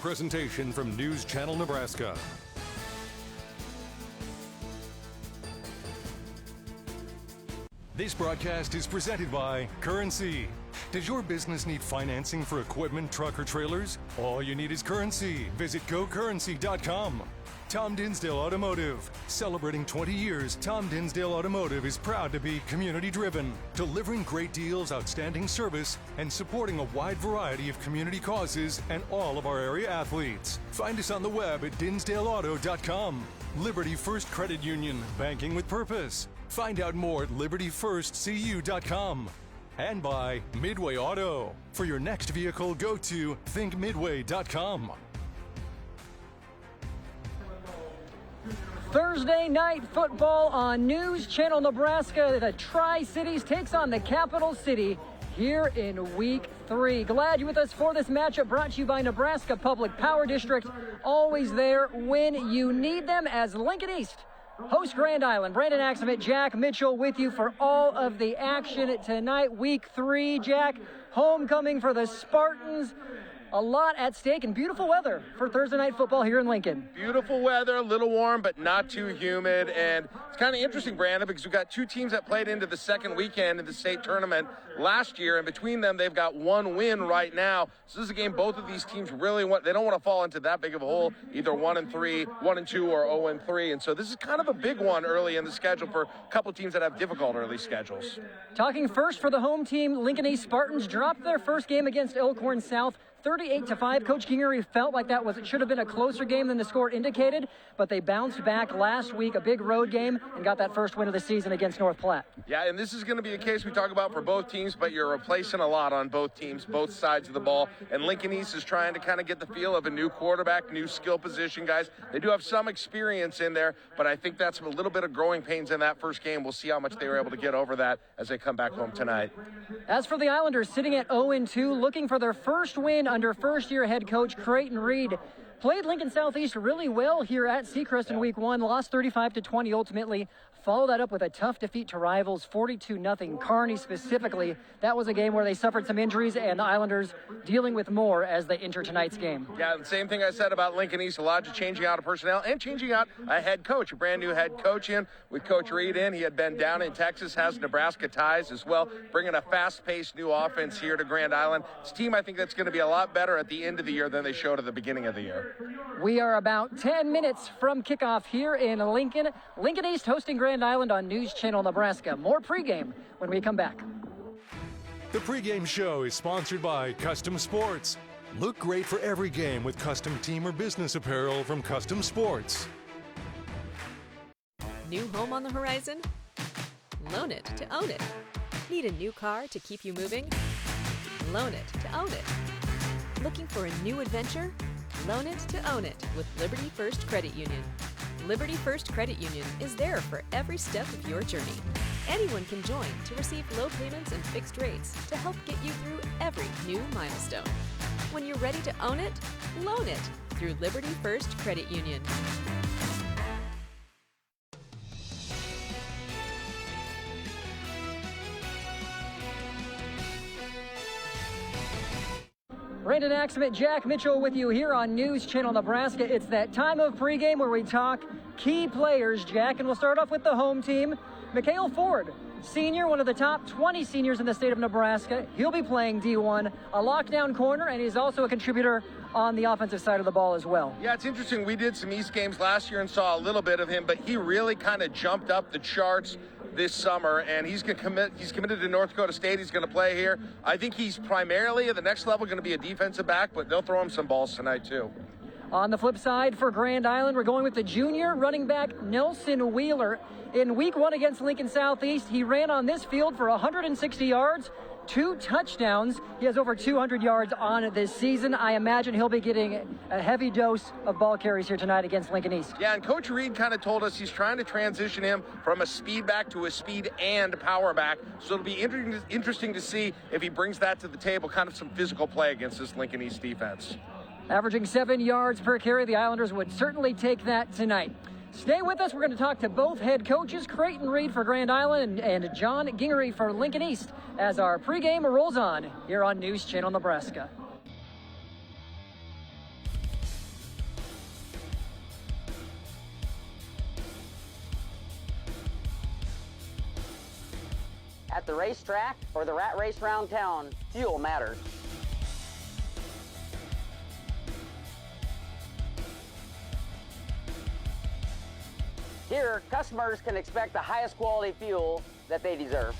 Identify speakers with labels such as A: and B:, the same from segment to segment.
A: Presentation from News Channel Nebraska. This broadcast is presented by Currency. Does your business need financing for equipment, truck, or trailers? All you need is Currency. Visit gocurrency.com. Tom Dinsdale Automotive. Celebrating 20 years, Tom Dinsdale Automotive is proud to be community-driven, delivering great deals, outstanding service, and supporting a wide variety of community causes and all of our area athletes. Find us on the web at dinsdaleauto.com. Liberty First Credit Union, banking with purpose. Find out more at libertyfirstcu.com. And by Midway Auto. For your next vehicle, go to thinkmidway.com.
B: Thursday night football on News Channel Nebraska. The Tri-Cities takes on the Capital City here in Week 3. Glad you're with us for this matchup brought to you by Nebraska Public Power District. Always there when you need them as Lincoln East host Grand Island. Brandon Axelman, Jack Mitchell with you for all of the action tonight. Week 3, Jack. Homecoming for the Spartans. A lot at stake and beautiful weather for Thursday night football here in Lincoln.
C: Beautiful weather, a little warm, but not too humid. And it's kind of interesting, Brandon, because we've got two teams that played into the second weekend in the state tournament last year. And between them, they've got one win right now. So this is a game both of these teams really want. They don't want to fall into that big of a hole, either 1-3, 1-2, or 0-3. And so this is kind of a big one early in the schedule for a couple teams that have difficult early schedules.
B: Talking first for the home team, Lincoln East Spartans dropped their first game against Elkhorn South 38-5. Coach Gingery felt like it should have been a closer game than the score indicated, but they bounced back last week, a big road game, and got that first win of the season against North Platte.
C: Yeah, and this is going to be a case we talk about for both teams, but you're replacing a lot on both teams, both sides of the ball. And Lincoln East is trying to kind of get the feel of a new quarterback, new skill position guys. They do have some experience in there, but I think that's a little bit of growing pains in that first game. We'll see how much they were able to get over that as they come back home tonight.
B: As for the Islanders, sitting at 0-2, looking for their first win under first-year head coach Creighton Reed. Played Lincoln Southeast really well here at Seacrest in Week 1, lost 35-20 ultimately. Follow that up with a tough defeat to rivals, 42-0. Kearney specifically. That was a game where they suffered some injuries, and the Islanders dealing with more as they enter tonight's game.
C: Yeah, the same thing I said about Lincoln East. A lot of changing out of personnel and changing out a head coach, a brand new head coach in with Coach Reed in. He had been down in Texas, has Nebraska ties as well, bringing a fast-paced new offense here to Grand Island. It's a team I think that's going to be a lot better at the end of the year than they showed at the beginning of the year.
B: We are about 10 minutes from kickoff here in Lincoln. Lincoln East hosting Grand Island on News Channel Nebraska. More pregame when we come back.
A: The pregame show is sponsored by Custom Sports. Look great for every game with custom team or business apparel from Custom Sports.
D: New home on the horizon? Loan it to own it. Need a new car to keep you moving? Loan it to own it. Looking for a new adventure? Loan it to own it with Liberty First Credit Union. Liberty First Credit Union is there for every step of your journey. Anyone can join to receive low payments and fixed rates to help get you through every new milestone. When you're ready to own it, loan it through Liberty First Credit Union.
B: Brandon Axelman, Jack Mitchell with you here on News Channel Nebraska. It's that time of pregame where we talk key players, Jack, and we'll start off with the home team. Mikhail Ford, senior, one of the top 20 seniors in the state of Nebraska. He'll be playing D1, a lockdown corner, and he's also a contributor on the offensive side of the ball as well.
C: Yeah, it's interesting. We did some East games last year and saw a little bit of him, but he really kind of jumped up the charts this summer, and he's committed to North Dakota State. He's going to play here. I think he's primarily at the next level going to be a defensive back, but they'll throw him some balls tonight too.
B: On the flip side for Grand Island, we're going with the junior running back Nelson Wheeler. In Week 1 against Lincoln Southeast, he ran on this field for 160 yards, 2 touchdowns. He has over 200 yards on this season. I imagine he'll be getting a heavy dose of ball carries here tonight against Lincoln East.
C: Yeah, and Coach Reed kind of told us he's trying to transition him from a speed back to a speed and power back. So it'll be interesting to see if he brings that to the table, kind of some physical play against this Lincoln East defense.
B: Averaging 7 yards per carry, the Islanders would certainly take that tonight. Stay with us. We're going to talk to both head coaches, Creighton Reed for Grand Island and John Gingery for Lincoln East, as our pregame rolls on here on News Channel Nebraska.
E: At the racetrack or the rat race around town, fuel matters. Here, customers can expect the highest quality fuel that they deserve.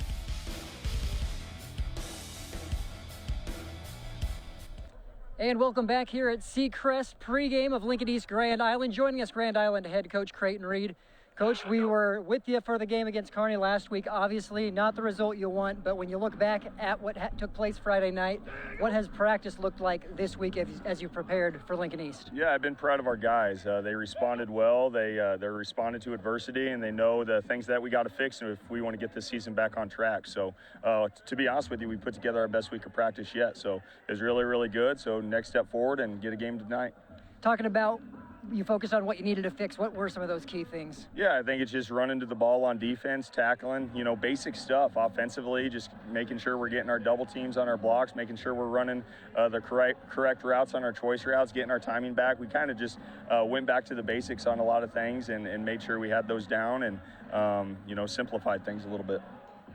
B: And welcome back here at Seacrest pregame of Lincoln East Grand Island. Joining us, Grand Island head coach Creighton Reed. Coach, we were with you for the game against Kearney last week. Obviously, not the result you want, but when you look back at what took place Friday night, what has practice looked like this week as you prepared for Lincoln East?
F: Yeah, I've been proud of our guys. They responded well. They responded to adversity, and they know the things that we got to fix if we want to get this season back on track. So, to be honest with you, we put together our best week of practice yet. So, it was really, really good. So, next step forward and get a game tonight.
B: Talking about you focused on what you needed to fix. What were some of those key things?
F: Yeah, I think it's just running to the ball on defense, tackling, basic stuff. Offensively, just making sure we're getting our double teams on our blocks, making sure we're running the correct routes on our choice routes, getting our timing back. We kind of just went back to the basics on a lot of things and made sure we had those down and, simplified things a little bit.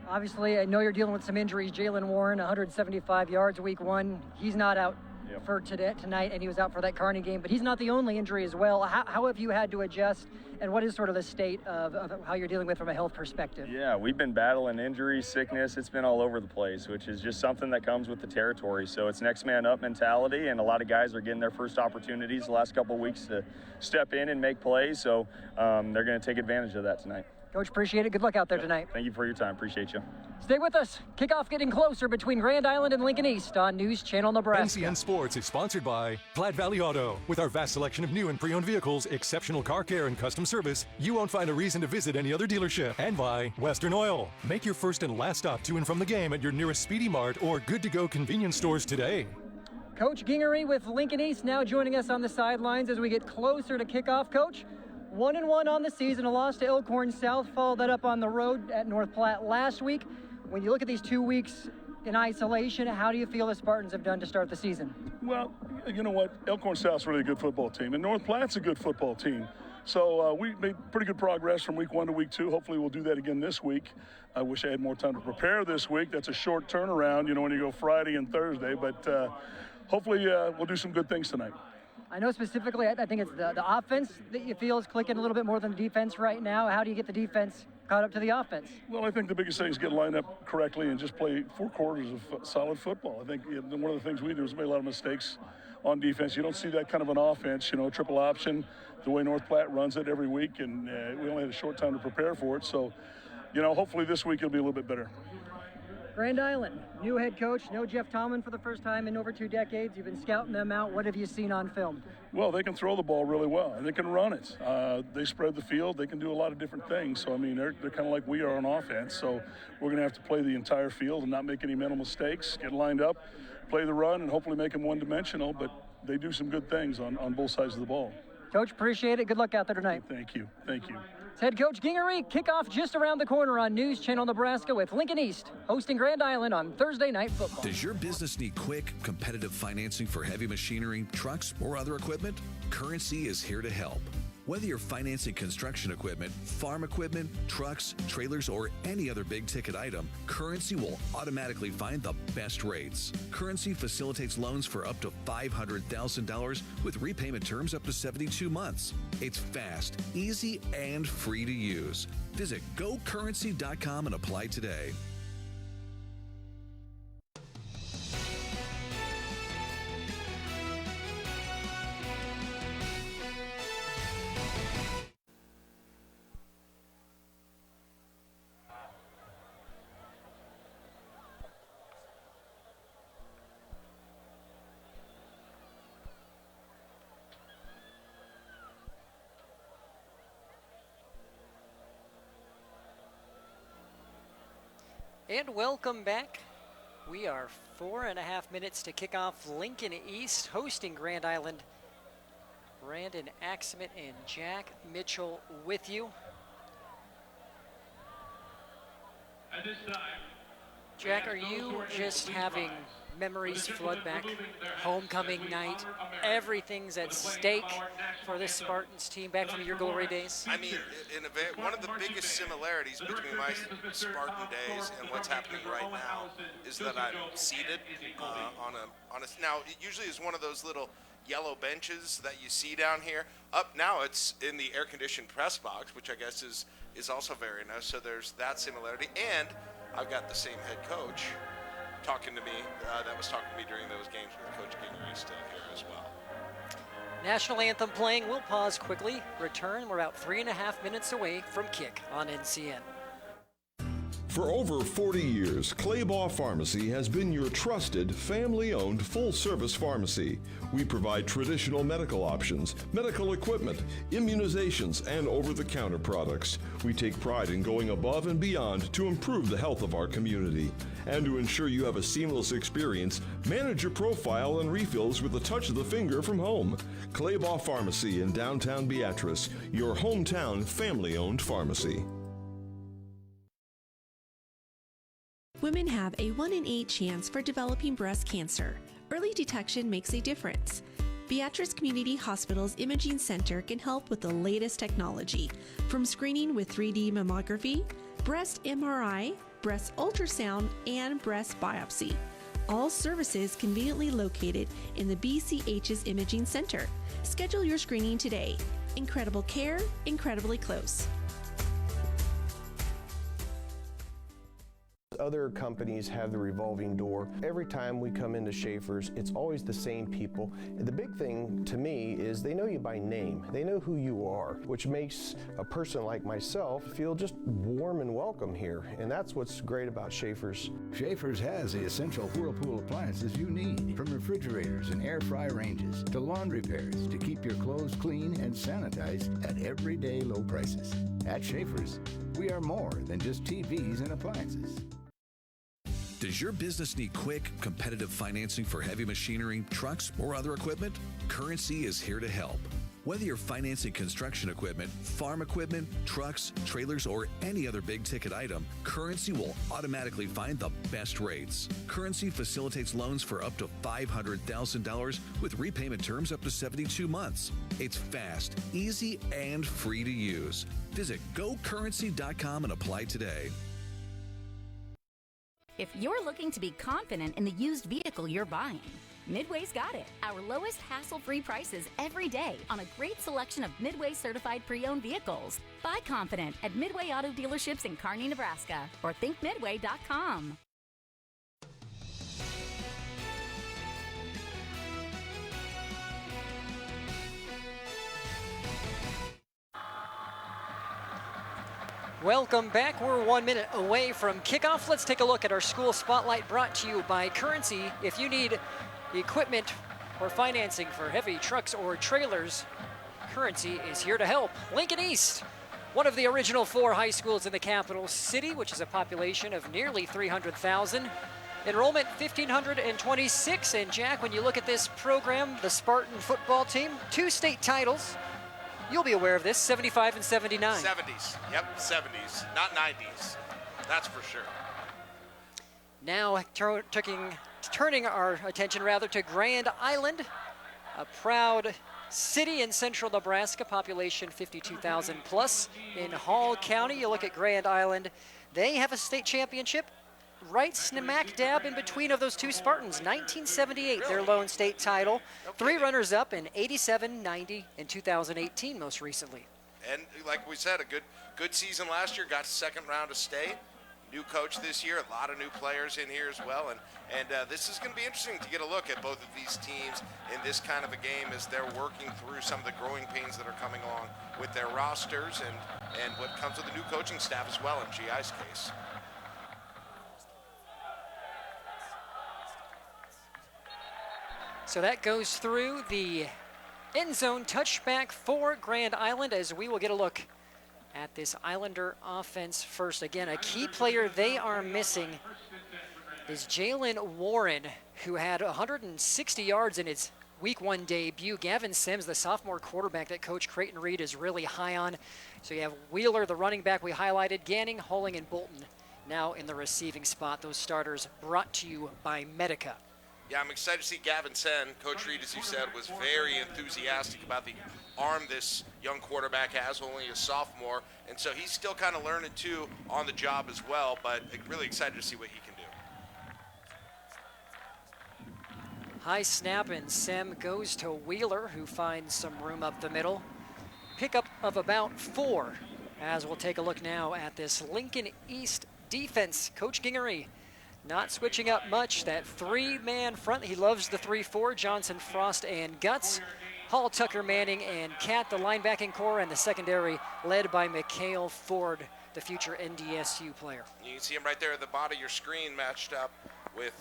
B: Obviously, I know you're dealing with some injuries. Jalen Warren, 175 yards week one. He's not out for tonight, and he was out for that Kearney game, but he's not the only injury as well. How have you had to adjust, and what is sort of the state of how you're dealing with from a health perspective?
F: Yeah, we've been battling injury, sickness. It's been all over the place, which is just something that comes with the territory. So it's next man up mentality, and a lot of guys are getting their first opportunities the last couple of weeks to step in and make plays. So they're going to take advantage of that tonight.
B: Coach, appreciate it. Good luck out there tonight.
F: Thank you for your time. Appreciate you.
B: Stay with us. Kickoff getting closer between Grand Island and Lincoln East on News Channel Nebraska.
A: NCN Sports is sponsored by Platte Valley Auto. With our vast selection of new and pre-owned vehicles, exceptional car care, and custom service, you won't find a reason to visit any other dealership. And by Western Oil. Make your first and last stop to and from the game at your nearest Speedy Mart or good-to-go convenience stores today.
B: Coach Gingery with Lincoln East now joining us on the sidelines as we get closer to kickoff. Coach, 1-1 on the season, a loss to Elkhorn South, followed that up on the road at North Platte last week. When you look at these 2 weeks in isolation, how do you feel the Spartans have done to start the season?
G: Well, you know what? Elkhorn South's really a good football team, and North Platte's a good football team. So we made pretty good progress from week 1 to week 2. Hopefully we'll do that again this week. I wish I had more time to prepare this week. That's a short turnaround, when you go Friday and Thursday. But hopefully we'll do some good things tonight.
B: I know specifically, I think it's the offense that you feel is clicking a little bit more than the defense right now. How do you get the defense caught up to the offense?
G: Well, I think the biggest thing is get lined up correctly and just play 4 quarters of solid football. I think one of the things we do is make a lot of mistakes on defense. You don't see that kind of an offense, triple option, the way North Platte runs it every week, and we only had a short time to prepare for it. So, hopefully this week it'll be a little bit better.
B: Grand Island, new head coach, no Jeff Tomlin for the first time in over 2 decades. You've been scouting them out. What have you seen on film?
G: Well, they can throw the ball really well, and they can run it. They spread the field. They can do a lot of different things. So, they're kind of like we are on offense. So we're going to have to play the entire field and not make any mental mistakes, get lined up, play the run, and hopefully make them one-dimensional. But they do some good things on both sides of the ball.
B: Coach, appreciate it. Good luck out there tonight.
G: Thank you.
B: It's head coach Gingery. Kickoff just around the corner on News Channel Nebraska with Lincoln East hosting Grand Island on Thursday Night Football.
H: Does your business need quick, competitive financing for heavy machinery, trucks, or other equipment? Currency is here to help. Whether you're financing construction equipment, farm equipment, trucks, trailers, or any other big-ticket item, Currency will automatically find the best rates. Currency facilitates loans for up to $500,000 with repayment terms up to 72 months. It's fast, easy, and free to use. Visit GoCurrency.com and apply today.
B: And welcome back. We are 4.5 minutes to kick off Lincoln East hosting Grand Island. Brandon Axman and Jack Mitchell with you. Jack, are you just having memories flood back. Homecoming night, everything's at stake for this Spartans team back from your glory days.
I: I mean, one of the biggest similarities between my Spartan days and what's happening right now is that I'm seated on a. Now, it usually is one of those little yellow benches that you see down here. Up now, it's in the air-conditioned press box, which I guess is also very nice. So there's that similarity, and I've got the same head coach talking to me that was talking to me during those games with Coach Gingery still here as well.
B: National anthem playing. We'll pause quickly. Return. We're about 3.5 minutes away from kick on NCN.
J: For over 40 years, Claybaugh Pharmacy has been your trusted, family-owned, full-service pharmacy. We provide traditional medical options, medical equipment, immunizations, and over-the-counter products. We take pride in going above and beyond to improve the health of our community. And to ensure you have a seamless experience, manage your profile and refills with a touch of the finger from home. Claybaugh Pharmacy in downtown Beatrice, your hometown family-owned pharmacy.
K: Women have a 1 in 8 chance for developing breast cancer. Early detection makes a difference. Beatrice Community Hospital's Imaging Center can help with the latest technology, from screening with 3D mammography, breast MRI, breast ultrasound, and breast biopsy. All services conveniently located in the BCH's Imaging Center. Schedule your screening today. Incredible care, incredibly close.
L: Other companies have the revolving door. Every time we come into Schaefer's, it's always the same people. The big thing to me is they know you by name. They know who you are, which makes a person like myself feel just warm and welcome here. And that's what's great about Schaefer's.
M: Schaefer's has the essential Whirlpool appliances you need, from refrigerators and air fry ranges to laundry pairs to keep your clothes clean and sanitized at everyday low prices. At Schaefer's, we are more than just TVs and appliances.
H: Does your business need quick, competitive financing for heavy machinery, trucks, or other equipment? Currency is here to help. Whether you're financing construction equipment, farm equipment, trucks, trailers, or any other big-ticket item, Currency will automatically find the best rates. Currency facilitates loans for up to $500,000 with repayment terms up to 72 months. It's fast, easy, and free to use. Visit GoCurrency.com and apply today.
N: If you're looking to be confident in the used vehicle you're buying, Midway's got it. Our lowest hassle-free prices every day on a great selection of Midway certified pre-owned vehicles. Buy confident at Midway Auto Dealerships in Kearney, Nebraska, or thinkmidway.com.
B: Welcome back. We're 1 minute away from kickoff. Let's take a look at our school spotlight brought to you by Currency. If you need equipment or financing for heavy trucks or trailers, Currency is here to help. Lincoln East, one of the original 4 high schools in the capital city, which is a population of nearly 300,000. Enrollment 1,526. And Jack, when you look at this program, the Spartan football team, 2 state titles. You'll be aware of this, 75 and 79.
I: 70s, yep, 70s, not 90s, that's for sure.
B: Now turning our attention to Grand Island, a proud city in central Nebraska, population 52,000 plus. In Hall County, you look at Grand Island, they have a state championship right smack dab in between of those 2 Spartans. 1978, their lone state title. 3 runners-up in 87, 90, and 2018 most recently.
I: And like we said, a good season last year, got 2nd round of state. New coach this year, a lot of new players in here as well. And this is going to be interesting to get a look at both of these teams in this kind of a game as they're working through some of the growing pains that are coming along with their rosters and what comes with the new coaching staff as well in GI's case.
B: So that goes through the end zone touchback for Grand Island as we will get a look at this Islander offense first. Again, a key player they are missing is Jalen Warren, who had 160 yards in his Week 1 debut. Gavin Sims, the sophomore quarterback that Coach Creighton Reed is really high on. So you have Wheeler, the running back we highlighted, Ganning, Holling, and Bolton now in the receiving spot. Those starters brought to you by Medica.
I: Yeah, I'm excited to see Gavin Sen. Coach Reed, as you said, was very enthusiastic about the arm this young quarterback has, only a sophomore. And so he's still kind of learning, too, on the job as well. But really excited to see what he can do.
B: High snap, and Sem goes to Wheeler, who finds some room up the middle. Pickup of about 4, as we'll take a look now at this Lincoln East defense. Coach Gingery not switching up much. That 3-man front, he loves the 3-4, Johnson, Frost, and Guts. Hall, Tucker, Manning, and Cat, the linebacking core, and the secondary led by Mikhail Ford, the future NDSU player.
I: You can see him right there at the bottom of your screen, matched up with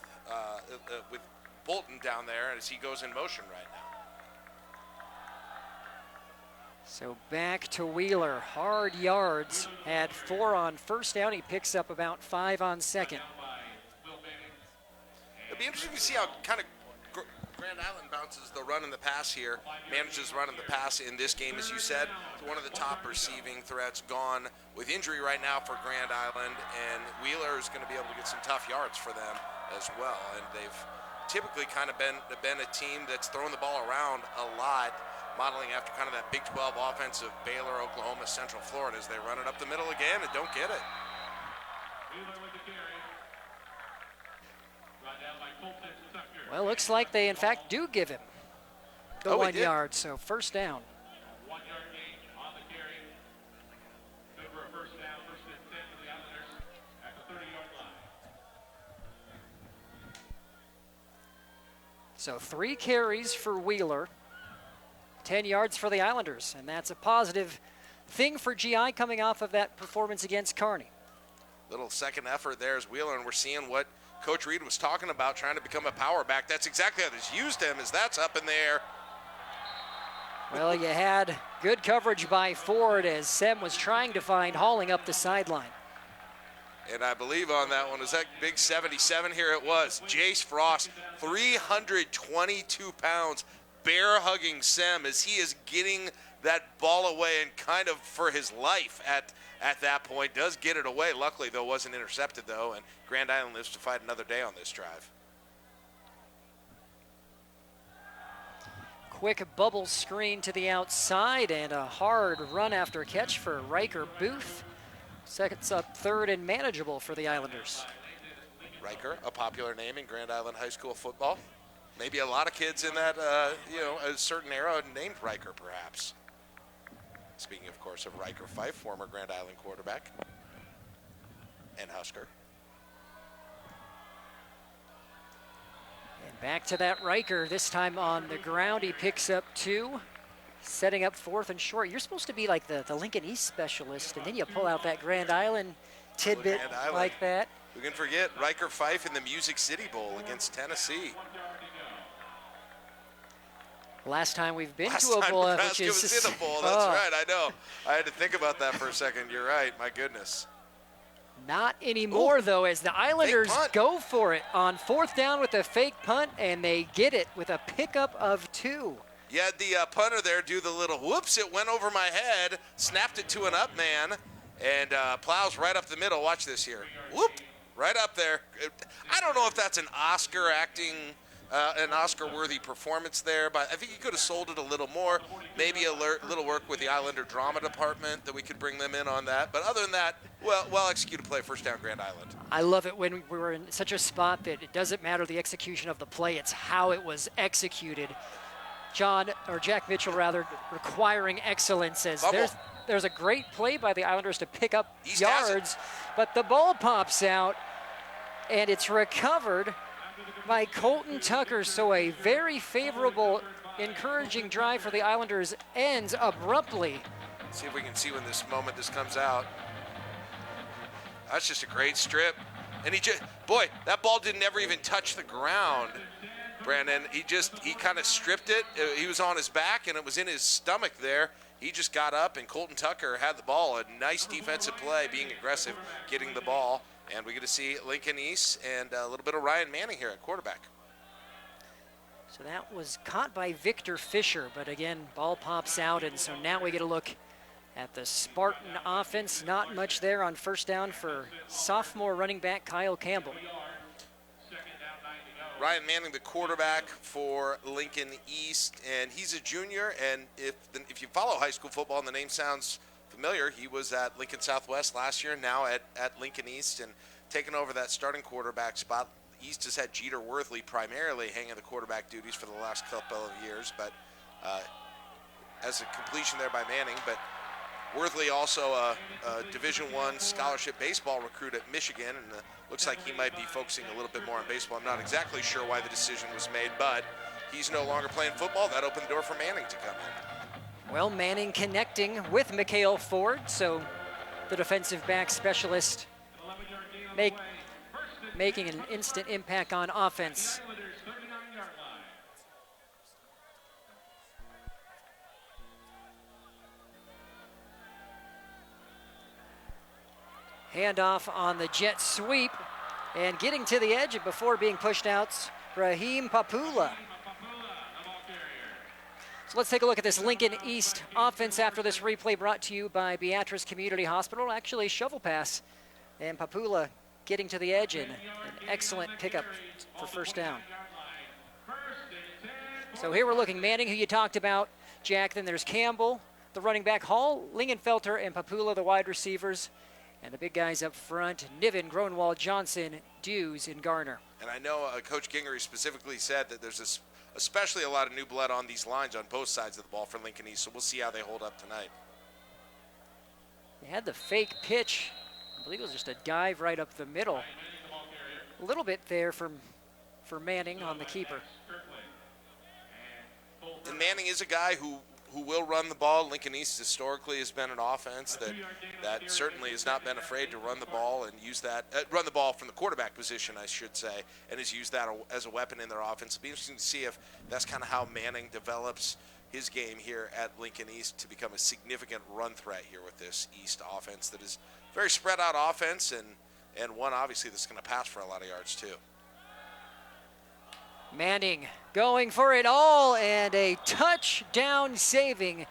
I: Bolton down there as he goes in motion right now.
B: So back to Wheeler. Hard yards. Had 4 on first down. He picks up about 5 on second.
I: It'll be interesting to see how kind of Grand Island bounces the run and the pass here, manages run and the pass in this game, as you said. One of the top receiving threats gone with injury right now for Grand Island, and Wheeler is going to be able to get some tough yards for them as well. And they've typically kind of been a team that's thrown the ball around a lot, modeling after kind of that Big 12 offense of Baylor, Oklahoma, Central Florida, as they run it up the middle again and don't get it.
B: Well, looks like they, in fact, do give him the 1 yard, so first down.
O: 1 yard gain on the carry. Good for a first down, first and 10 for the Islanders at the 30-yard line.
B: So 3 carries for Wheeler, 10 yards for the Islanders, and that's a positive thing for GI coming off of that performance against Kearney.
I: Little second effort there is Wheeler, and we're seeing what Coach Reed was talking about, trying to become a power back. That's exactly how they've used him, as that's up in the air.
B: Well, you had good coverage by Ford as Sem was trying to find Halling up the sideline.
I: And I believe on that one, was that big 77? Here it was. Jace Frost, 322 pounds, bear-hugging Sem as he is getting that ball away and kind of for his life at that point. Does get it away. Luckily, though, wasn't intercepted, though, and Grand Island lives to fight another day on this drive.
B: Quick bubble screen to the outside and a hard run after catch for Riker Booth. Sets up 3rd and manageable for the Islanders.
I: Riker, a popular name in Grand Island high school football. Maybe a lot of kids in that, a certain era named Riker, perhaps. Speaking, of course, of Riker Fife, former Grand Island quarterback and Husker.
B: And back to that Riker, this time on the ground. He picks up 2, setting up 4th and short. You're supposed to be like the Lincoln East specialist, and then you pull out that Grand Island tidbit like that.
I: We can forget Riker Fife in the Music City Bowl against Tennessee.
B: Last time we've been to a bowl, which is
I: was in a bowl. That's right. I know. I had to think about that for a second. You're right. My goodness.
B: Not anymore, though, as the Islanders go for it on 4th down with a fake punt, and they get it with a pickup of 2.
I: You had the punter there do the little whoops. It went over my head, snapped it to an up man, and plows right up the middle. Watch this here. Whoop, right up there. I don't know if that's an Oscar acting. An Oscar-worthy performance there, but I think he could have sold it a little more. Maybe a little work with the Islander drama department that we could bring them in on that. But other than that, well-executed play, first down, Grand Island.
B: I love it when we're in such a spot that it doesn't matter the execution of the play, it's how it was executed. Jack Mitchell, requiring excellence as there's a great play by the Islanders to pick up yards, but the ball pops out, and it's recovered by Colton Tucker, so a very favorable, encouraging drive for the Islanders ends abruptly.
I: See if we can see when this comes out. That's just a great strip. And that ball didn't ever even touch the ground, Brandon. He kind of stripped it. He was on his back, and it was in his stomach there. He just got up, and Colton Tucker had the ball. A nice defensive play, being aggressive, getting the ball. And we get to see Lincoln East and a little bit of Ryan Manning here at quarterback.
B: So that was caught by Victor Fisher, but again, ball pops out, and so now we get a look at the Spartan offense. Not much there on first down for sophomore running back Kyle Campbell.
I: Ryan Manning, the quarterback for Lincoln East, and he's a junior. And if you follow high school football and the name sounds familiar, he was at Lincoln Southwest last year, now at Lincoln East, and taking over that starting quarterback spot. East has had Jeter Worthley primarily hanging the quarterback duties for the last couple of years, but as a completion there by Manning. But Worthley also a Division I scholarship baseball recruit at Michigan, and looks like he might be focusing a little bit more on baseball. I'm not exactly sure why the decision was made, but he's no longer playing football. That opened the door for Manning to come in.
B: Well, Manning connecting with Mikhail Ford, so the defensive back specialist making an instant impact on offense. Handoff on the jet sweep, and getting to the edge before being pushed out, Raheem Papula. So let's take a look at this Lincoln East offense after this replay, brought to you by Beatrice Community Hospital. Actually, shovel pass, and Papula getting to the edge, and an excellent pickup for first down. So here we're looking, Manning, who you talked about, Jack. Then there's Campbell, the running back, Hall, Lingenfelter, and Papula, the wide receivers. And the big guys up front, Niven, Gronwald, Johnson, Dews, and Garner.
I: And I know Coach Gingery specifically said that there's especially a lot of new blood on these lines on both sides of the ball for Lincoln East, so we'll see how they hold up tonight.
B: They had the fake pitch. I believe it was just a dive right up the middle. A little bit there for Manning on the keeper.
I: And Manning is a guy who will run the ball. Lincoln East historically has been an offense that certainly has not been afraid to run the ball and use that, run the ball from the quarterback position, I should say, and has used that as a weapon in their offense. It'll be interesting to see if that's kind of how Manning develops his game here at Lincoln East to become a significant run threat here with this East offense that is very spread out offense, and one obviously that's going to pass for a lot of yards too.
B: Manning going for it all, and a touchdown saving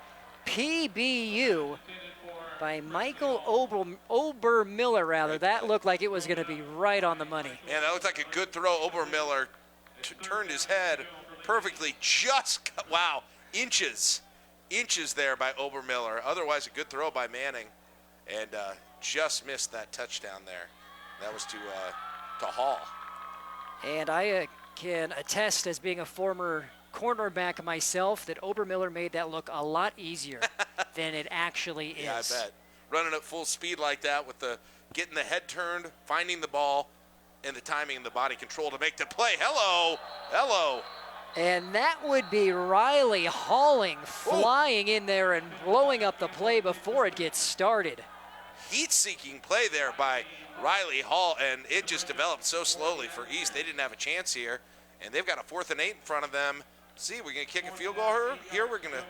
B: PBU by Michael Obermiller, rather. That looked like it was going to be right on the money.
I: Yeah, that looked like a good throw. Obermiller turned his head perfectly, just, wow, inches there by Obermiller. Otherwise, a good throw by Manning, and just missed that touchdown there. That was to Hall.
B: And I can attest, as being a former cornerback myself, that Obermiller made that look a lot easier than it actually is.
I: Yeah, I bet. Running at full speed like that with getting the head turned, finding the ball, and the timing and the body control to make the play. Hello.
B: And that would be Riley Halling flying in there and blowing up the play before it gets started.
I: Heat-seeking play there by Riley Hall, and it just developed so slowly for East. They didn't have a chance here, and they've got a 4th and 8 in front of them. See, we're going to kick a field goal here. We're going to,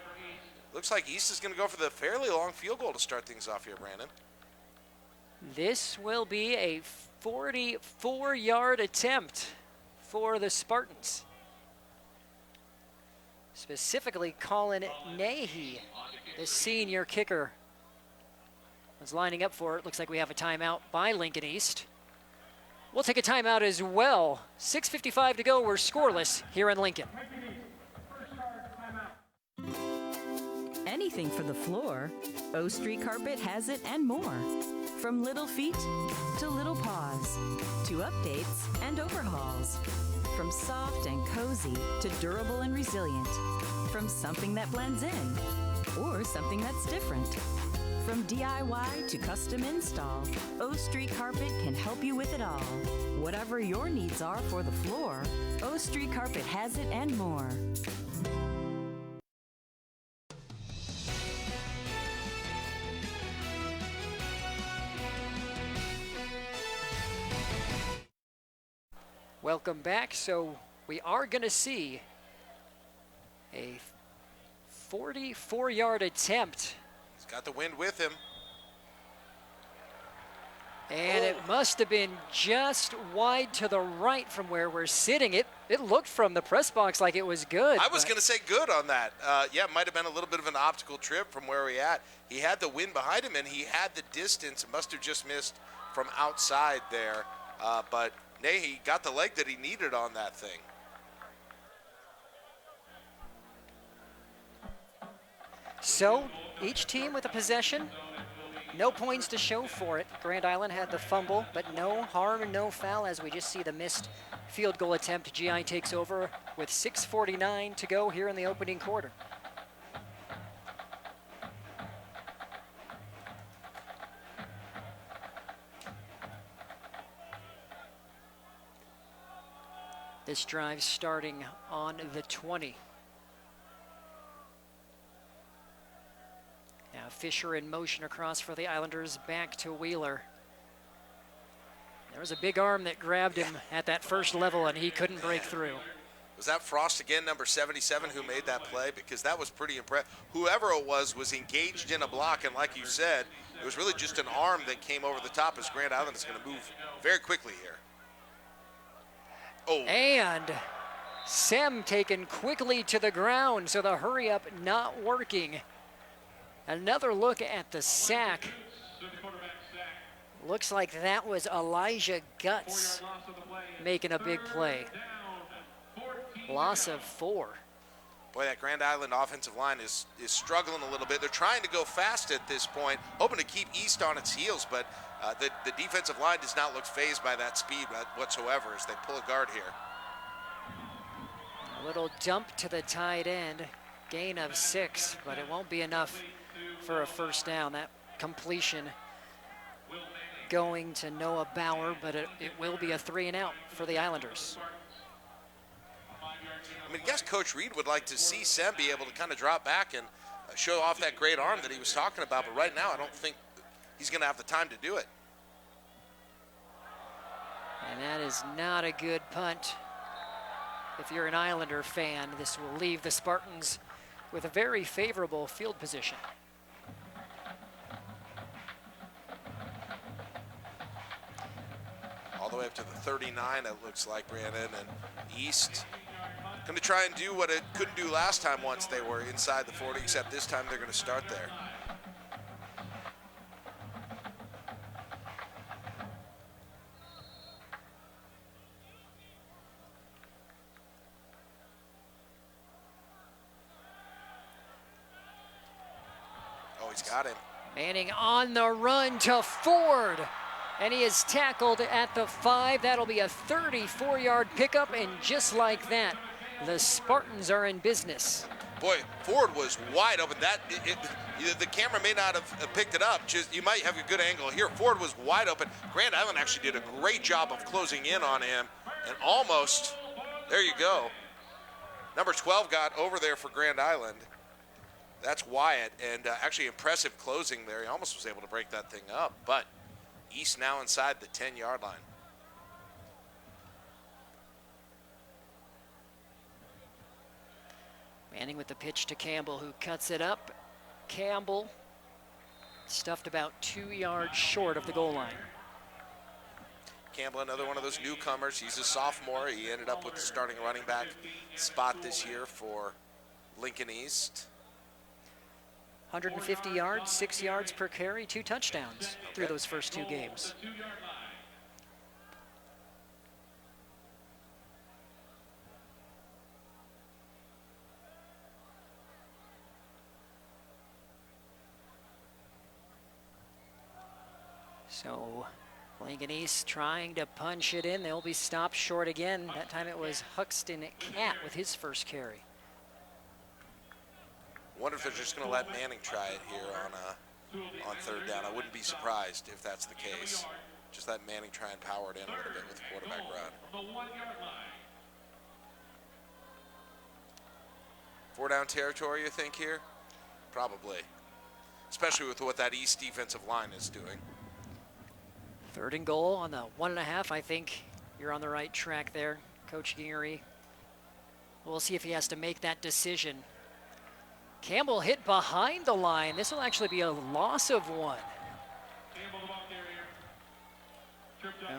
I: looks like East is going to go for the fairly long field goal to start things off here, Brandon.
B: This will be a 44-yard attempt for the Spartans. Specifically, Colin Nahy, the senior kicker, was lining up for it. Looks like we have a timeout by Lincoln East. We'll take a timeout as well. 6:55 to go. We're scoreless here in Lincoln.
P: Anything for the floor, O Street Carpet has it and more. From little feet to little paws, to updates and overhauls. From soft and cozy to durable and resilient. From something that blends in or something that's different. From DIY to custom install, O Street Carpet can help you with it all. Whatever your needs are for the floor, O Street Carpet has it and more.
B: Welcome back. So we are going to see a 44-yard attempt.
I: He's got the wind with him.
B: And it must have been just wide to the right from where we're sitting. It looked from the press box like it was good.
I: I was going to say good on that. Yeah, it might have been a little bit of an optical trip from where we're at. He had the wind behind him, and he had the distance. It must have just missed from outside there. But Nahi got the leg that he needed on that thing.
B: So, each team with a possession. No points to show for it. Grand Island had the fumble, but no harm and no foul as we just see the missed field goal attempt. GI takes over with 6:49 to go here in the opening quarter. This drive starting on the 20. Now Fisher in motion across for the Islanders, back to Wheeler. There was a big arm that grabbed him at that first level and he couldn't break through.
I: Was that Frost again, number 77, who made that play? Because that was pretty impressive. Whoever it was engaged in a block, and like you said, it was really just an arm that came over the top as Grand Island is going to move very quickly here. Oh.
B: And Sem taken quickly to the ground, so the hurry up not working. Another look at the sack. Looks like that was Elijah Guts making a big play. Loss of 4.
I: Boy, that Grand Island offensive line is struggling a little bit. They're trying to go fast at this point, hoping to keep East on its heels, but the defensive line does not look fazed by that speed whatsoever as they pull a guard here.
B: A little dump to the tight end, gain of 6, but it won't be enough for a first down. That completion going to Noah Bauer, but it will be a 3 and out for the Islanders.
I: I mean, I guess Coach Reed would like to see Sem be able to kind of drop back and show off that great arm that he was talking about, but right now I don't think he's going to have the time to do it.
B: And that is not a good punt. If you're an Islander fan, this will leave the Spartans with a very favorable field position.
I: All the way up to the 39, it looks like, Brandon, and East going to try and do what it couldn't do last time once they were inside the 40, except this time they're going to start there. Oh, he's got him.
B: Manning on the run to Ford. And he is tackled at the 5. That'll be a 34-yard pickup, and just like that, the Spartans are in business.
I: Boy, Ford was wide open. The camera may not have picked it up. You might have a good angle here. Ford was wide open. Grand Island actually did a great job of closing in on him, and almost, there you go. Number 12 got over there for Grand Island. That's Wyatt, and actually impressive closing there. He almost was able to break that thing up, but East now inside the 10-yard line.
B: Manning with the pitch to Campbell, who cuts it up. Campbell stuffed about 2 yards short of the goal line.
I: Campbell, another one of those newcomers. He's a sophomore. He ended up with the starting running back spot this year for Lincoln East.
B: 150 yards, 6 yards per carry, 2 touchdowns through those first 2 games. So Lincoln East trying to punch it in. They'll be stopped short again. That time it was Huxton Cat with his first carry.
I: Wonder if they're just going to let Manning try it here on third down. I wouldn't be surprised if that's the case. Just let Manning try and power it in a little bit with the quarterback run. 4-down territory, you think, here? Probably. Especially with what that East defensive line is doing.
B: 3rd and goal on the 1.5. I think you're on the right track there, Coach Gingery. We'll see if he has to make that decision. Campbell hit behind the line. This will actually be a loss of 1.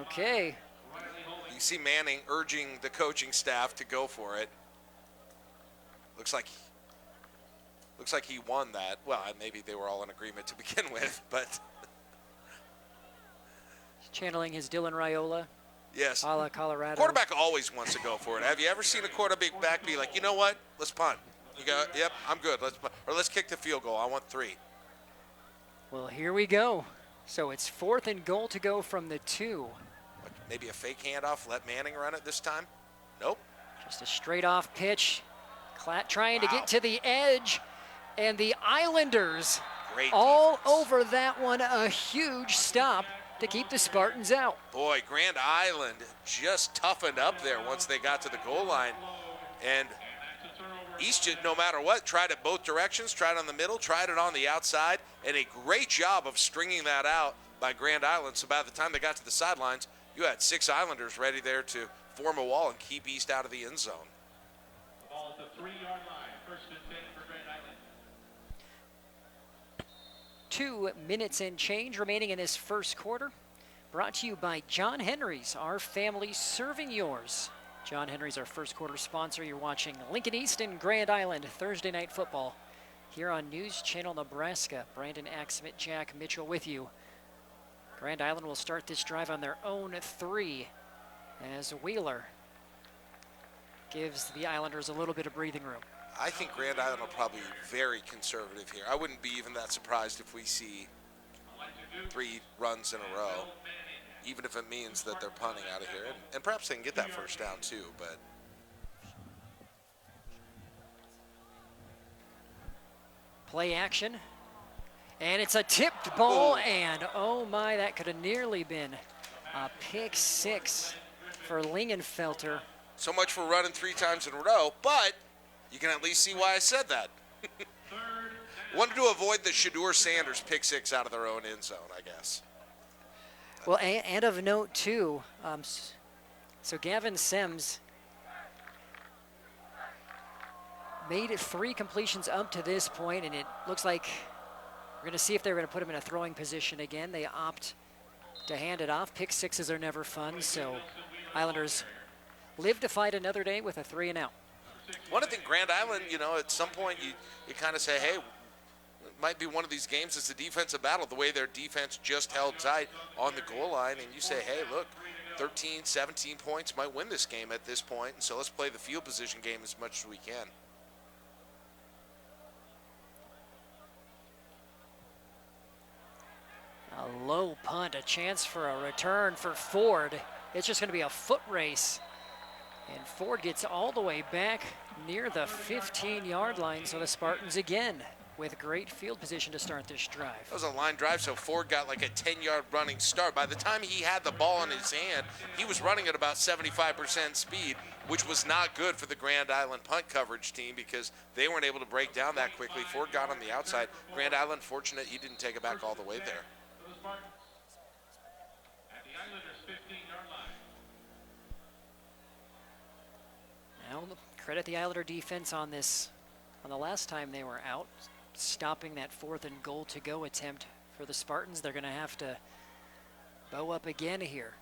B: Okay.
I: You see Manning urging the coaching staff to go for it. Looks like he won that. Well, maybe they were all in agreement to begin with, but
B: channeling his Dylan Raiola.
C: Yes.
B: A la Colorado.
I: Quarterback always wants to go for it. Have you ever seen a quarterback be like, you know what? Let's punt. You go, yep, I'm good. Let's punt. Or let's kick the field goal. I want 3.
B: Well, here we go. So it's 4th and goal to go from the 2.
I: Maybe a fake handoff. Let Manning run it this time. Nope.
B: Just a straight off pitch. Klatt trying to get to the edge. And the Islanders all over that one. A huge stop to keep the Spartans out.
I: Boy, Grand Island just toughened up there once they got to the goal line. And East, no matter what, tried it both directions, tried on the middle, tried it on the outside, and a great job of stringing that out by Grand Island. So by the time they got to the sidelines, you had 6 Islanders ready there to form a wall and keep East out of the end zone.
O: The ball at the 3-yard line. 1st and 10 for Grand Island.
B: 2 minutes and change remaining in this first quarter. Brought to you by John Henry's, our family serving yours. John Henry's our first quarter sponsor. You're watching Lincoln East and Grand Island Thursday Night Football here on News Channel Nebraska. Brandon Axmit, Jack Mitchell with you. Grand Island will start this drive on their own 3 as Wheeler gives the Islanders a little bit of breathing room.
I: I think Grand Island will probably be very conservative here. I wouldn't be even that surprised if we see 3 runs in a row, even if it means that they're punting out of here. And perhaps they can get that first down too, but.
B: Play action. And it's a tipped ball, and oh my, that could have nearly been a pick 6 for Lingenfelter.
I: So much for running 3 times in a row, but you can at least see why I said that. Wanted to avoid the Shedeur Sanders pick 6 out of their own end zone, I guess.
B: Well, and of note too, so Gavin Sims made it 3 completions up to this point, and it looks like we're going to see if they're going to put him in a throwing position again. They opt to hand it off. Pick 6s are never fun, so Islanders live to fight another day with a 3 and out.
I: One thing, Grand Island, you know, at some point you kind of say, hey, it might be one of these games. It's a defensive battle. The way their defense just held tight on the goal line, and you say, hey, look, 13, 17 points might win this game at this point, and so let's play the field position game as much as we can.
B: A low punt, a chance for a return for Ford. It's just going to be a foot race. And Ford gets all the way back near the 15-yard line, so the Spartans again with great field position to start this drive.
I: That was a line drive, so Ford got like a 10-yard running start. By the time he had the ball in his hand, he was running at about 75% speed, which was not good for the Grand Island punt coverage team because they weren't able to break down that quickly. Ford got on the outside. Grand Island, fortunate he didn't take it back all the way there.
O: At the Islanders' 15-yard line.
B: Now, credit the Islander defense on this, on the last time they were out, stopping that 4th and goal to go attempt for the Spartans. They're going to have to bow up again here.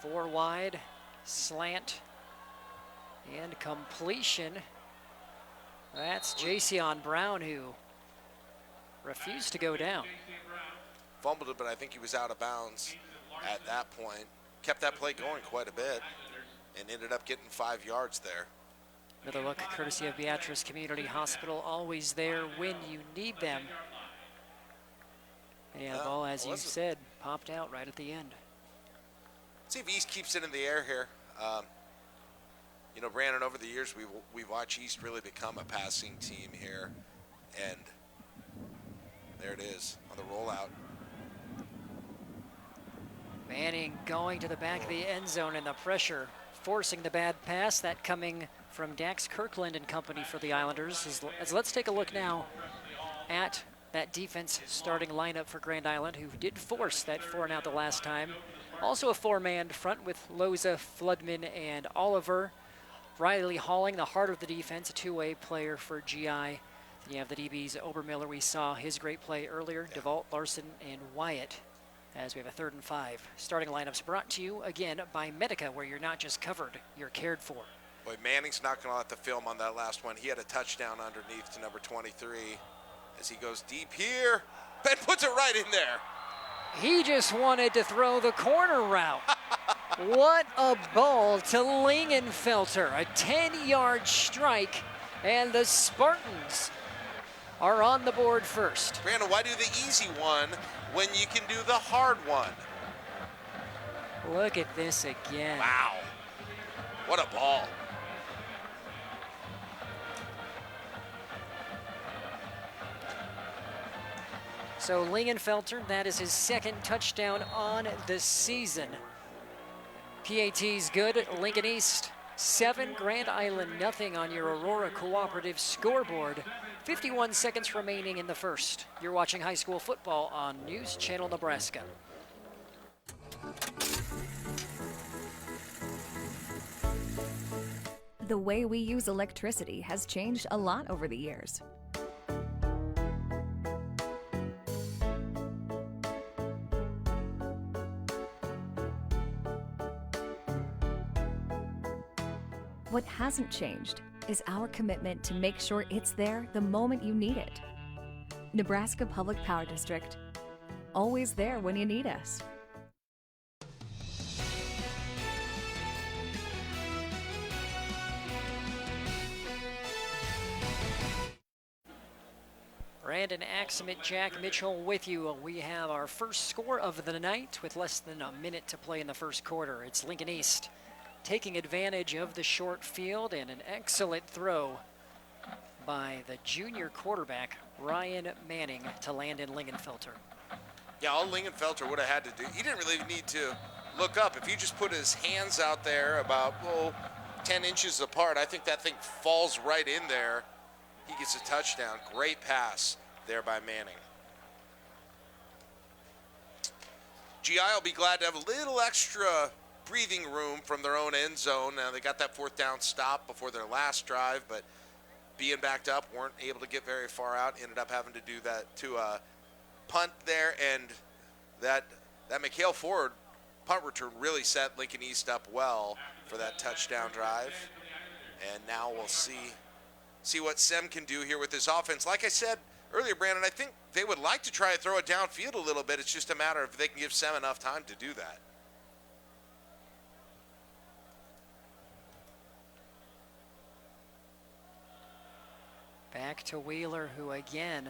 B: 4 wide, slant, and completion. That's Jason Brown, who refused to go down.
I: Fumbled it, but I think he was out of bounds at that point. Kept that play going quite a bit and ended up getting 5 yards there.
B: Another look courtesy of Beatrice Community Hospital, always there when you need them. And the ball, as you said, popped out right at the end.
I: Let's see if East keeps it in the air here. You know, Brandon, over the years, we've watched East really become a passing team here. And there it is on the rollout.
B: Manning going to the back of the end zone, and the pressure forcing the bad pass. That coming from Dax Kirkland and company for the Islanders. As let's take a look now at that defense starting lineup for Grand Island, who did force that 4 and out the last time. Also a 4-man front with Loza, Floodman, and Oliver. Riley Halling, the heart of the defense, a 2-way player for GI. Then you have the DBs, Obermiller, we saw his great play earlier, DeVault, Larson, and Wyatt. As we have a 3rd and 5. Starting lineups brought to you again by Medica, where you're not just covered, you're cared for.
I: Boy, Manning's not going to let the film on that last one. He had a touchdown underneath to number 23 as he goes deep here. Ben puts it right in there.
B: He just wanted to throw the corner route. What a ball to Lingenfelter. A 10-yard strike, and the Spartans are on the board first.
I: Brandon, why do the easy one when you can do the hard one?
B: Look at this again.
I: Wow. What a ball.
B: So Lingenfelter, that is his second touchdown on the season. PAT's good. Lincoln East 7, Grand Island nothing on your Aurora Cooperative scoreboard. 51 seconds remaining in the first. You're watching high school football on News Channel Nebraska.
Q: The way we use electricity has changed a lot over the years. What hasn't changed is our commitment to make sure it's there the moment you need it. Nebraska Public Power District, always there when you need us.
B: Brandon Axelman, Jack Mitchell with you. We have our first score of the night with less than a minute to play in the first quarter. It's Lincoln East taking advantage of the short field, and an excellent throw by the junior quarterback, Ryan Manning, to land in Lingenfelter.
I: Yeah, all Lingenfelter would have had to do, he didn't really need to look up. If he just put his hands out there about 10 inches apart, I think that thing falls right in there. He gets a touchdown. Great pass there by Manning. GI will be glad to have a little extra breathing room from their own end zone. Now, they got that fourth down stop before their last drive, but being backed up, weren't able to get very far out. Ended up having to do that to punt there, and that McHale Ford punt return really set Lincoln East up well for that touchdown drive. And now we'll see what Sem can do here with this offense. Like I said earlier, Brandon, I think they would like to try to throw it downfield a little bit. It's just a matter of if they can give Sem enough time to do that.
B: Back to Wheeler, who again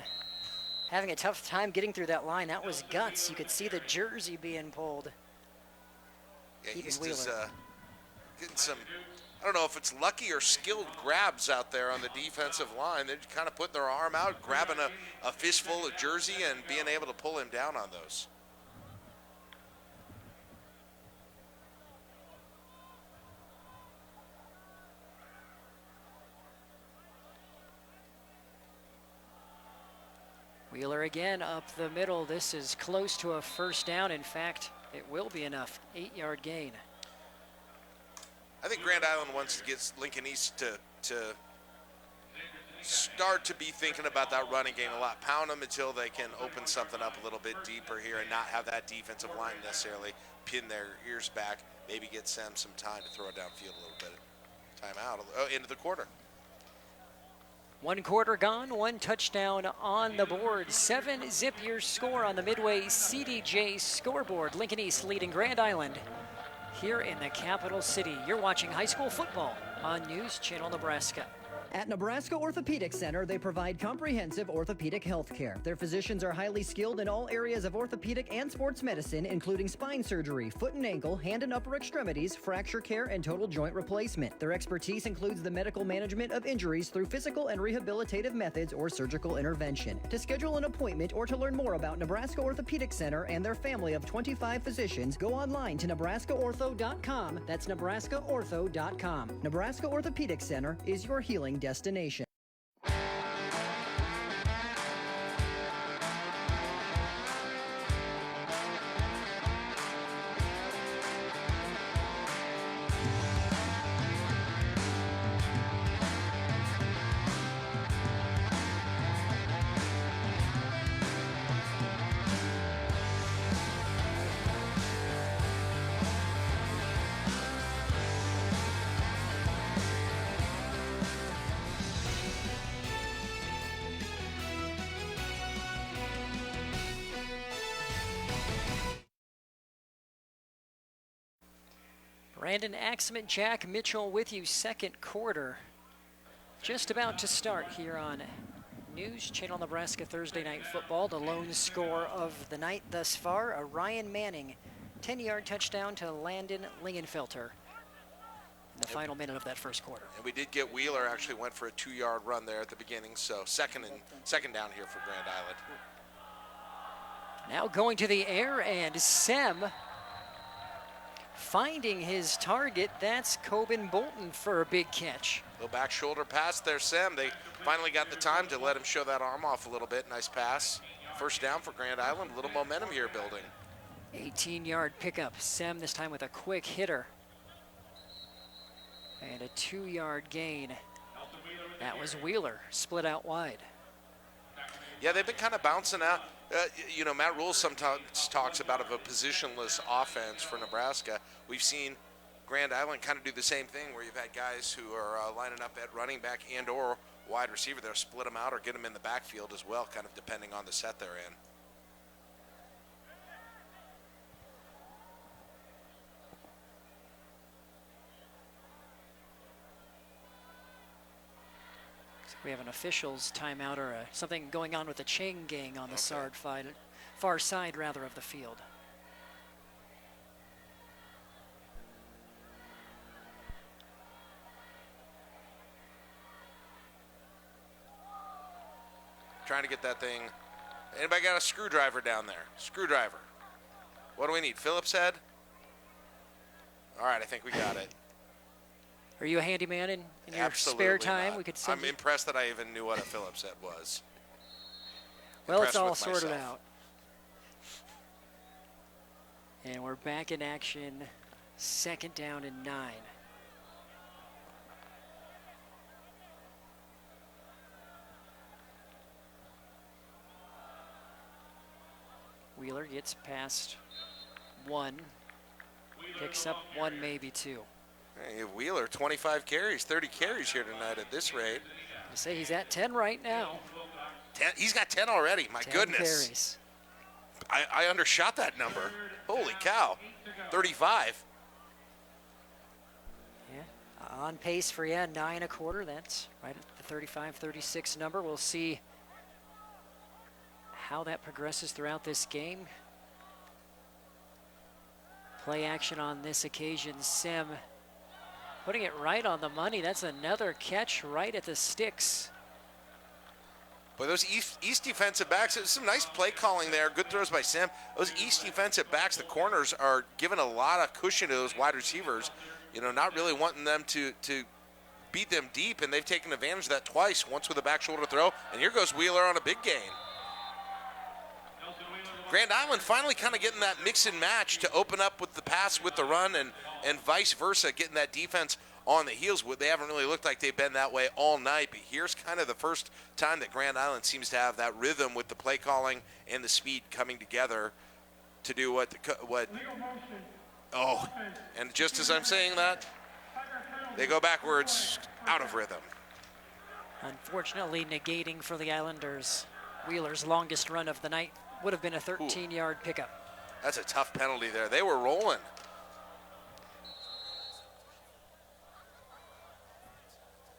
B: having a tough time getting through that line. That was guts. You could see the jersey being pulled.
I: Yeah, East is getting some, I don't know if it's lucky or skilled grabs out there on the defensive line. They're kind of putting their arm out, grabbing a fistful of jersey and being able to pull him down on those.
B: Wheeler again up the middle. This is close to a first down. In fact, it will be enough. 8-yard gain.
I: I think Grand Island wants to get Lincoln East to start to be thinking about that running game a lot. Pound them until they can open something up a little bit deeper here and not have that defensive line necessarily pin their ears back. Maybe get Sam some time to throw it downfield a little bit. Timeout into the quarter.
B: 1 quarter gone, 1 touchdown on the board. 7-zip your score on the Midway CDJ scoreboard. Lincoln East leading Grand Island here in the capital city. You're watching high school football on News Channel Nebraska.
R: At Nebraska Orthopedic Center, they provide comprehensive orthopedic health care. Their physicians are highly skilled in all areas of orthopedic and sports medicine, including spine surgery, foot and ankle, hand and upper extremities, fracture care, and total joint replacement. Their expertise includes the medical management of injuries through physical and rehabilitative methods or surgical intervention. To schedule an appointment or to learn more about Nebraska Orthopedic Center and their family of 25 physicians, go online to nebraskaortho.com. That's nebraskaortho.com. Nebraska Orthopedic Center is your healing destination.
B: Brandon Axman, Jack Mitchell with you. Second quarter just about to start here on News Channel Nebraska Thursday Night Football. The lone score of the night thus far, a Ryan Manning 10-yard touchdown to Landon Lingenfelter in the final minute of that first quarter.
I: And we did get Wheeler actually went for a 2-yard run there at the beginning, so second down here for Grand Island.
B: Now going to the air, and Sem finding his target. That's Coben Bolton for a big catch.
I: Little back shoulder pass there, Sem. They finally got the time to let him show that arm off a little bit. Nice pass. First down for Grand Island. A little momentum here building.
B: 18-yard pickup. Sem this time with a quick hitter. And a 2-yard gain. That was Wheeler, split out wide.
I: Yeah, they've been kind of bouncing out. You know, Matt Rule sometimes talks about a positionless offense for Nebraska. We've seen Grand Island kind of do the same thing, where you've had guys who are lining up at running back and or wide receiver. They'll split them out or get them in the backfield as well, kind of depending on the set they're in.
B: We have an official's timeout or something going on with the Chang gang on the far side rather of the field.
I: Trying to get that thing. Anybody got a screwdriver down there? Screwdriver. What do we need? Phillips head? All right, I think we got it.
B: Are you a handyman in your
I: Absolutely
B: spare time?
I: not.
B: We could send
I: I'm
B: you.
I: impressed that I even knew what a Phillips head was.
B: Well, it's
I: Impressed
B: all
I: with
B: sorted
I: myself.
B: out. And we're back in action. Second down and 9. Wheeler gets past 1. Picks up 1, maybe 2.
I: Hey, Wheeler, 25 carries, 30 carries here tonight at this rate.
B: I say he's at 10 right now.
I: 10, he's got 10 already. My
B: 10
I: goodness.
B: carries.
I: I undershot that number. Holy cow. 35.
B: Yeah, on pace for 9 1/4. That's right at the 35-36 number. We'll see how that progresses throughout this game. Play action on this occasion. Sem putting it right on the money. That's another catch right at the sticks.
I: Boy, those East defensive backs, some nice play calling there. Good throws by Sem. Those East defensive backs, the corners, are giving a lot of cushion to those wide receivers. You know, not really wanting them to beat them deep, and they've taken advantage of that twice, once with a back shoulder throw, and here goes Wheeler on a big gain. Grand Island finally kind of getting that mix and match to open up with the pass with the run and vice versa, getting that defense on the heels. They haven't really looked like they've been that way all night, but here's kind of the first time that Grand Island seems to have that rhythm with the play calling and the speed coming together to do what and just as I'm saying that, they go backwards, out of rhythm.
B: Unfortunately, negating for the Islanders. Wheeler's longest run of the night would have been a 13-yard pickup.
I: That's a tough penalty there. They were rolling.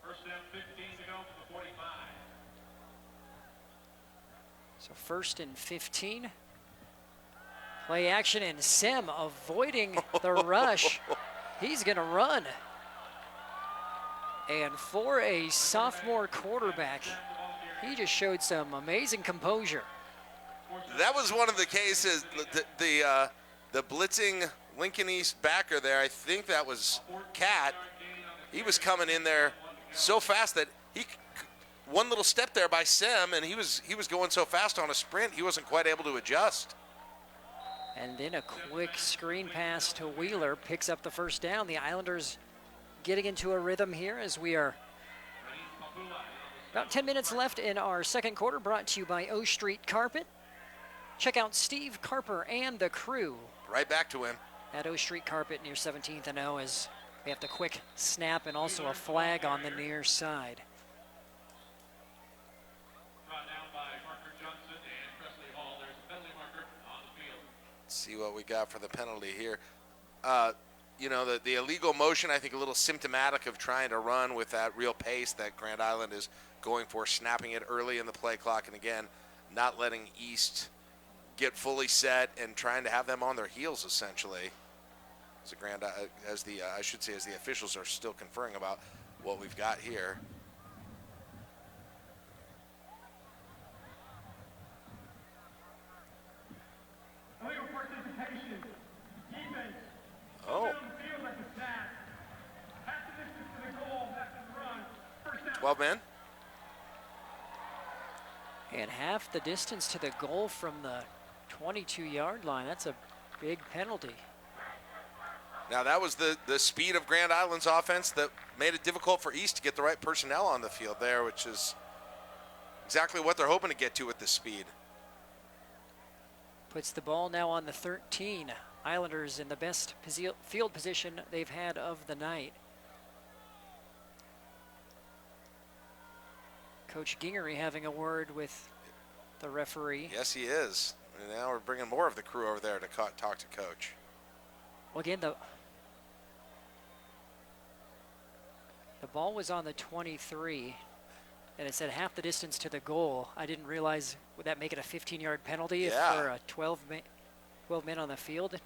O: First down, 15 to go from the 45.
B: So 1st and 15. Play action, and Sem avoiding the rush. He's going to run. And for a sophomore quarterback, he just showed some amazing composure.
I: That was one of the cases, the blitzing Lincoln East backer there, I think that was Cat. He was coming in there so fast that one little step there by Sem, and he was going so fast on a sprint, he wasn't quite able to adjust.
B: And then a quick screen pass to Wheeler picks up the first down. The Islanders getting into a rhythm here as we are about 10 minutes left in our second quarter, brought to you by O Street Carpet. Check out Steve Carper and the crew.
I: Right back to him.
B: At O Street Carpet near 17th and O, as we have the quick snap and also a flag on the near side.
O: Brought down by Parker Johnson and Presley Hall. There's a penalty marker on the field.
I: Let's see what we got for the penalty here. you know, the illegal motion, I think a little symptomatic of trying to run with that real pace that Grand Island is going for, snapping it early in the play clock, and again, not letting East get fully set and trying to have them on their heels essentially. As the officials are still conferring about what we've got here.
O: Illegal participation. Defense.
I: Oh. 12 men.
B: And half the distance to the goal from the 22-yard line. That's a big penalty.
I: Now that was the speed of Grand Island's offense that made it difficult for East to get the right personnel on the field there, which is exactly what they're hoping to get to with this speed.
B: Puts the ball now on the 13. Islanders in the best field position they've had of the night. Coach Gingery having a word with the referee.
I: Yes, he is. And now we're bringing more of the crew over there to talk to Coach.
B: Well, again, the ball was on the 23, and it said half the distance to the goal. I didn't realize, would that make it a 15-yard penalty if there are 12 men on the field?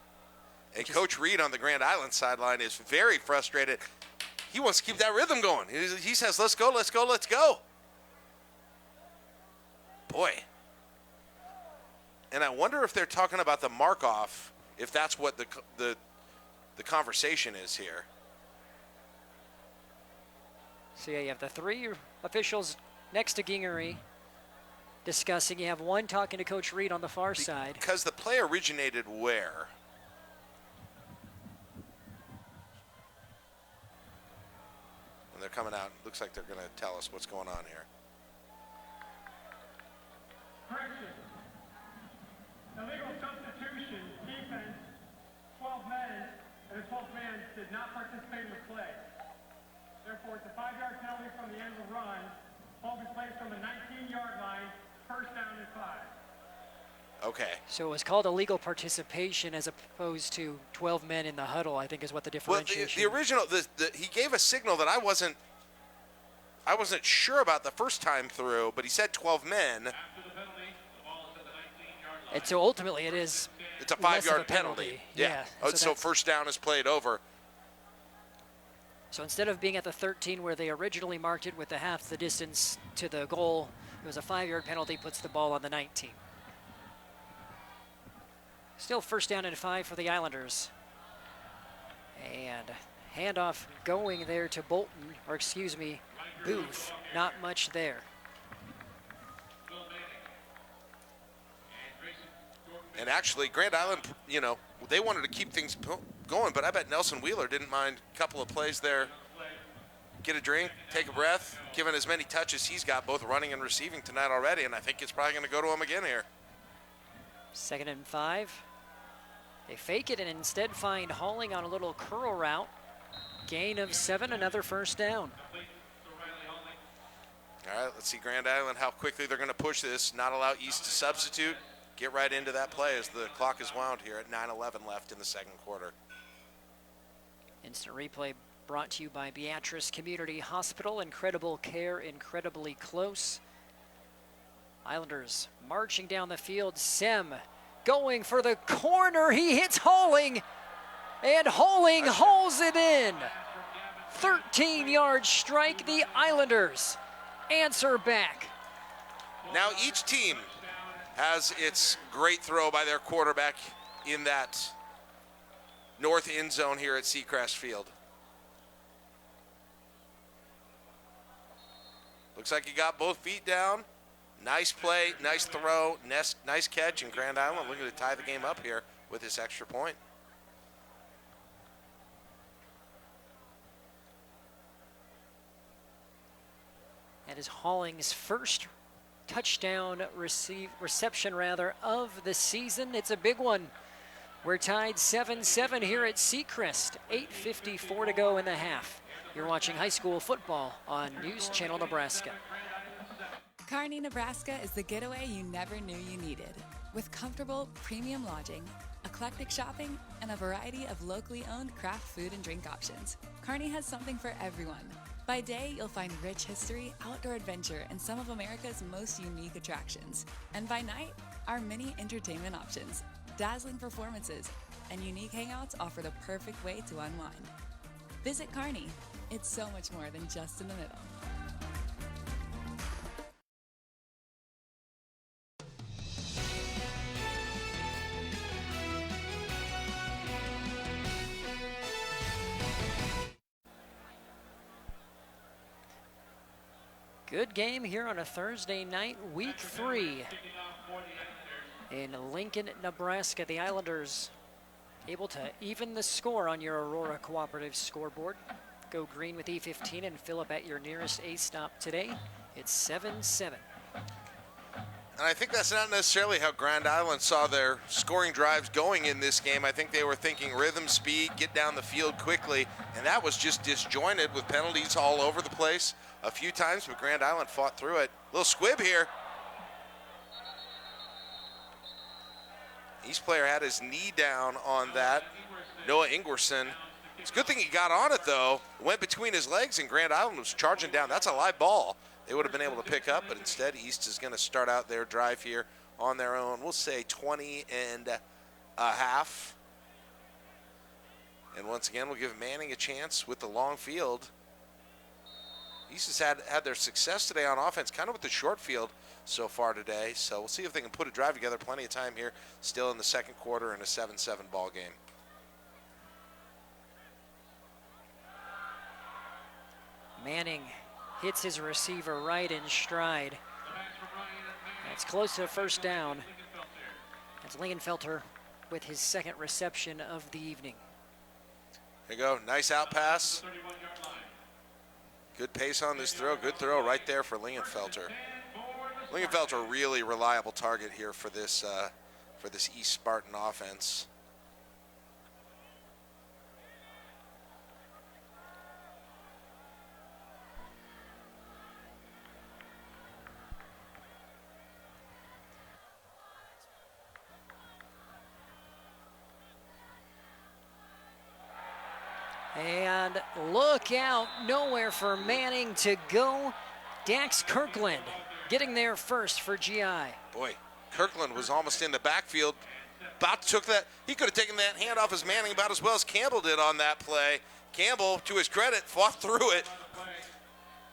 I: And Coach Reed on the Grand Island sideline is very frustrated. He wants to keep that rhythm going. He says, let's go, let's go, let's go. Boy. And I wonder if they're talking about the mark-off, if that's what the conversation is here.
B: So yeah, you have the three officials next to Gingery discussing. You have one talking to Coach Reed on the far side.
I: Because the play originated where? And they're coming out. Looks like they're going to tell us what's going on here.
O: Correction. Illegal substitution, defense, 12 men, and the 12th man did not participate in the play. Therefore, it's a 5-yard penalty from the end of the run. Ball is placed from the 19-yard line, first down and 5.
I: Okay.
B: So it was called illegal participation as opposed to 12 men in the huddle, I think is what the differentiation.
I: Well, the original, he gave a signal that I wasn't sure about the first time through, but he said 12 men.
B: And so ultimately it's
I: a 5-yard penalty. Yeah. So first down is played over.
B: So instead of being at the 13 where they originally marked it with the half the distance to the goal, it was a 5-yard penalty, puts the ball on the 19. Still first down and 5 for the Islanders. And handoff going there to Bolton, or excuse me, Booth. Not much there.
I: And actually, Grand Island, you know, they wanted to keep things going, but I bet Nelson Wheeler didn't mind a couple of plays there. Get a drink, take a breath, given as many touches he's got, both running and receiving tonight already, and I think it's probably going to go to him again here.
B: 2nd and 5. They fake it and instead find Halling on a little curl route. Gain of 7, another first down.
I: All right, let's see Grand Island, how quickly they're going to push this, not allow East to substitute. Get right into that play as the clock is wound here at 9:11 left in the second quarter.
B: Instant replay brought to you by Beatrice Community Hospital. Incredible care, incredibly close. Islanders marching down the field. Sem going for the corner. He hits Halling, and Halling hauls it in. 13-yard strike. The Islanders answer back.
I: Now each team has its great throw by their quarterback in that north end zone here at Seacrest Field. Looks like he got both feet down. Nice play, nice throw, nice catch, and Grand Island looking to tie the game up here with this extra point.
B: That is Halling's first touchdown reception of the season. It's a big one. We're tied 7-7 here at Seacrest. 8:54 to go in the half. You're watching high school football on News Channel Nebraska.
S: Kearney, Nebraska is the getaway you never knew you needed. With comfortable premium lodging, a eclectic shopping, and a variety of locally owned craft food and drink options, Kearney has something for everyone. By day, you'll find rich history, outdoor adventure, and some of America's most unique attractions. And by night, our many entertainment options, dazzling performances, and unique hangouts offer the perfect way to unwind. Visit Kearney. It's so much more than just in the middle.
B: Good game here on a Thursday night, week 3 in Lincoln, Nebraska. The Islanders able to even the score on your Aurora Cooperative scoreboard. Go green with E15 and fill up at your nearest A stop today. It's 7-7.
I: And I think that's not necessarily how Grand Island saw their scoring drives going in this game. I think they were thinking rhythm, speed, get down the field quickly, and that was just disjointed with penalties all over the place a few times, but Grand Island fought through it. Little squib here. East player had his knee down on that. Noah Ingwerson. It's a good thing he got on it, though. It went between his legs, and Grand Island was charging down. That's a live ball they would have been able to pick up, but instead East is going to start out their drive here on their own. We'll say 20 and a half. And once again, we'll give Manning a chance with the long field. East has had their success today on offense, kind of with the short field so far today. So we'll see if they can put a drive together. Plenty of time here, still in the second quarter in a 7-7 ball game.
B: Manning hits his receiver right in stride. It's close to a first down. That's Lingenfelter with his second reception of the evening.
I: There you go, nice out pass. Good pace on this throw, good throw right there for Lingenfelter. Lingenfelter, a really reliable target here for this East Spartan offense.
B: And look out, nowhere for Manning to go. Dax Kirkland getting there first for GI.
I: Boy, Kirkland was almost in the backfield. About took that. He could have taken that handoff as Manning about as well as Campbell did on that play. Campbell, to his credit, fought through it.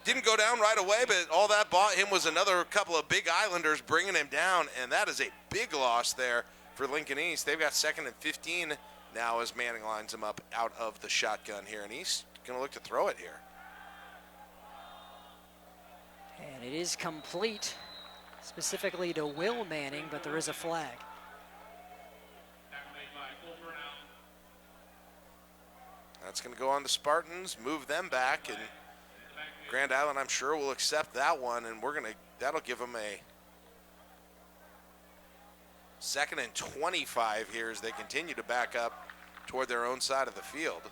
I: Didn't go down right away, but all that bought him was another couple of big Islanders bringing him down, and that is a big loss there for Lincoln East. They've got 2nd and 15 now as Manning lines him up out of the shotgun here, and East going to look to throw it here.
B: And it is complete, specifically to Will Manning, but there is a flag.
I: That's going to go on the Spartans, move them back, and Grand Island, I'm sure, will accept that one, and that'll give them a 2nd and 25 here as they continue to back up toward their own side of the field.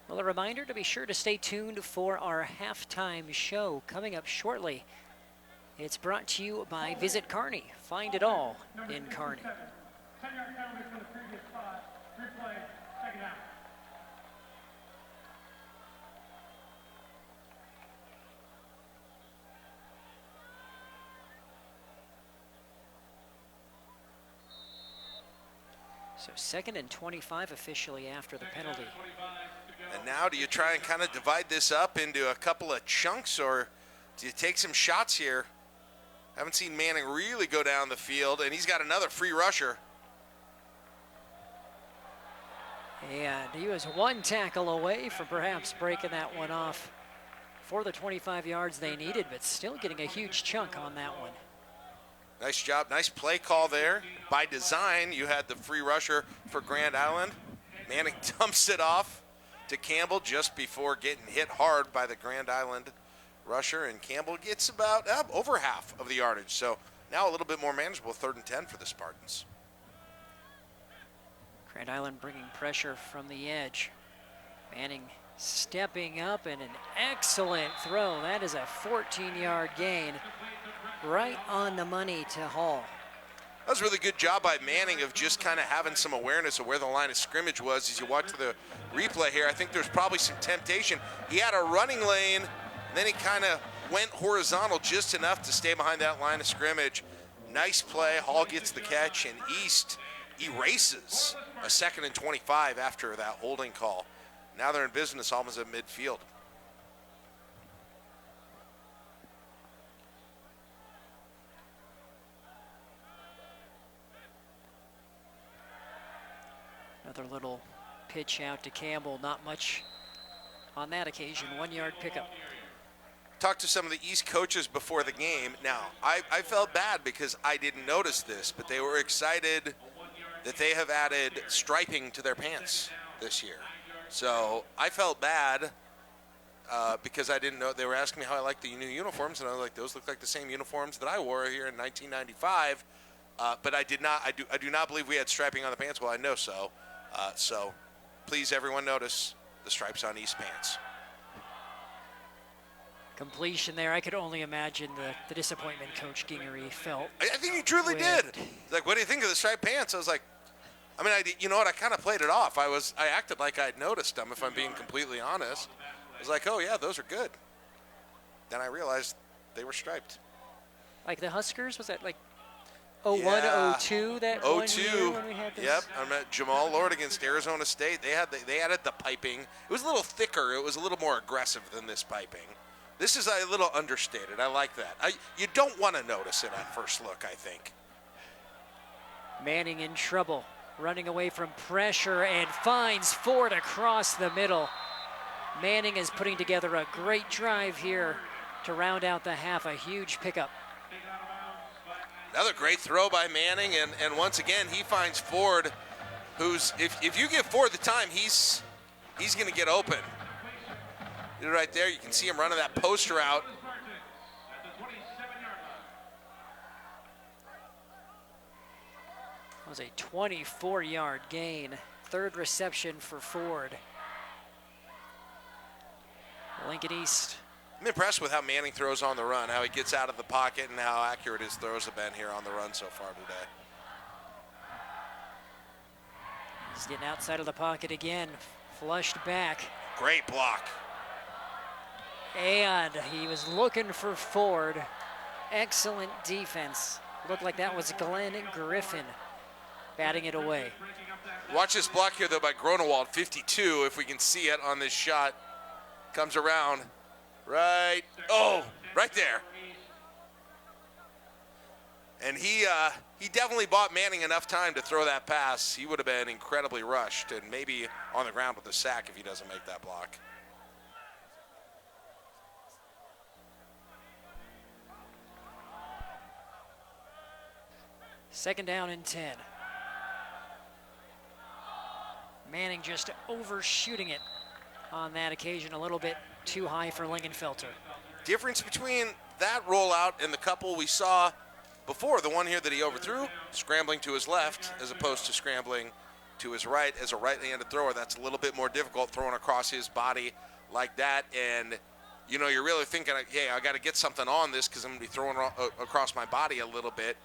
B: Well, a reminder to be sure to stay tuned for our halftime show coming up shortly. It's brought to you by Visit Kearney. Find it all in Kearney.
O: 10-yard penalty from the previous spot. Replay, second half.
B: So 2nd and 25 officially after the penalty.
I: And now do you try and kind of divide this up into a couple of chunks, or do you take some shots here? Haven't seen Manning really go down the field, and he's got another free rusher.
B: And he was one tackle away from perhaps breaking that one off for the 25 yards they needed, but still getting a huge chunk on that one.
I: Nice job, nice play call there. By design, you had the free rusher for Grand Island. Manning dumps it off to Campbell just before getting hit hard by the Grand Island rusher, and Campbell gets about over half of the yardage. So now a little bit more manageable, 3rd and 10 for the Spartans.
B: Grand Island bringing pressure from the edge. Manning stepping up, and an excellent throw. That is a 14-yard gain right on the money to Hall.
I: That was a really good job by Manning of just kind of having some awareness of where the line of scrimmage was. As you watch the replay here, I think there's probably some temptation. He had a running lane, and then he kind of went horizontal just enough to stay behind that line of scrimmage. Nice play. Hall gets the catch, and East erases a 2nd and 25 after that holding call. Now they're in business almost at midfield.
B: Another little pitch out to Campbell. Not much on that occasion. 1-yard pickup.
I: Talked to some of the East coaches before the game. Now, I felt bad because I didn't notice this, but they were excited that they have added striping to their pants this year. So I felt bad because I didn't know. They were asking me how I liked the new uniforms, and I was like, those look like the same uniforms that I wore here in 1995. But I did not. I do not believe we had striping on the pants. Well, I know so. So please, everyone, notice the stripes on East pants.
B: Completion there. I could only imagine the disappointment Coach Gingery felt.
I: I think he truly did. Like, what do you think of the striped pants? I was like, I mean, you know what? I kind of played it off. I acted like I'd noticed them, if I'm being completely honest. I was like, oh, yeah, those are good. Then I realized they were striped.
B: Like the Huskers? Was that like 01, 02 that
I: 02.
B: one year when we had this?
I: Yep. I met Jamal Lord against Arizona State. They added the piping. It was a little thicker. It was a little more aggressive than this piping. This is a little understated. I like that. You don't want to notice it at first look, I think.
B: Manning in trouble, running away from pressure and finds Ford across the middle. Manning is putting together a great drive here to round out the half, a huge pickup.
I: Another great throw by Manning, and once again, he finds Ford, who's, if you give Ford the time, he's going to get open. Right there, you can see him running that post route.
B: That was a 24-yard gain. Third reception for Ford. Lincoln East.
I: I'm impressed with how Manning throws on the run, how he gets out of the pocket and how accurate his throws have been here on the run so far today.
B: He's getting outside of the pocket again, flushed back.
I: Great block.
B: And he was looking for Ford. Excellent defense. Looked like that was Glenn Griffin batting it away.
I: Watch this block here, though, by Gronewald, 52, if we can see it on this shot. Comes around. Right. Oh, right there. And he definitely bought Manning enough time to throw that pass. He would have been incredibly rushed and maybe on the ground with a sack if he doesn't make that block.
B: Second down and 10. Manning just overshooting it on that occasion, a little bit too high for Lingenfelter.
I: Difference between that rollout and the couple we saw before, the one here that he overthrew, scrambling to his left as opposed to scrambling to his right as a right-handed thrower. That's a little bit more difficult throwing across his body like that. And, you know, you're really thinking, hey, I got to get something on this because I'm going to be throwing across my body a little bit.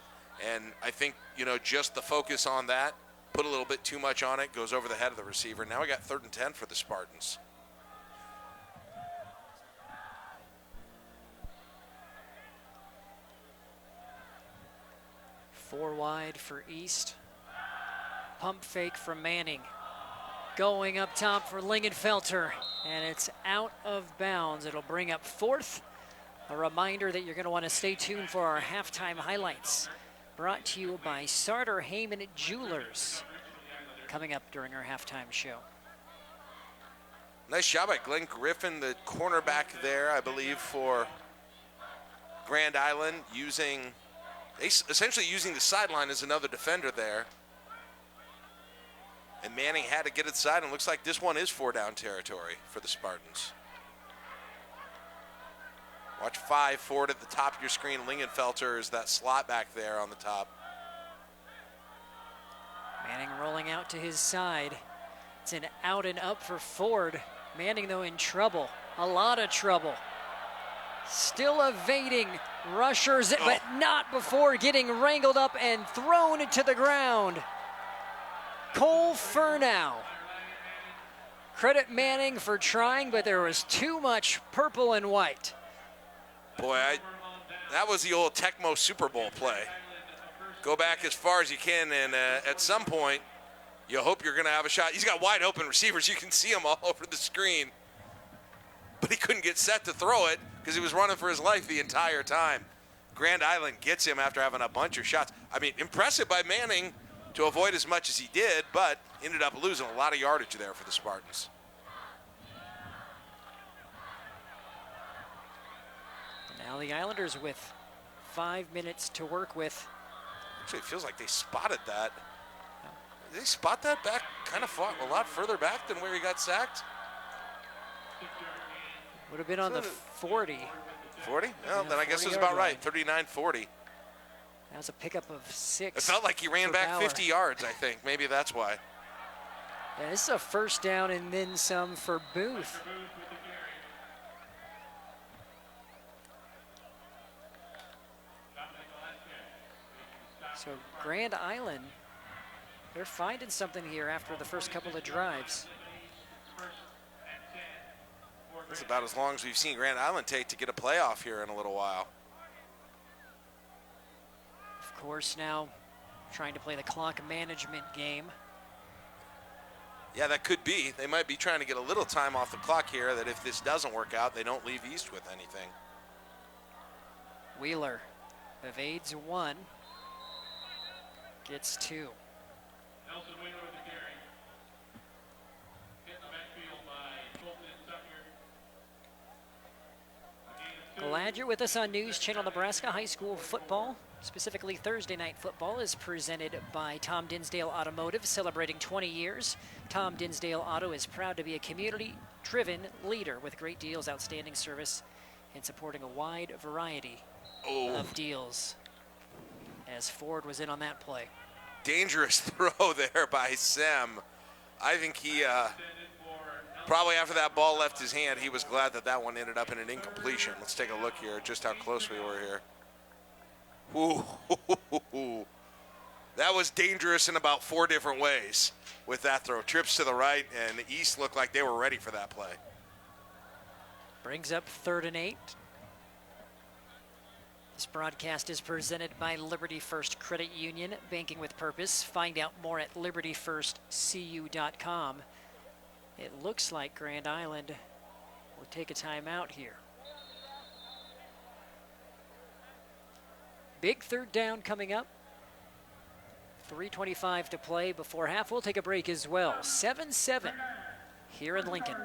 I: And I think, you know, just the focus on that, put a little bit too much on it, goes over the head of the receiver. Now we got 3rd and 10 for the Spartans.
B: Four wide for East. Pump fake from Manning. Going up top for Lingenfelter, and it's out of bounds. It'll bring up 4th. A reminder that you're going to want to stay tuned for our halftime highlights. Brought to you by Sartor Heyman Jewelers. Coming up during our halftime show.
I: Nice job by Glenn Griffin, the cornerback there, I believe, for Grand Island, essentially using the sideline as another defender there. And Manning had to get inside, and looks like this one is 4-down territory for the Spartans. Watch 5 forward at the top of your screen. Lingenfelter is that slot back there on the top.
B: Manning rolling out to his side. It's an out and up for Ford. Manning, though, in trouble. A lot of trouble. Still evading Rushers it, but not before getting wrangled up and thrown to the ground. Cole Furnow. Credit Manning for trying, but there was too much purple and white.
I: Boy, that was the old Tecmo Super Bowl play. Go back as far as you can, and at some point, you hope you're going to have a shot. He's got wide open receivers. You can see them all over the screen. But he couldn't get set to throw it because he was running for his life the entire time. Grand Island gets him after having a bunch of shots. I mean, impressive by Manning to avoid as much as he did, but ended up losing a lot of yardage there for the Spartans.
B: Now the Islanders with 5 minutes to work with.
I: Actually, it feels like they spotted that. Did they spot that back kind of far, a lot further back than where he got sacked?
B: Would have been on the 40.
I: 40? Well, then I guess it was about right, 39-40.
B: That was a pickup of 6.
I: It felt like he ran back
B: Bauer.
I: 50 yards, I think. Maybe that's why.
B: Yeah, this is a first down and then some for Booth. So Grand Island, they're finding something here after the first couple of drives.
I: This is about as long as we've seen Grand Island take to get a playoff here in a little while.
B: Of course, now trying to play the clock management game.
I: Yeah, that could be. They might be trying to get a little time off the clock here, that if this doesn't work out, they don't leave East with anything.
B: Wheeler evades 1, gets 2.
O: Nelson Wheeler with the carry. Hit in the backfield by Colton Sucker.
B: Glad you're with us on News Channel Nebraska. High school football, specifically Thursday night football, is presented by Tom Dinsdale Automotive, celebrating 20 years. Tom Dinsdale Auto is proud to be a community-driven leader with great deals, outstanding service, and supporting a wide variety of deals. As Ford was in on that play.
I: Dangerous throw there by Sem. I think he probably after that ball left his hand, he was glad that that one ended up in an incompletion. Let's take a look here at just how close we were here. Ooh. That was dangerous in about 4 different ways with that throw. Trips to the right, and the East looked like they were ready for that play.
B: Brings up 3rd and 8. This broadcast is presented by Liberty First Credit Union, banking with purpose. Find out more at libertyfirstcu.com. It looks like Grand Island will take a timeout here. Big 3rd down coming up. 3:25 to play before half. We'll take a break as well. 7-7 here in Lincoln.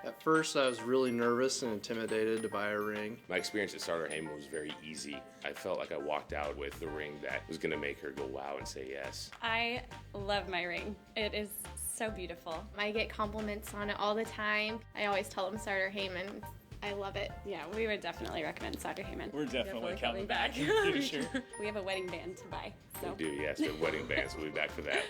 T: At first, I was really nervous and intimidated to buy a ring.
U: My experience at Starter Heyman was very easy. I felt like I walked out with the ring that was going to make her go wow and say yes.
V: I love my ring. It is so beautiful. I get compliments on it all the time. I always tell them Starter Heyman. I love it.
W: Yeah, we would definitely recommend Starter Heyman.
U: We're definitely coming back.
W: Sure. We have a wedding band to buy. So.
U: We do, yes. The wedding bands. We'll be back for that.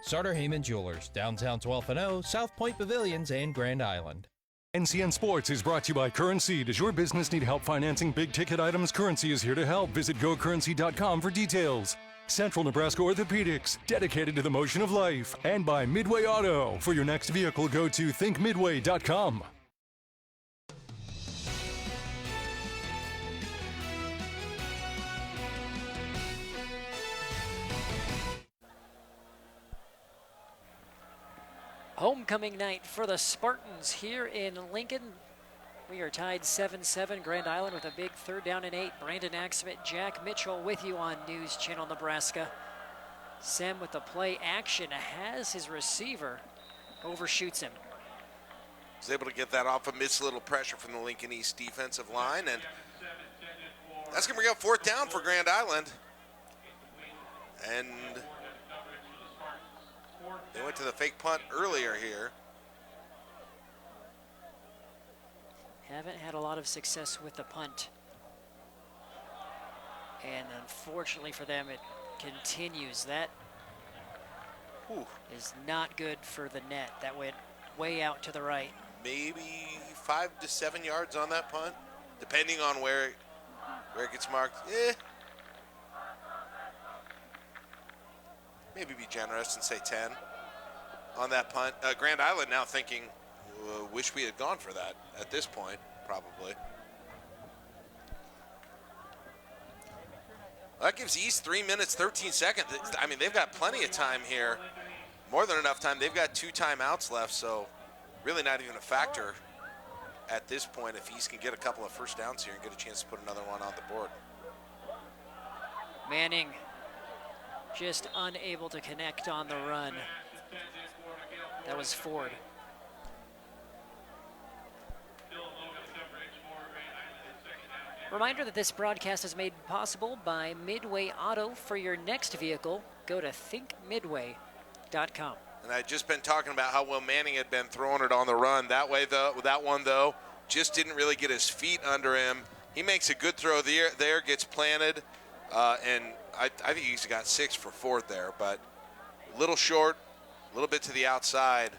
X: Starter Heyman Jewelers, downtown 12th and O, South Point Pavilions, and Grand Island.
A: NCN Sports is brought to you by Currency. Does your business need help financing big-ticket items? Currency is here to help. Visit GoCurrency.com for details. Central Nebraska Orthopedics, dedicated to the motion of life. And by Midway Auto. For your next vehicle, go to thinkmidway.com.
B: Homecoming night for the Spartans here in Lincoln. We are tied 7-7. Grand Island with a big 3rd down and 8. Brandon Axmit, Jack Mitchell with you on News Channel Nebraska. Sem with the play action has his receiver, overshoots him.
I: Was able to get that off amidst a little pressure from the Lincoln East defensive line, and that's going to bring up 4th down for Grand Island. And they went to the fake punt earlier here.
B: Haven't had a lot of success with the punt. And unfortunately for them, it continues. That is not good for the net. That went way out to the right.
I: Maybe 5 to 7 yards on that punt, depending on where Where it gets marked, maybe be generous and say 10 on that punt. Grand Island now thinking, wish we had gone for that at this point, probably. That gives East 3 minutes, 13 seconds. I mean, they've got plenty of time here. More than enough time. They've got 2 timeouts left, so really not even a factor at this point if East can get a couple of first downs here and get a chance to put another one on the board.
D: Manning just unable to connect on the run. That was Ford. Reminder that this broadcast is made possible by Midway Auto. For your next vehicle, go to thinkmidway.com.
I: And I'd just been talking about how well Manning had been throwing it on the run. That one, though, just didn't really get his feet under him. He makes a good throw there, gets planted, and I think he's got 6 for Ford there, but a little short, a little bit to the outside.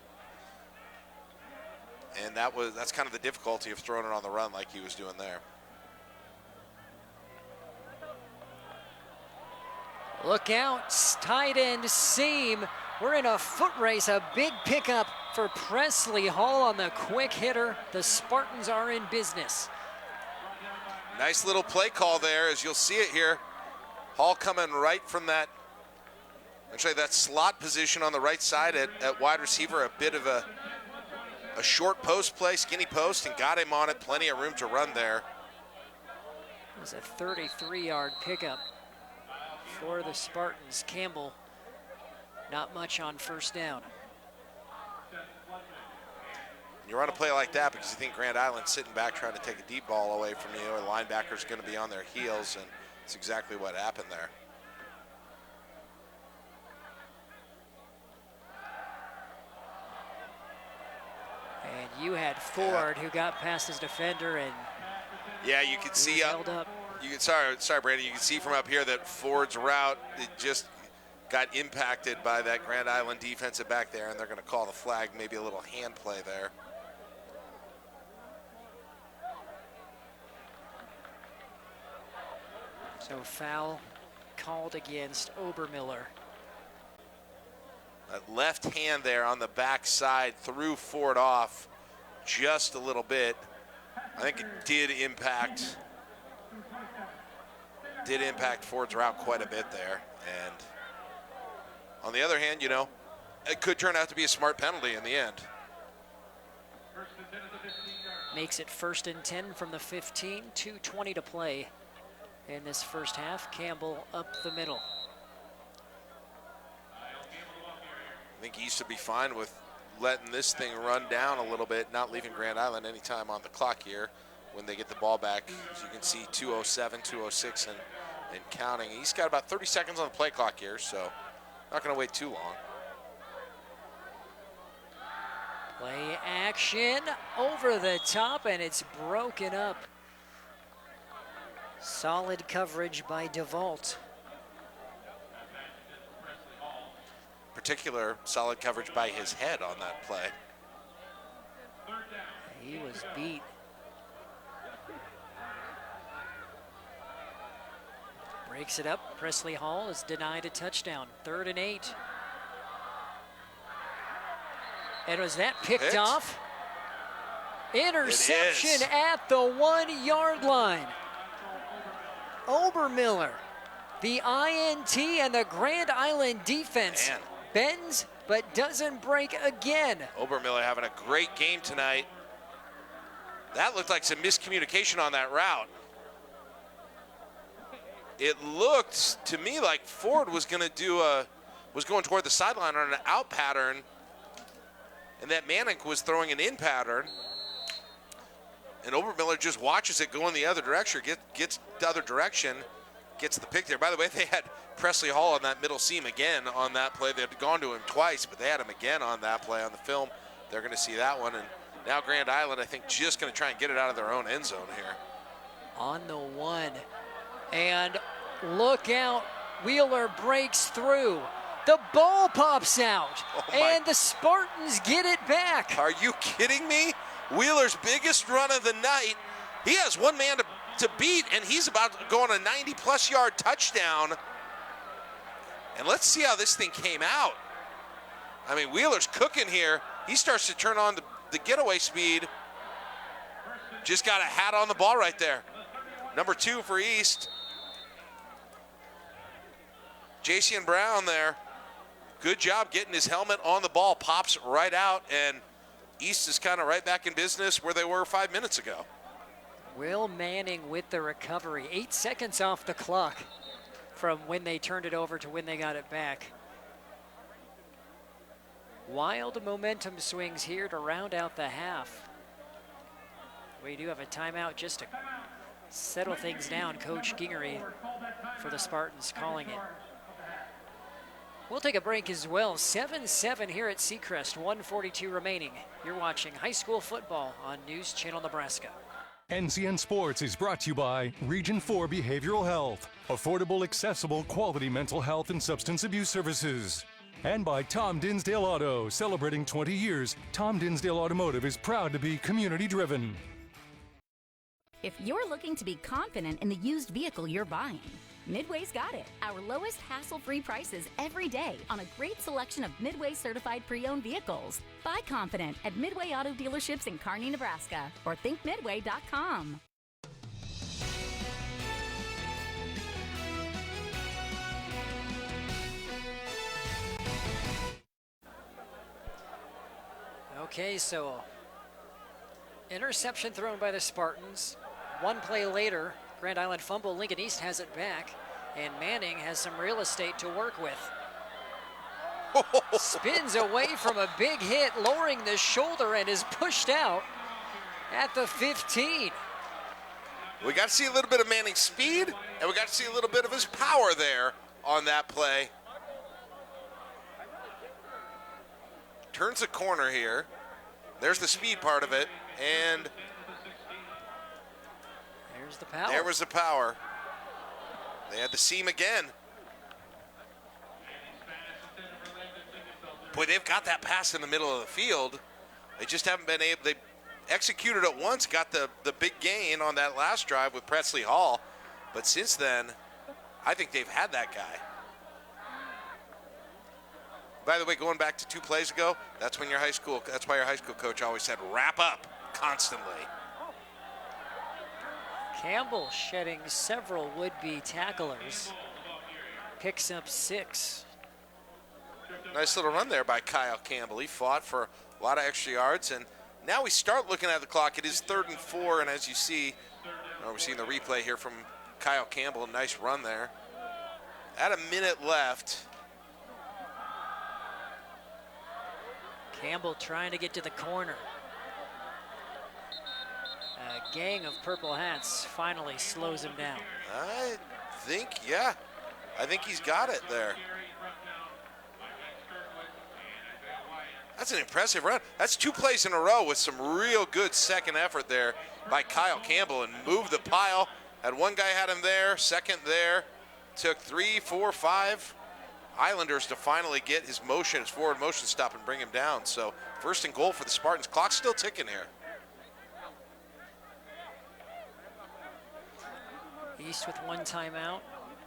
I: And that's kind of the difficulty of throwing it on the run like he was doing there.
D: Look out, tight end seam. We're in a foot race, a big pickup for Presley Hall on the quick hitter. The Spartans are in business.
I: Nice little play call there, as you'll see it here. Hall coming right from that slot position on the right side at wide receiver, a bit of a short post play, skinny post, and got him on it. Plenty of room to run there.
D: It was a 33-yard pickup for the Spartans. Campbell, not much on first down.
I: You run a play like that because you think Grand Island's sitting back trying to take a deep ball away from you, and linebacker's going to be on their heels, and it's exactly what happened there.
D: And you had Ford who got past his defender and
I: you could see
D: held up.
I: Sorry, Brandon. You can see from up here that Ford's route, it just got impacted by that Grand Island defensive back there, and they're going to call the flag, maybe a little hand play there.
D: So foul called against Obermiller.
I: That left hand there on the backside threw Ford off just a little bit. I think it did impact Ford's route quite a bit there. And on the other hand, it could turn out to be a smart penalty in the end.
D: Makes it 1st and 10 from the 15, 2:20 to play in this first half. Campbell up the middle.
I: I think East would be fine with letting this thing run down a little bit, not leaving Grand Island any time on the clock here when they get the ball back. As you can see, 2:07, 2:06, and counting. He's got about 30 seconds on the play clock here, so not going to wait too long.
D: Play action over the top, and it's broken up. Solid coverage by DeVault.
I: Particular solid coverage by his head on that play.
D: He was beat. Breaks it up. Presley Hall is denied a touchdown. 3rd and 8. And was that picked off? Interception at the 1-yard line. Obermiller, the INT, and the Grand Island defense bends but doesn't break again.
I: Obermiller having a great game tonight. That looked like some miscommunication on that route. It looked to me like Ford was going to was going toward the sideline on an out pattern, and that Manning was throwing an in pattern. And Obermiller just watches it go in the other direction, gets the other direction, gets the pick there. By the way, they had Presley Hall on that middle seam again on that play. They had gone to him twice, but they had him again on that play on the film. They're going to see that one. And now Grand Island, I think, just going to try and get it out of their own end zone here.
D: On the 1. And look out, Wheeler breaks through. The ball pops out, and the Spartans get it back.
I: Are you kidding me? Wheeler's biggest run of the night. He has one man to beat, and he's about to go on a 90-plus yard touchdown. And let's see how this thing came out. I mean, Wheeler's cooking here. He starts to turn on the getaway speed. Just got a hat on the ball right there. Number 2 for East. Jason Brown there. Good job getting his helmet on the ball. Pops right out, and East is kind of right back in business where they were 5 minutes ago.
D: Will Manning with the recovery. 8 seconds off the clock from when they turned it over to when they got it back. Wild momentum swings here to round out the half. We do have a timeout just to settle things down. Coach Gingery for the Spartans calling it. We'll take a break as well. 7-7 here at Seacrest, 1:42 remaining. You're watching high school football on News Channel Nebraska.
A: NCN Sports is brought to you by Region 4 Behavioral Health, affordable, accessible, quality mental health and substance abuse services. And by Tom Dinsdale Auto, celebrating 20 years, Tom Dinsdale Automotive is proud to be community-driven.
N: If you're looking to be confident in the used vehicle you're buying, Midway's got it. Our lowest hassle-free prices every day on a great selection of Midway certified pre-owned vehicles. Buy confident at Midway Auto Dealerships in Kearney, Nebraska, or thinkmidway.com.
D: Okay, so interception thrown by the Spartans. One play later, Grand Island fumble, Lincoln East has it back, and Manning has some real estate to work with. Spins away from a big hit, lowering the shoulder, and is pushed out at the 15.
I: We got to see a little bit of Manning's speed, and we got to see a little bit of his power there on that play. Turns the corner here. There's the speed part of it, and
D: there's the power.
I: There was the power. They had the seam again. Boy, they've got that pass in the middle of the field. They just haven't been able, they executed it once, got the big gain on that last drive with Presley Hall. But since then, I think they've had that guy. By the way, going back to 2 plays ago, that's why your high school coach always said, wrap up constantly.
D: Campbell shedding several would-be tacklers. Picks up 6.
I: Nice little run there by Kyle Campbell. He fought for a lot of extra yards, and now we start looking at the clock. It is 3rd and 4, and as you see, we're seeing the replay here from Kyle Campbell. Nice run there. At a minute left.
D: Campbell trying to get to the corner. A gang of purple hats finally slows him down.
I: I think he's got it there. That's an impressive run. That's 2 plays in a row with some real good second effort there by Kyle Campbell, and moved the pile. Had one guy had him there, second there. Took 3, 4, 5 Islanders to finally get his forward motion stop and bring him down. So 1st and goal for the Spartans. Clock's still ticking here.
D: East with 1 timeout.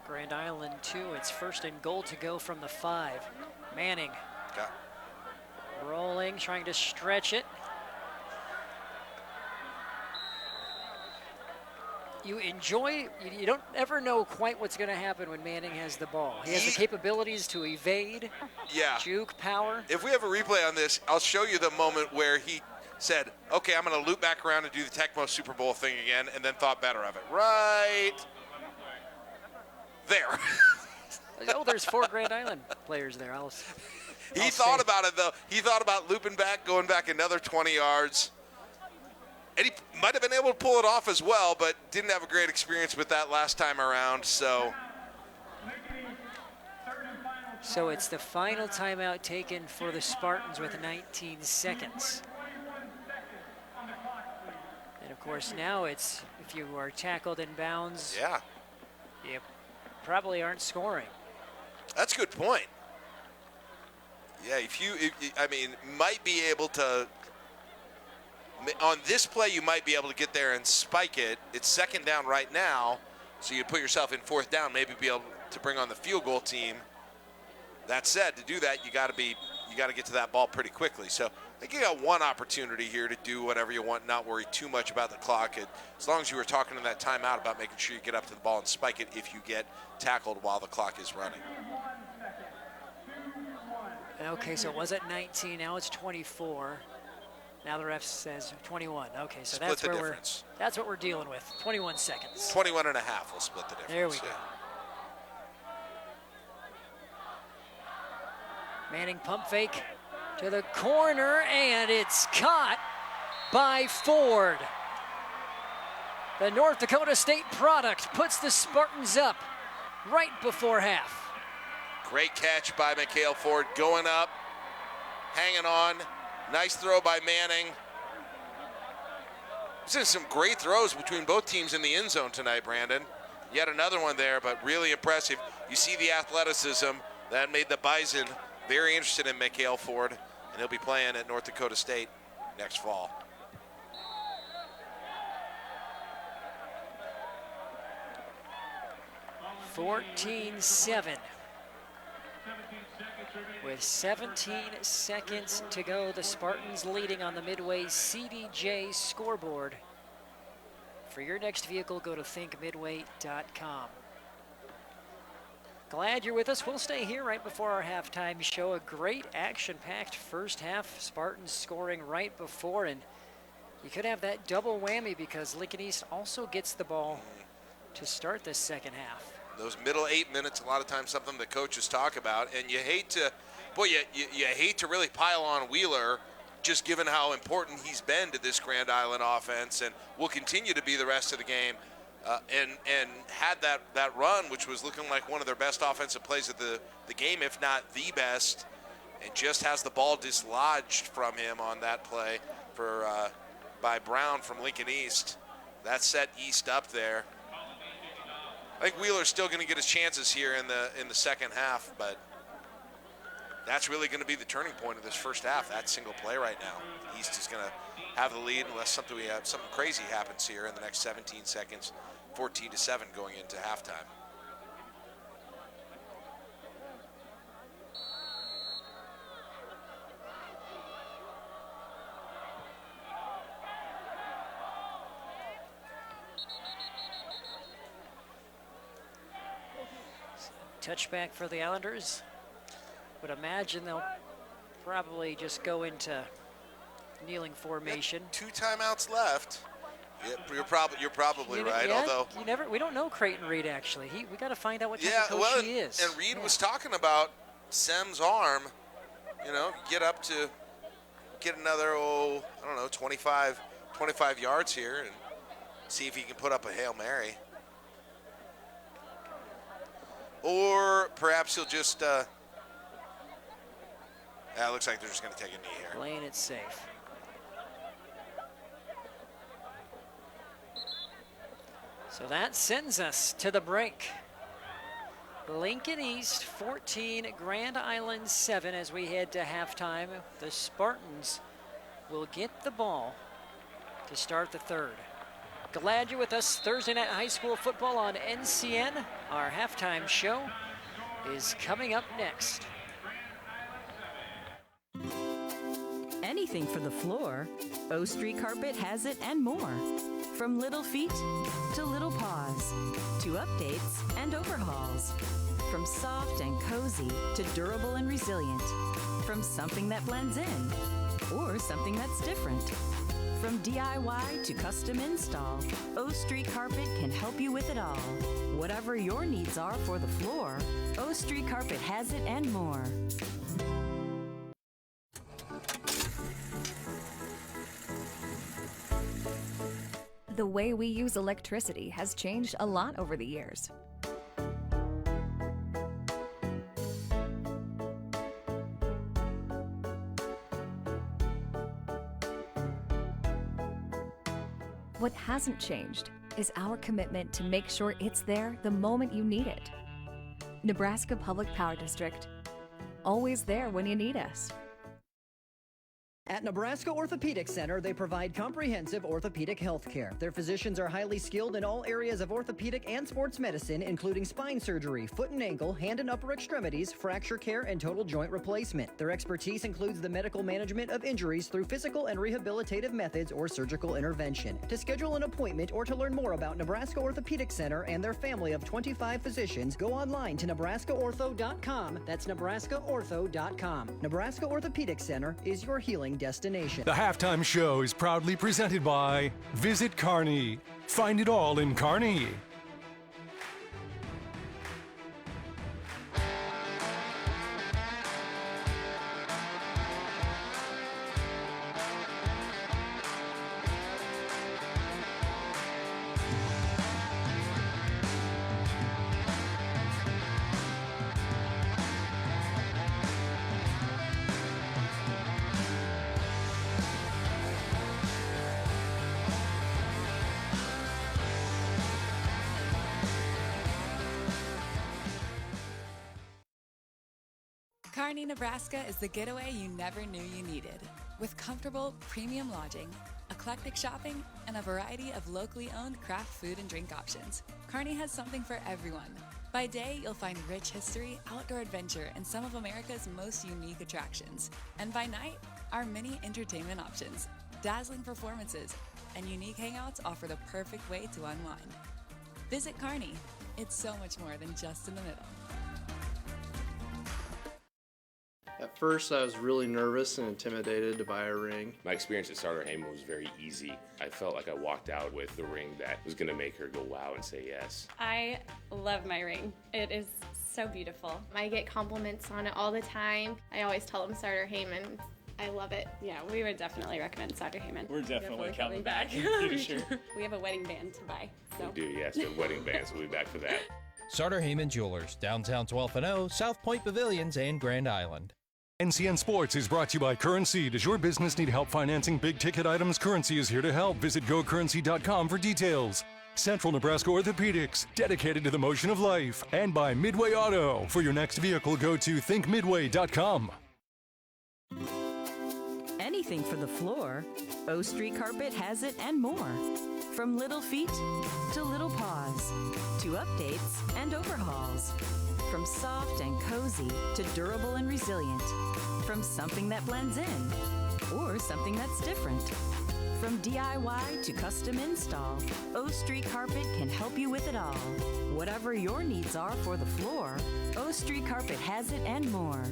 D: Grand Island 2. It's 1st and goal to go from the 5. Manning rolling, trying to stretch it. You don't ever know quite what's going to happen when Manning has the ball. He has the capabilities to evade, juke, power.
I: If we have a replay on this, I'll show you the moment where he said, okay, I'm going to loop back around and do the Tecmo Super Bowl thing again, and then thought better of it. Right there.
D: Oh, there's 4 Grand Island players there.
I: He thought about it, though. He thought about looping back, going back another 20 yards. And he might have been able to pull it off as well, but didn't have a great experience with that last time around, so.
D: So it's the final timeout taken for the Spartans with 19 seconds. And of course now it's, if you are tackled in bounds, you probably aren't scoring.
I: That's a good point. Yeah, might be able to On this play, you might be able to get there and spike it. It's second down right now, so you put yourself in fourth down, maybe be able to bring on the field goal team. That said, to do that, you got to get to that ball pretty quickly. So I think you got one opportunity here to do whatever you want, not worry too much about the clock. As long as you were talking in that timeout about making sure you get up to the ball and spike it if you get tackled while the clock is running.
D: Okay, so it was at 19, now it's 24. Now the ref says 21. Okay, so
I: Split
D: that's
I: the
D: where
I: difference.
D: that's what we're dealing with. 21 seconds.
I: 21 and a half will split the difference.
D: There we go. Manning pump fake to the corner, and it's caught by Ford. The North Dakota State product puts the Spartans up right before half.
I: Great catch by Mikhail Ford, going up, hanging on. Nice throw by Manning. There's been some great throws between both teams in the end zone tonight, Brandon. Yet another one there, but really impressive. You see the athleticism that made the Bison very interested in Mikhail Ford, and he'll be playing at North Dakota State next fall.
D: $14-7. With 17 seconds to go, the Spartans leading on the Midway CDJ scoreboard. For your next vehicle, go to thinkmidway.com. Glad you're with us. We'll stay here right before our halftime show. A great action-packed first half. Spartans scoring right before, and you could have that double whammy because Lincoln East also gets the ball to start this second half.
I: Those middle 8 minutes, a lot of times something the coaches talk about, and you hate to, you hate to really pile on Wheeler, just given how important he's been to this Grand Island offense, and will continue to be the rest of the game. And had that run, which was looking like one of their best offensive plays of the game, if not the best, and just has the ball dislodged from him on that play by Brown from Lincoln East. That set East up there. I think Wheeler's still going to get his chances here in the second half, but that's really going to be the turning point of this first half. That single play right now. East is going to have the lead unless something crazy happens here in the next 17 seconds. 14-7 going into halftime.
D: Touchback for the Islanders. Would imagine they'll probably just go into kneeling formation.
I: 2 timeouts left. Yeah, you're probably right.
D: Yeah,
I: although
D: we don't know Creighton Reed actually. We got to find out what type of coach he is.
I: And Reed was talking about Sem's arm. You know, get another 25 yards here and see if he can put up a Hail Mary. Or perhaps he'll just, it looks like they're just going to take a knee here.
D: Playing it safe. So that sends us to the break. Lincoln East 14, Grand Island 7 as we head to halftime. The Spartans will get the ball to start the third. Glad you're with us. Thursday Night High School Football on NCN. Our halftime show is coming up next.
P: Anything for the floor, O Street Carpet has it and more. From little feet to little paws, to updates and overhauls. From soft and cozy to durable and resilient. From something that blends in or something that's different. From DIY to custom install, O Street Carpet can help you with it all. Whatever your needs are for the floor, O Street Carpet has it and more.
Q: The way we use electricity has changed a lot over the years. What hasn't changed is our commitment to make sure it's there the moment you need it. Nebraska Public Power District, always there when you need us.
R: At Nebraska Orthopedic Center, they provide comprehensive orthopedic health care. Their physicians are highly skilled in all areas of orthopedic and sports medicine, including spine surgery, foot and ankle, hand and upper extremities, fracture care, and total joint replacement. Their expertise includes the medical management of injuries through physical and rehabilitative methods or surgical intervention. To schedule an appointment or to learn more about Nebraska Orthopedic Center and their family of 25 physicians, go online to nebraskaortho.com. That's nebraskaortho.com. Nebraska Orthopedic Center is your healing destination.
A: The halftime show is proudly presented by Visit Kearney. Find it all in Kearney.
S: Kearney, Nebraska is the getaway you never knew you needed. With comfortable, premium lodging, eclectic shopping, and a variety of locally owned craft food and drink options, Kearney has something for everyone. By day, you'll find rich history, outdoor adventure, and some of America's most unique attractions. And by night, our many entertainment options, dazzling performances, and unique hangouts offer the perfect way to unwind. Visit Kearney. It's so much more than just in the middle.
T: At first, I was really nervous and intimidated to buy a ring.
U: My experience at Starter Heyman was very easy. I felt like I walked out with the ring that was going to make her go wow and say yes.
V: I love my ring. It is so beautiful. I get compliments on it all the time. I always tell them Starter Heyman. I love it.
W: Yeah, we would definitely recommend Starter Heyman.
E: We're definitely coming back. Sure.
W: We have a wedding band to buy. So.
U: We do, yes. We have wedding bands. We'll be back for that.
X: Starter Heyman Jewelers, downtown 12th and O, South Point Pavilions, and Grand Island.
A: NCN Sports is brought to you by Currency. Does your business need help financing big-ticket items? Currency is here to help. Visit gocurrency.com for details. Central Nebraska Orthopedics, dedicated to the motion of life. And by Midway Auto. For your next vehicle, go to thinkmidway.com.
P: Anything for the floor, O Street Carpet has it and more. From little feet to little paws, to updates and overhauls. From soft and cozy to durable and resilient. From something that blends in or something that's different. From DIY to custom install, O Street Carpet can help you with it all. Whatever your needs are for the floor, O Street Carpet has it and more.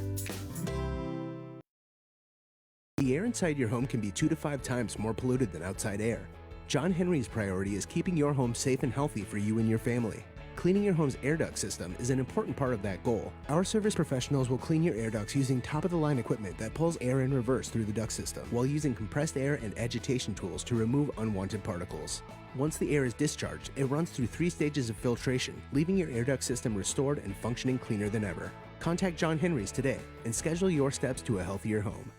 F: The air inside your home can be 2 to 5 times more polluted than outside air. John Henry's priority is keeping your home safe and healthy for you and your family. Cleaning your home's air duct system is an important part of that goal. Our service professionals will clean your air ducts using top-of-the-line equipment that pulls air in reverse through the duct system, while using compressed air and agitation tools to remove unwanted particles. Once the air is discharged, it runs through 3 stages of filtration, leaving your air duct system restored and functioning cleaner than ever. Contact John Henry's today and schedule your steps to a healthier home.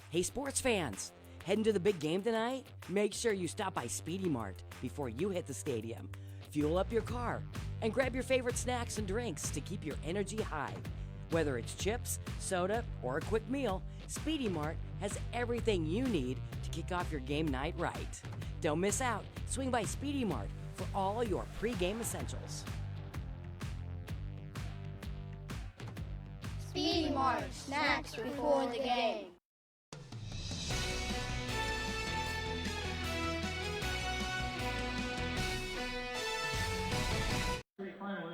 G: Hey sports fans, heading to the big game tonight? Make sure you stop by Speedy Mart before you hit the stadium. Fuel up your car and grab your favorite snacks and drinks to keep your energy high. Whether it's chips, soda, or a quick meal, Speedy Mart has everything you need to kick off your game night right. Don't miss out. Swing by Speedy Mart for all your pre-game essentials.
J: Speedy Mart, snacks before the game.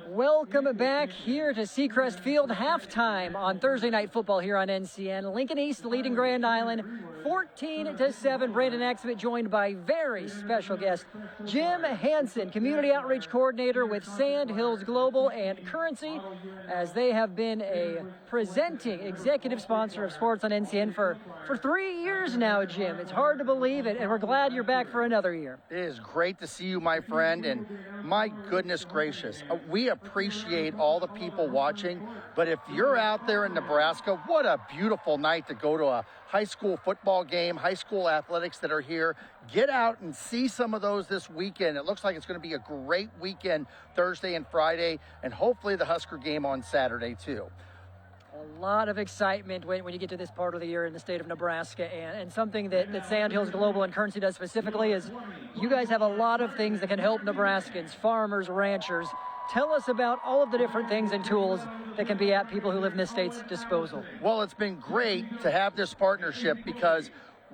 B: Welcome back here to Seacrest Field, halftime on Thursday Night Football here on NCN. Lincoln East leading Grand Island 14-7. Brandon Axbit joined by very special guest Jim Hansen, Community Outreach Coordinator with Sand Hills Global and Currency, as they have been a presenting executive sponsor of sports on NCN for 3 years now, Jim. It's hard to believe it, and we're glad you're back for another year.
Y: It is great to see you, my friend, and my goodness gracious, we appreciate all the people watching, but if you're out there in Nebraska, what a beautiful night to go to a high school football game, high school athletics that are here. Get out and see some of those this weekend. It looks like it's going to be a great weekend Thursday and Friday, and hopefully the Husker game on Saturday too.
B: A lot of excitement when you get to this part of the year in the state of Nebraska, and something that Sandhills Global and Currency does specifically is you guys have a lot of things that can help Nebraskans, farmers, ranchers. Tell us about all of the different things and tools that can be at people who live in this state's disposal.
Y: Well, it's been great to have this partnership because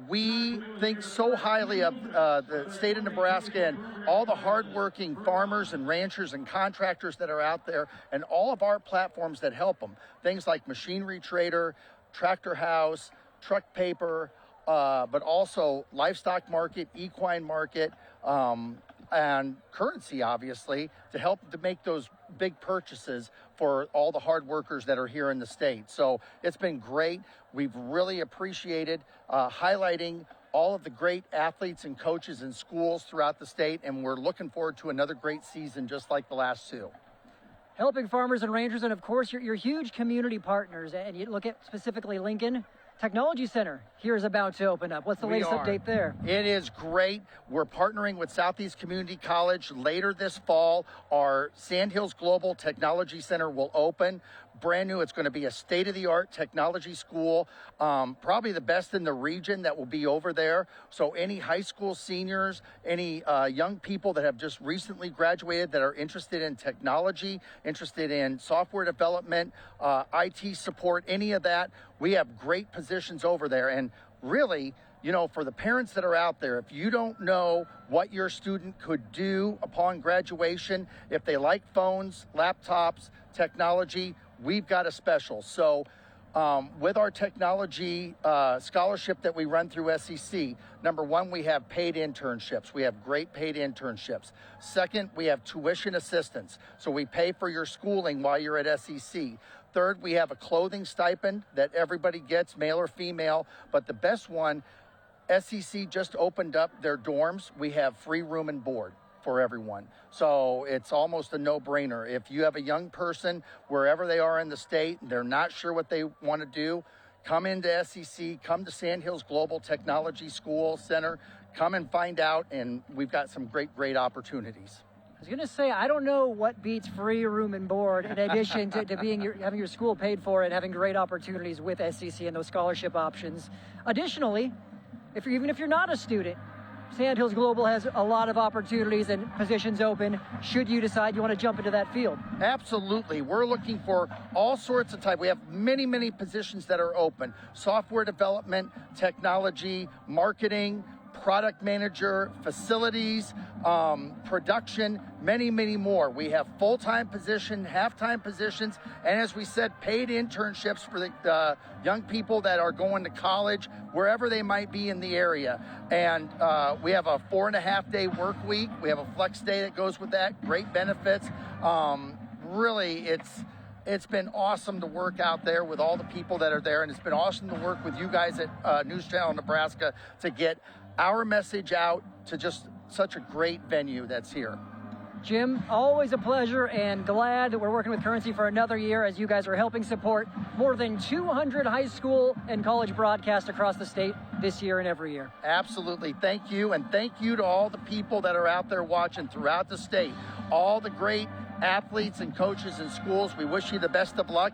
Y: we think so highly of the state of Nebraska and all the hardworking farmers and ranchers and contractors that are out there, and all of our platforms that help them. Things like Machinery Trader, Tractor House, Truck Paper, but also Livestock Market, Equine Market, and Currency, obviously, to help to make those big purchases for all the hard workers that are here in the state. So it's been great. We've really appreciated highlighting all of the great athletes and coaches and schools throughout the state, and we're looking forward to another great season just like the last two.
B: Helping farmers and ranchers, and of course your huge community partners, and you look at specifically Lincoln Technology Center here is about to open up. What's the latest update there?
Y: It is great. We're partnering with Southeast Community College. Later this fall, our Sandhills Global Technology Center will open. Brand new. It's going to be a state-of-the-art technology school, probably the best in the region that will be over there. So any high school seniors, any young people that have just recently graduated that are interested in technology, interested in software development, IT support, any of that, we have great positions over there. And really, you know, for the parents that are out there, if you don't know what your student could do upon graduation, if they like phones, laptops, technology, we've got a special. So with our technology scholarship that we run through SEC, number one, we have paid internships. We have great paid internships. Second, we have tuition assistance. So we pay for your schooling while you're at SEC. Third, we have a clothing stipend that everybody gets, male or female. But the best one, SEC just opened up their dorms. We have free room and board for everyone. So it's almost a no-brainer. If you have a young person, wherever they are in the state, they're not sure what they want to do, come into SEC, come to Sandhills Global Technology School Center, come and find out, and we've got some great opportunities.
B: I was going to say, I don't know what beats free room and board in addition to having your school paid for and having great opportunities with SEC and those scholarship options. Additionally, even if you're not a student, Sandhills Global has a lot of opportunities and positions open should you decide you want to jump into that field.
Y: Absolutely. We're looking for all sorts of type. We have many positions that are open. Software development, technology, marketing, product manager, facilities, production, many more. We have full-time positions, half-time positions, and as we said, paid internships for the young people that are going to college, wherever they might be in the area. And we have a 4.5-day work week. We have a flex day that goes with that. Great benefits. Really, it's been awesome to work out there with all the people that are there, and it's been awesome to work with you guys at News Channel Nebraska to get our message out to just such a great venue that's here.
B: Jim, always a pleasure, and glad that we're working with Currency for another year as you guys are helping support more than 200 high school and college broadcasts across the state this year and every year.
Y: Absolutely. Thank you, and thank you to all the people that are out there watching throughout the state. All the great athletes and coaches and schools, we wish you the best of luck.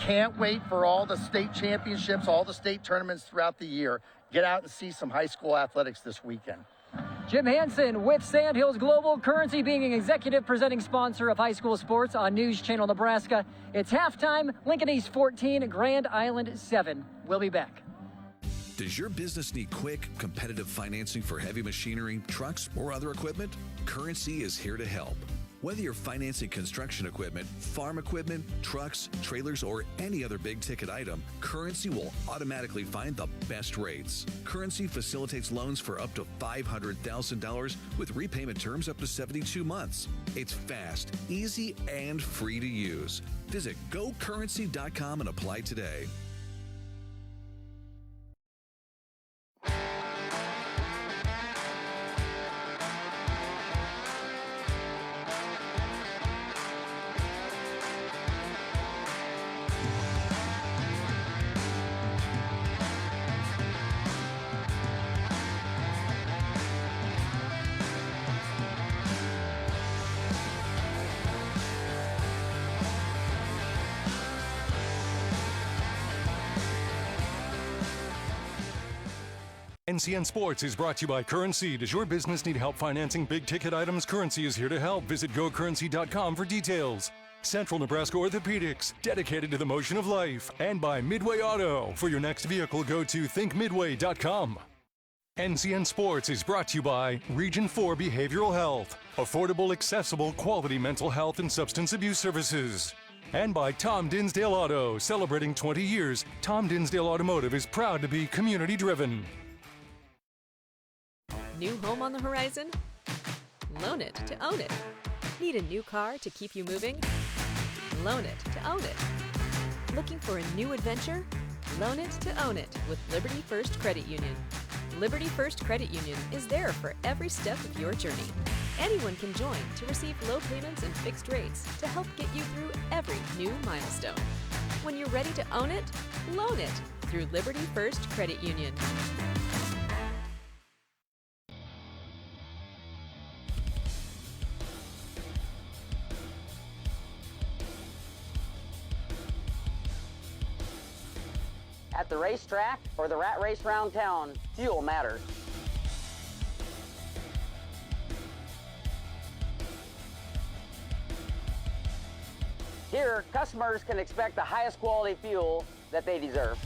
Y: Can't wait for all the state championships, all the state tournaments throughout the year. Get out and see some high school athletics this weekend.
B: Jim Hansen with Sandhills Global, Currency being an executive presenting sponsor of high school sports on News Channel Nebraska. It's halftime, Lincoln East 14, Grand Island 7. We'll be back.
C: Does your business need quick, competitive financing for heavy machinery, trucks, or other equipment? Currency is here to help. Whether you're financing construction equipment, farm equipment, trucks, trailers, or any other big-ticket item, Currency will automatically find the best rates. Currency facilitates loans for up to $500,000 with repayment terms up to 72 months. It's fast, easy, and free to use. Visit GoCurrency.com and apply today.
A: NCN Sports is brought to you by Currency. Does your business need help financing big-ticket items? Currency is here to help. Visit GoCurrency.com for details. Central Nebraska Orthopedics, dedicated to the motion of life. And by Midway Auto. For your next vehicle, go to thinkmidway.com. NCN Sports is brought to you by Region 4 Behavioral Health. Affordable, accessible, quality mental health and substance abuse services. And by Tom Dinsdale Auto. Celebrating 20 years, Tom Dinsdale Automotive is proud to be community-driven.
H: New home on the horizon? Loan it to own it. Need a new car to keep you moving? Loan it to own it. Looking for a new adventure? Loan it to own it with Liberty First Credit Union. Liberty First Credit Union is there for every step of your journey. Anyone can join to receive low payments and fixed rates to help get you through every new milestone. When you're ready to own it, loan it through Liberty First Credit Union.
K: At the racetrack or the rat race round town, fuel matters. Here, customers can expect the highest quality fuel that they deserve.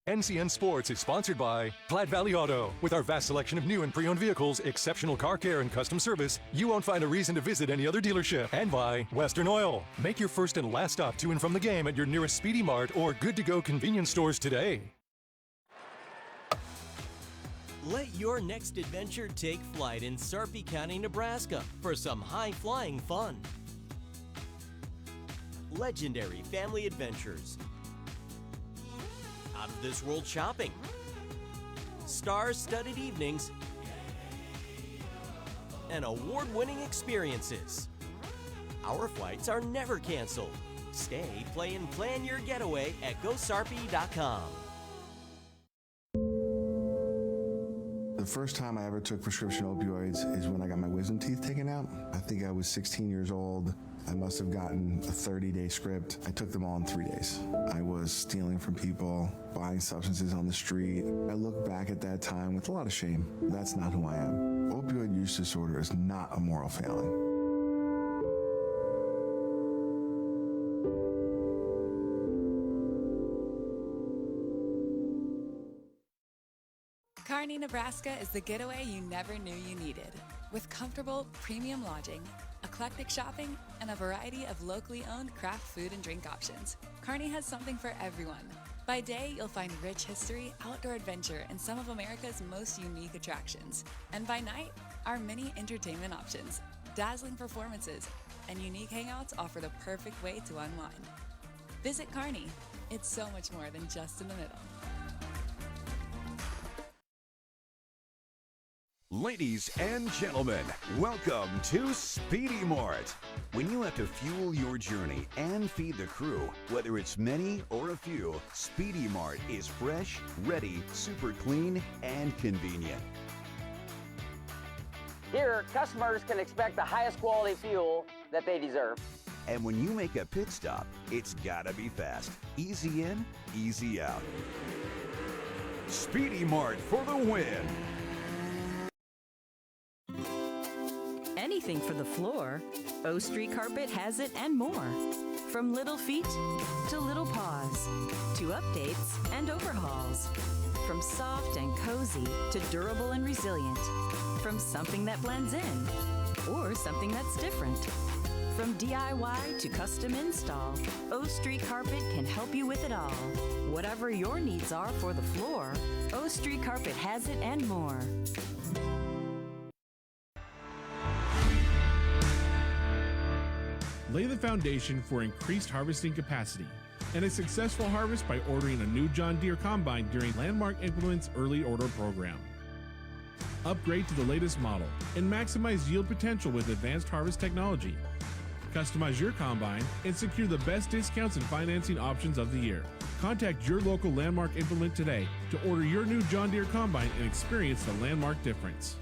A: NCN Sports is sponsored by Platte Valley Auto. With our vast selection of new and pre-owned vehicles, exceptional car care, and custom service, you won't find a reason to visit any other dealership. And by Western Oil. Make your first and last stop to and from the game at your nearest Speedy Mart or Good to Go convenience stores today.
L: Let your next adventure take flight in Sarpy County, Nebraska for some high-flying fun. Legendary family adventures. Out-of-this-world shopping. Star-studded evenings. And award-winning experiences. Our flights are never canceled. Stay, play, and plan your getaway at GoSarpy.com.
M: The first time I ever took prescription opioids is when I got my wisdom teeth taken out. I think I was 16 years old. I must have gotten a 30-day script. I took them all in 3 days. I was stealing from people, buying substances on the street. I look back at that time with a lot of shame. That's not who I am. Opioid use disorder is not a moral failing.
S: Kearney, Nebraska is the getaway you never knew you needed. With comfortable, premium lodging, eclectic shopping, and a variety of locally owned craft food and drink options, Kearney has something for everyone. By day, you'll find rich history, outdoor adventure, and some of America's most unique attractions. And by night, our many entertainment options, dazzling performances, and unique hangouts offer the perfect way to unwind. Visit Kearney. It's so much more than just in the middle.
O: Ladies and gentlemen, welcome to Speedy Mart. When you have to fuel your journey and feed the crew, whether it's many or a few, Speedy Mart is fresh, ready, super clean, and convenient.
K: Here, customers can expect the highest quality fuel that they deserve.
O: And when you make a pit stop, it's gotta be fast. Easy in, easy out. Speedy Mart for the win.
P: Anything for the floor, O Street Carpet has it and more. From little feet to little paws, to updates and overhauls. From soft and cozy to durable and resilient. From something that blends in or something that's different. From DIY to custom install, O Street Carpet can help you with it all. Whatever your needs are for the floor, O Street Carpet has it and more.
Z: Lay the foundation for increased harvesting capacity and a successful harvest by ordering a new John Deere combine during Landmark Implements Early Order Program. Upgrade to the latest model and maximize yield potential with advanced harvest technology. Customize your combine and secure the best discounts and financing options of the year. Contact your local Landmark Implement today to order your new John Deere combine and experience the Landmark difference.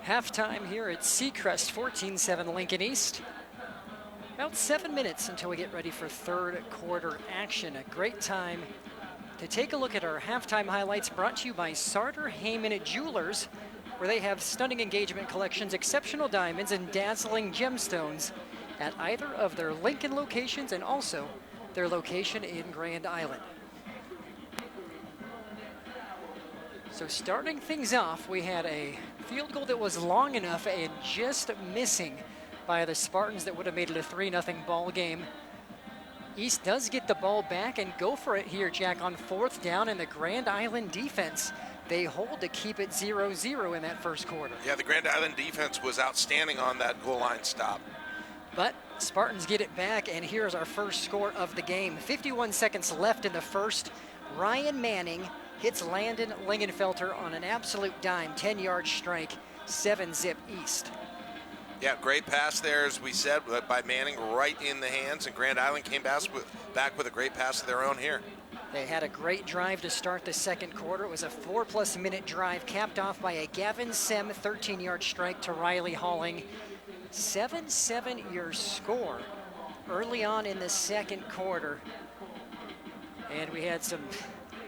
B: Halftime here at Seacrest, 14-7 Lincoln East. About 7 minutes until we get ready for third quarter action. A great time to take a look at our halftime highlights, brought to you by Sartor Heyman Jewelers, where they have stunning engagement collections, exceptional diamonds, and dazzling gemstones at either of their Lincoln locations and also their location in Grand Island. So starting things off, we had a field goal that was long enough and just missing by the Spartans that would have made it a 3-0 ball game. East does get the ball back and go for it here, Jack, on fourth down, and the Grand Island defense, they hold to keep it 0-0 in that first quarter.
D: Yeah, the Grand Island defense was outstanding on that goal line stop.
B: But Spartans get it back, and here's our first score of the game. 51 seconds left in the first. Ryan Manning hits Landon Lingenfelter on an absolute dime, 10-yard strike, 7-zip East.
D: Yeah, great pass there, as we said, by Manning, right in the hands, and Grand Island came back with a great pass of their own here.
B: They had a great drive to start the second quarter. It was a 4+ minute drive, capped off by a Gavin Sem 13-yard strike to Riley Halling. 7-7 your score early on in the second quarter. And we had some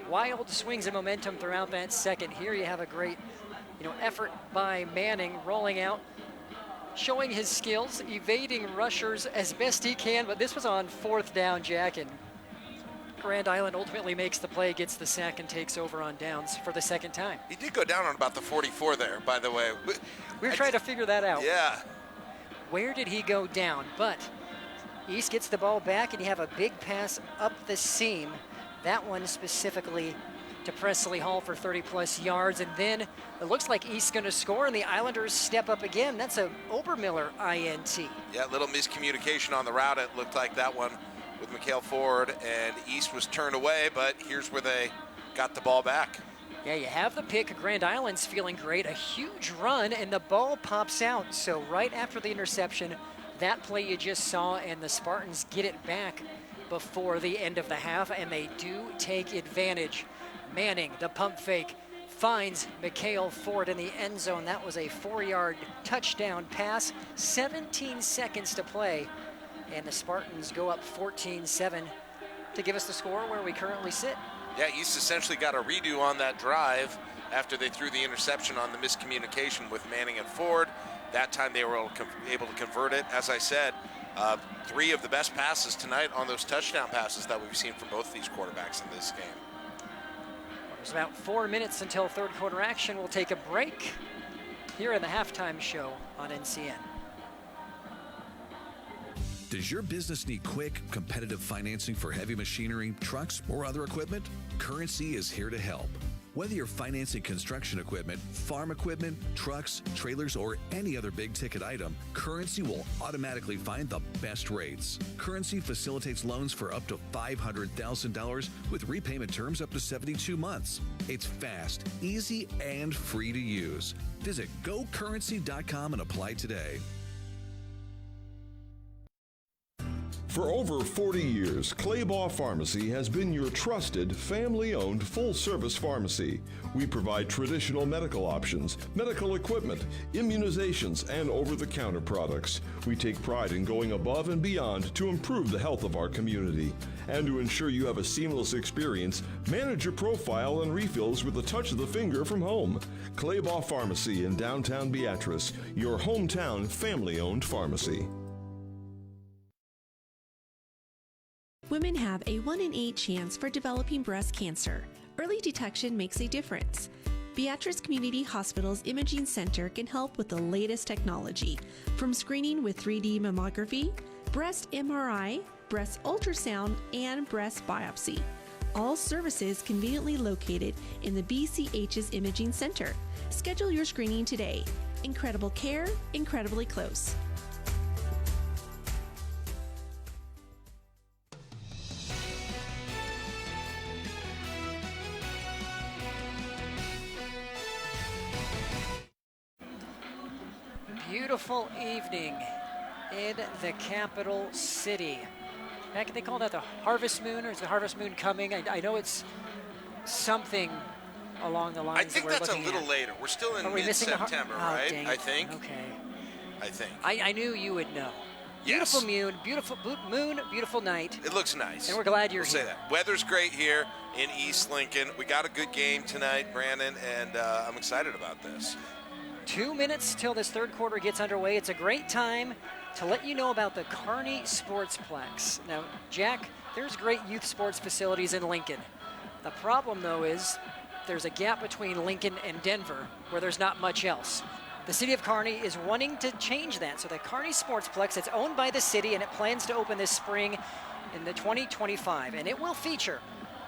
B: wild swings of momentum throughout that second. Here you have a great, effort by Manning, rolling out, showing his skills, evading rushers as best he can, but this was on fourth down, Jack, and Grand Island ultimately makes the play, gets the sack, and takes over on downs for the second time.
D: He did go down on about the 44 there, by the way.
B: We were trying to figure that out.
D: Yeah.
B: Where did he go down? But East gets the ball back, and you have a big pass up the seam. That one specifically to Presley Hall for 30+ yards. And then it looks like East's going to score, and the Islanders step up again. That's a Obermiller INT.
D: Yeah, little miscommunication on the route. It looked like that one with Mikhail Ford, and East was turned away, but here's where they got the ball back.
B: Yeah, you have the pick. Grand Island's feeling great. A huge run, and the ball pops out. So right after the interception, that play you just saw, and the Spartans get it back before the end of the half, and they do take advantage. Manning, the pump fake, finds Mikhail Ford in the end zone. That was a 4-yard touchdown pass. 17 seconds to play, and the Spartans go up 14-7 to give us the score where we currently sit.
D: Yeah, East essentially got a redo on that drive after they threw the interception on the miscommunication with Manning and Ford. That time they were able to convert it. As I said, 3 of the best passes tonight on those touchdown passes that we've seen from both these quarterbacks in this game.
B: There's about 4 minutes until third quarter action. We'll take a break here in the halftime show on NCN.
C: Does your business need quick, competitive financing for heavy machinery, trucks, or other equipment? Currency is here to help. Whether you're financing construction equipment, farm equipment, trucks, trailers, or any other big-ticket item, Currency will automatically find the best rates. Currency facilitates loans for up to $500,000 with repayment terms up to 72 months. It's fast, easy, and free to use. Visit GoCurrency.com and apply today.
I: For over 40 years, Claybaugh Pharmacy has been your trusted, family-owned, full-service pharmacy. We provide traditional medical options, medical equipment, immunizations, and over-the-counter products. We take pride in going above and beyond to improve the health of our community. And to ensure you have a seamless experience, manage your profile and refills with a touch of the finger from home. Claybaugh Pharmacy in downtown Beatrice, your hometown family-owned pharmacy.
N: Women have a 1 in 8 chance for developing breast cancer. Early detection makes a difference. Beatrice Community Hospital's Imaging Center can help with the latest technology, from screening with 3D mammography, breast MRI, breast ultrasound, and breast biopsy. All services conveniently located in the BCH's Imaging Center. Schedule your screening today. Incredible care, incredibly close.
B: Beautiful evening in the capital city. Can they call that the Harvest Moon, or is the Harvest Moon coming? I know it's something along the lines.
D: I think that's a little later. We're still in mid-September, right?
B: Dang
D: I
B: it.
D: think.
B: Okay.
D: I think.
B: I knew you would know.
D: Yes.
B: Beautiful moon, beautiful night.
D: It looks nice.
B: And we're glad you're
D: we'll
B: here.
D: Say that. Weather's great here in East Lincoln. We got a good game tonight, Brandon, and I'm excited about this.
B: 2 minutes till this third quarter gets underway. It's a great time to let you know about the Kearney Sportsplex. Now, Jack, there's great youth sports facilities in Lincoln. The problem, though, is there's a gap between Lincoln and Denver where there's not much else. The city of Kearney is wanting to change that. So the Kearney Sportsplex, it's owned by the city, and it plans to open this spring in the 2025. And it will feature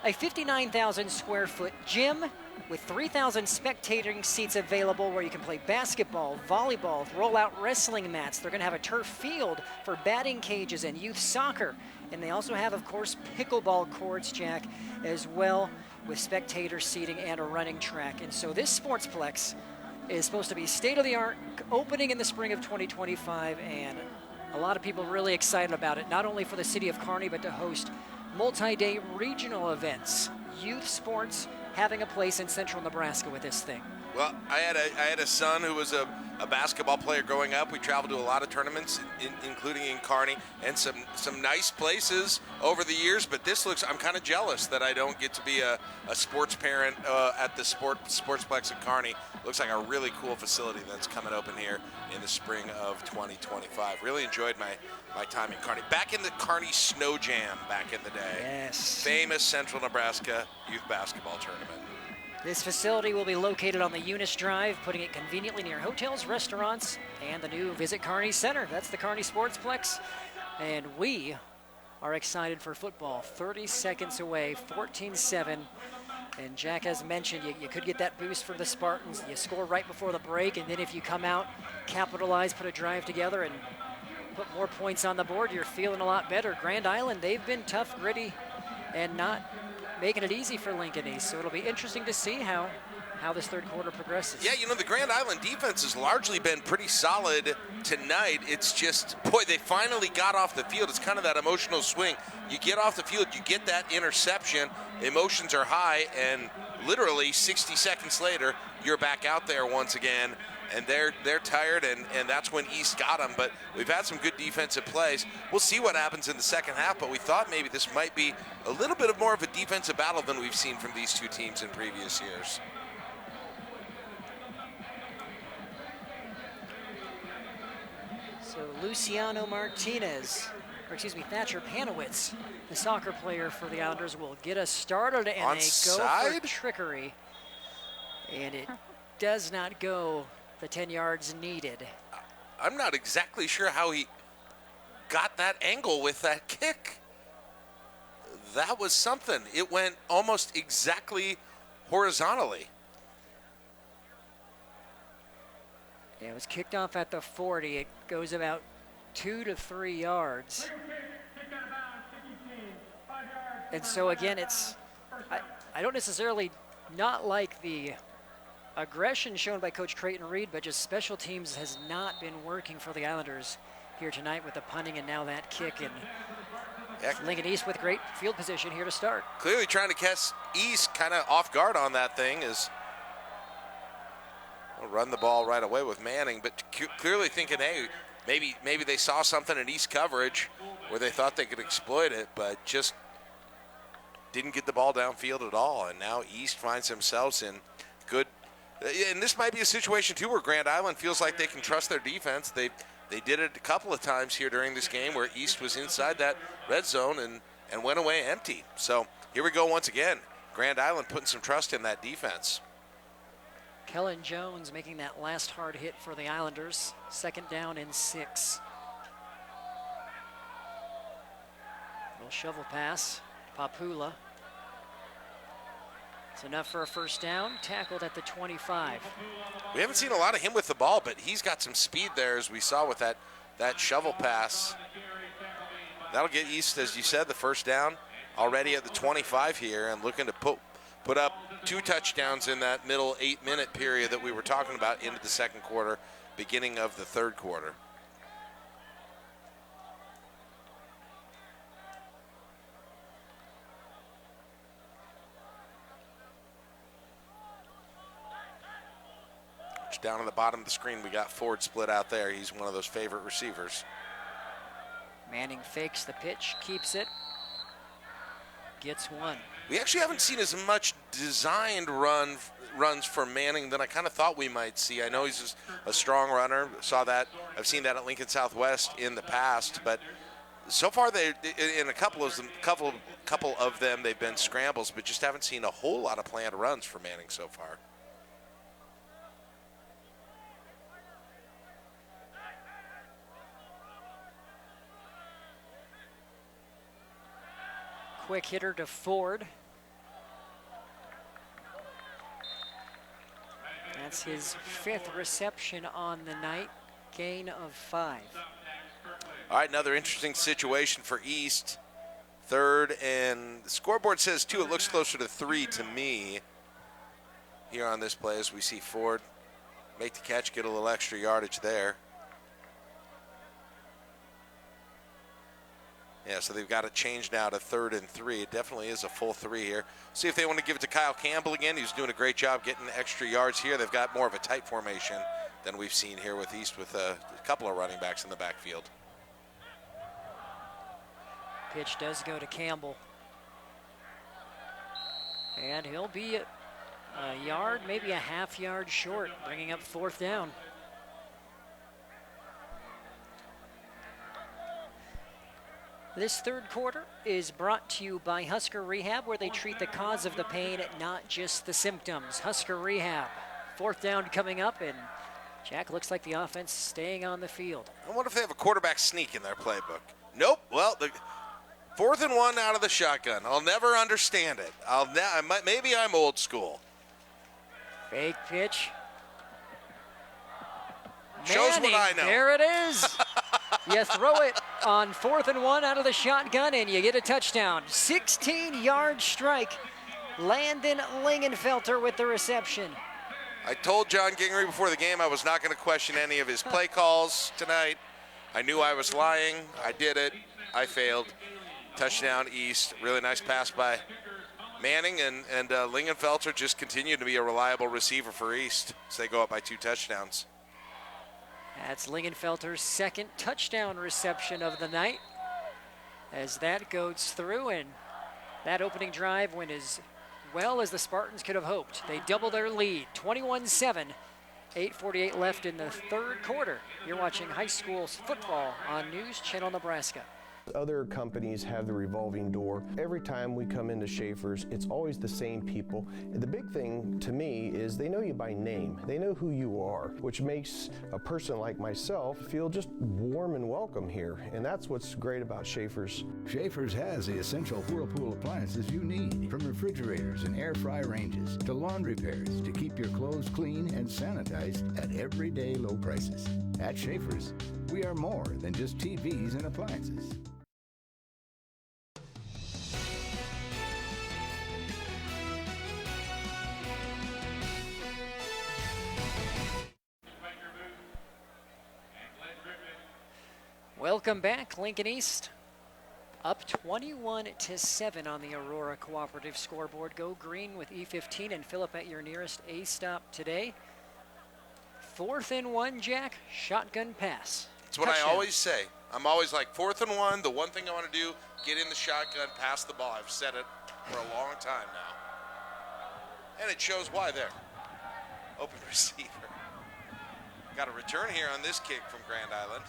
B: a 59,000 square foot gym with 3,000 spectating seats available where you can play basketball, volleyball, roll-out wrestling mats. They're going to have a turf field for batting cages and youth soccer. And they also have, of course, pickleball courts, Jack, as well, with spectator seating and a running track. And so this Sportsplex is supposed to be state-of-the-art, opening in the spring of 2025, and a lot of people really excited about it, not only for the city of Kearney, but to host multi-day regional events. Youth sports having a place in central Nebraska with this thing.
D: Well, I had a son who was a basketball player growing up. We traveled to a lot of tournaments, including in Kearney, and some nice places over the years. But this looks, I'm kind of jealous that I don't get to be a sports parent at the Sportsplex in Kearney. Looks like a really cool facility that's coming open here in the spring of 2025. Really enjoyed my time in Kearney. Back in the Kearney Snow Jam back in the day.
B: Yes.
D: Famous Central Nebraska youth basketball tournament.
B: This facility will be located on the Eunice Drive, putting it conveniently near hotels, restaurants, and the new Visit Kearney Center. That's the Kearney Sportsplex, and we are excited for football. 30 seconds away, 14-7. And Jack has mentioned you could get that boost for the Spartans. You score right before the break, and then if you come out, capitalize, put a drive together, and put more points on the board, you're feeling a lot better. Grand Island, they've been tough, gritty, and not making it easy for Lincoln East. So it'll be interesting to see how this third quarter progresses.
D: Yeah, the Grand Island defense has largely been pretty solid tonight. It's just, boy, they finally got off the field. It's kind of that emotional swing. You get off the field, you get that interception, emotions are high, and literally 60 seconds later, you're back out there once again, and they're tired, and that's when East got them. But we've had some good defensive plays. We'll see what happens in the second half, but we thought maybe this might be a little bit of more of a defensive battle than we've seen from these two teams in previous years.
B: So Luciano Martinez, or excuse me, Thatcher Panowitz, the soccer player for the Islanders, will get us started, and they go for trickery. And it does not go the 10 yards needed.
D: I'm not exactly sure how he got that angle with that kick. That was something. It went almost exactly horizontally.
B: Yeah, it was kicked off at the 40. It goes about 2 to 3 yards. And so again, I don't necessarily not like the aggression shown by Coach Creighton Reed, but just special teams has not been working for the Islanders here tonight with the punting and now that kick. And Lincoln East with great field position here to start.
D: Clearly trying to catch East kind of off guard on that thing is run the ball right away with Manning, but clearly thinking, hey, maybe they saw something in East coverage where they thought they could exploit it, but just didn't get the ball downfield at all. And now East finds themselves in good. And this might be a situation, too, where Grand Island feels like they can trust their defense. They did it a couple of times here during this game where East was inside that red zone and went away empty. So here we go once again. Grand Island putting some trust in that defense.
B: Kellen Jones making that last hard hit for the Islanders. 2nd down and 6. Little shovel pass. Papula. It's enough for a first down, tackled at the 25.
D: We haven't seen a lot of him with the ball, but he's got some speed there, as we saw with that shovel pass. That'll get East, as you said, the first down already at the 25 here, and looking to put up 2 touchdowns in that middle 8-minute period that we were talking about into the second quarter, beginning of the third quarter. receivers. Down on the bottom of the screen, we got Ford split out there. He's one of those favorite receivers.
B: Manning fakes the pitch, keeps it, gets one.
D: We actually haven't seen as much designed runs for Manning than I kind of thought we might see. I know he's just a strong runner. Saw that. I've seen that at Lincoln Southwest in the past, but so far they in a couple of them they've been scrambles, but just haven't seen a whole lot of planned runs for Manning so far.
B: Quick hitter to Ford. That's his 5th reception on the night, gain of 5.
D: All right, another interesting situation for East. 3rd, and the scoreboard says 2. It looks closer to 3 to me here on this play as we see Ford make the catch, get a little extra yardage there. Yeah, so they've got it changed now to 3rd and 3. It definitely is a full 3 here. See if they want to give it to Kyle Campbell again. He's doing a great job getting extra yards here. They've got more of a tight formation than we've seen here with East with a couple of running backs in the backfield.
B: Pitch does go to Campbell. And he'll be a yard, maybe a half yard short, bringing up 4th down. This 3rd quarter is brought to you by Husker Rehab, where they treat the cause of the pain, not just the symptoms. Husker Rehab. 4th down coming up, and Jack, looks like the offense staying on the field.
D: I wonder if they have a quarterback sneak in their playbook. Nope. Well, the 4th and 1 out of the shotgun. I'll never understand it. Maybe I'm old school.
B: Fake pitch.
D: Shows
B: Manning,
D: what I know.
B: There it is. You throw it on 4th and 1 out of the shotgun, and you get a touchdown. 16-yard strike. Landon Lingenfelter with the reception.
D: I told John Gingery before the game I was not going to question any of his play calls tonight. I knew I was lying. I did it. I failed. Touchdown East. Really nice pass by Manning, and Lingenfelter just continued to be a reliable receiver for East. So they go up by 2 touchdowns.
B: That's Lingenfelter's 2nd touchdown reception of the night. As that goes through, and that opening drive went as well as the Spartans could have hoped. They double their lead, 21-7. 8:48 left in the 3rd quarter. You're watching high school football on News Channel Nebraska.
E: Other companies have the revolving door. Every time we come into Schaefer's, it's always the same people. And the big thing to me is they know you by name. They know who you are, which makes a person like myself feel just warm and welcome here. And that's what's great about Schaefer's.
Q: Schaefer's has the essential Whirlpool appliances you need, from refrigerators and air fry ranges to laundry pairs to keep your clothes clean and sanitized at everyday low prices. At Schaefer's, we are more than just TVs and appliances.
B: Welcome back, Lincoln East. Up 21-7 on the Aurora Cooperative scoreboard. Go green with E15 and fill up at your nearest A-stop today. 4th and 1, Jack. Shotgun pass.
D: That's what I always say. I'm always like, 4th and 1, the one thing I want to do, get in the shotgun, pass the ball. I've said it for a long time now. And it shows why there. Open receiver. Got a return here on this kick from Grand Island.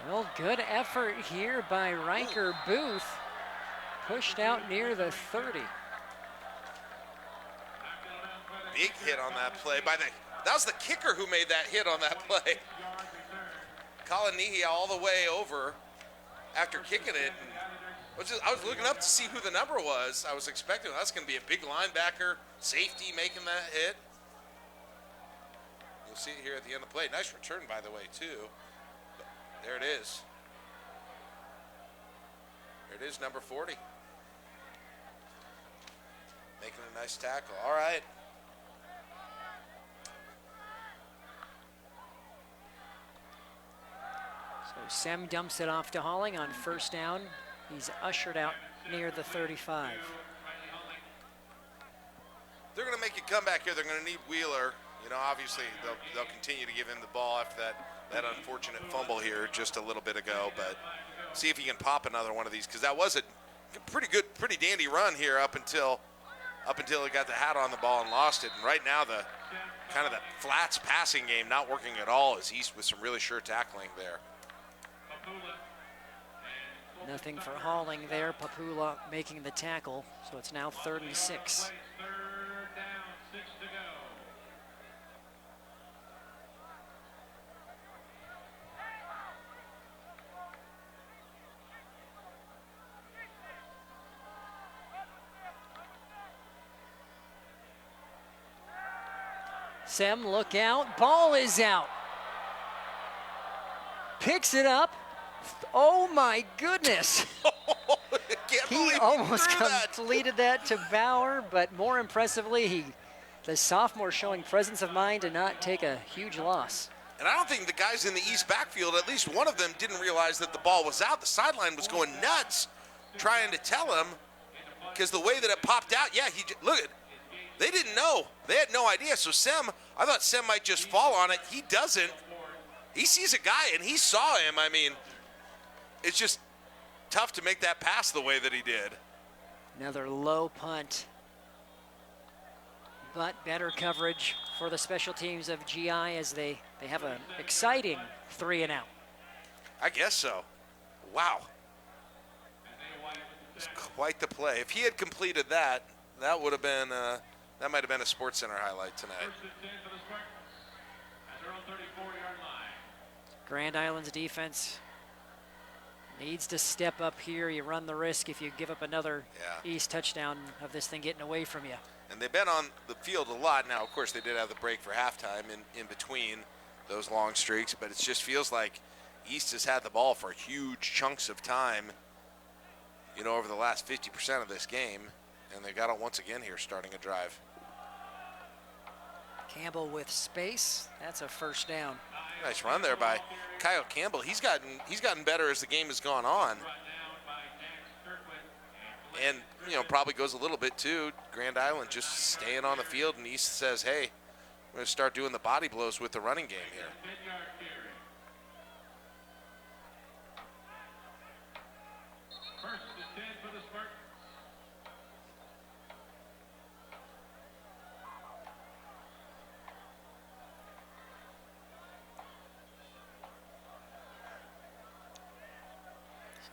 B: Well, good effort here by Riker Booth. Pushed out near the 30.
D: Big hit on that play. That was the kicker who made that hit on that play. Colin Nehe all the way over after kicking it. I was looking up to see who the number was. I was expecting that's going to be a big linebacker, safety making that hit. You'll see it here at the end of the play. Nice return, by the way, too. There it is. There it is, number 40. Making a nice tackle. All right.
B: So Sem dumps it off to Halling on 1st down. He's ushered out near the 35.
D: make a comeback here. They're going to need Wheeler. You know, obviously they'll continue to give him the ball after that unfortunate fumble here just a little bit ago. But see if he can pop another one of these, because that was a pretty good, pretty dandy run here up until he got the hat on the ball and lost it. And right now the kind of the flats passing game not working at all as East with some really sure tackling there.
B: Nothing for Halling there. Papula making the tackle, so it's now 3rd and 6. Sem, look out. Ball is out. Picks it up. Oh my goodness. He almost completed that to Bauer, but more impressively, the sophomore showing presence of mind to not take a huge loss.
D: And I don't think the guys in the East backfield, at least one of them, didn't realize that the ball was out. The sideline was going nuts trying to tell him, because the way that it popped out, yeah, look, they didn't know. They had no idea. So I thought Sem might just fall on it. He doesn't. He sees a guy, and he saw him. I mean, it's just tough to make that pass the way that he did.
B: Another low punt, but better coverage for the special teams of GI as they have an exciting 3-and-out.
D: I guess so. Wow. It's quite the play. If he had completed that, that would have been that might have been a SportsCenter highlight tonight.
B: Grand Island's defense needs to step up here. You run the risk if you give up another East touchdown of this thing getting away from you.
D: And they've been on the field a lot. Now, of course, they did have the break for halftime in between those long streaks, but it just feels like East has had the ball for huge chunks of time, you know, over the last 50% of this game, and they got it once again here starting a drive.
B: Campbell with space. That's a 1st down.
D: Nice run there by Kyle Campbell. He's gotten better as the game has gone on. And, you know, probably goes a little bit too. Grand Island just staying on the field, and East says, hey, we're going to start doing the body blows with the running game here.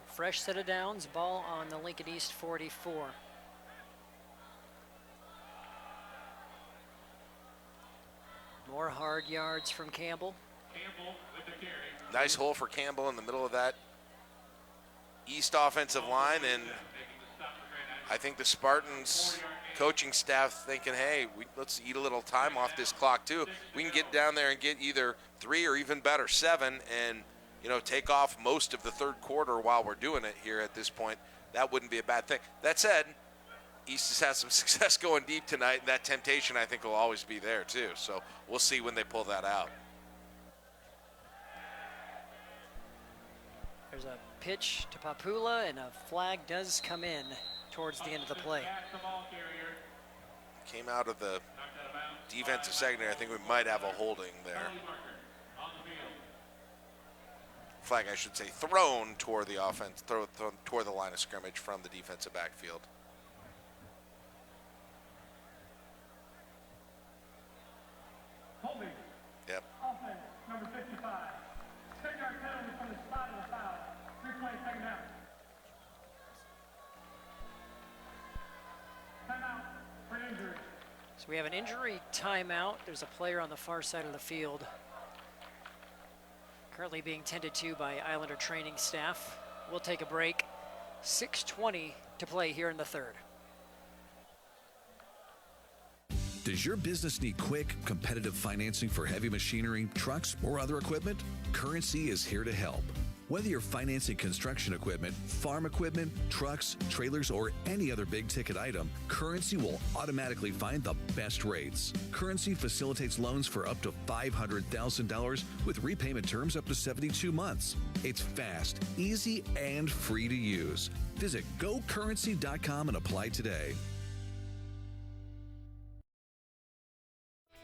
B: Fresh set of downs, ball on the Lincoln East 44. More hard yards from Campbell.
D: Nice hole for Campbell in the middle of that East offensive line, and I think the Spartans coaching staff thinking, hey, let's eat a little time off this clock too. We can get down there and get either 3 or even better 7 and, you know, take off most of the 3rd quarter while we're doing it here at this point. That wouldn't be a bad thing. That said, East has had some success going deep tonight, and that temptation I think will always be there too. So we'll see when they pull that out.
B: There's a pitch to Papula, and a flag does come in towards the end of the play.
D: Came out of the defensive secondary. I think we might have a holding there. Flag, I should say, thrown toward the offense, thrown toward the line of scrimmage from the defensive backfield.
R: Holding.
D: Yep.
R: Offense, number 55. 10-yard penalty from the spot of the foul. 3-play second down. Timeout for injury.
B: So we have an injury timeout. There's a player on the far side of the field currently being tended to by Islander training staff. We'll take a break. 6:20 to play here in the 3rd.
C: Does your business need quick, competitive financing for heavy machinery, trucks, or other equipment? Currency is here to help. Whether you're financing construction equipment, farm equipment, trucks, trailers, or any other big-ticket item, Currency will automatically find the best rates. Currency facilitates loans for up to $500,000 with repayment terms up to 72 months. It's fast, easy, and free to use. Visit GoCurrency.com and apply today.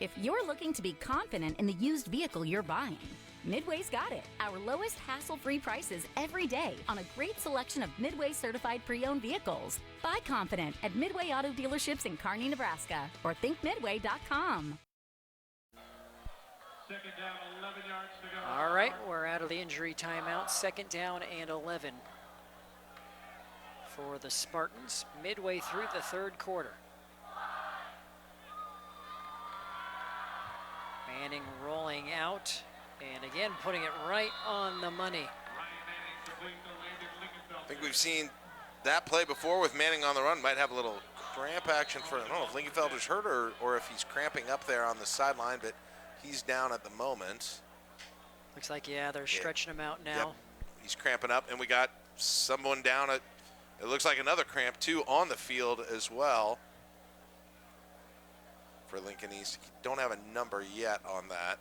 F: If you're looking to be confident in the used vehicle you're buying, Midway's got it. Our lowest hassle-free prices every day on a great selection of Midway certified pre-owned vehicles. Buy confident at Midway Auto Dealerships in Kearney, Nebraska, or thinkmidway.com.
R: Second down, 11 yards to go.
T: All right, we're out of the injury timeout. Second down and 11 for the Spartans midway through the third quarter. Manning rolling out, and again putting it right on the money.
D: I think we've seen that play before with Manning on the run. Might have a little cramp action for, I don't know if Lingenfelter's hurt or if he's cramping up there on the sideline, but he's down at the moment.
T: Looks like, yeah, they're stretching him out now.
D: Yep. He's cramping up, and we got someone down at, it looks like another cramp too on the field as well for Lincoln East. Don't have a number yet on that.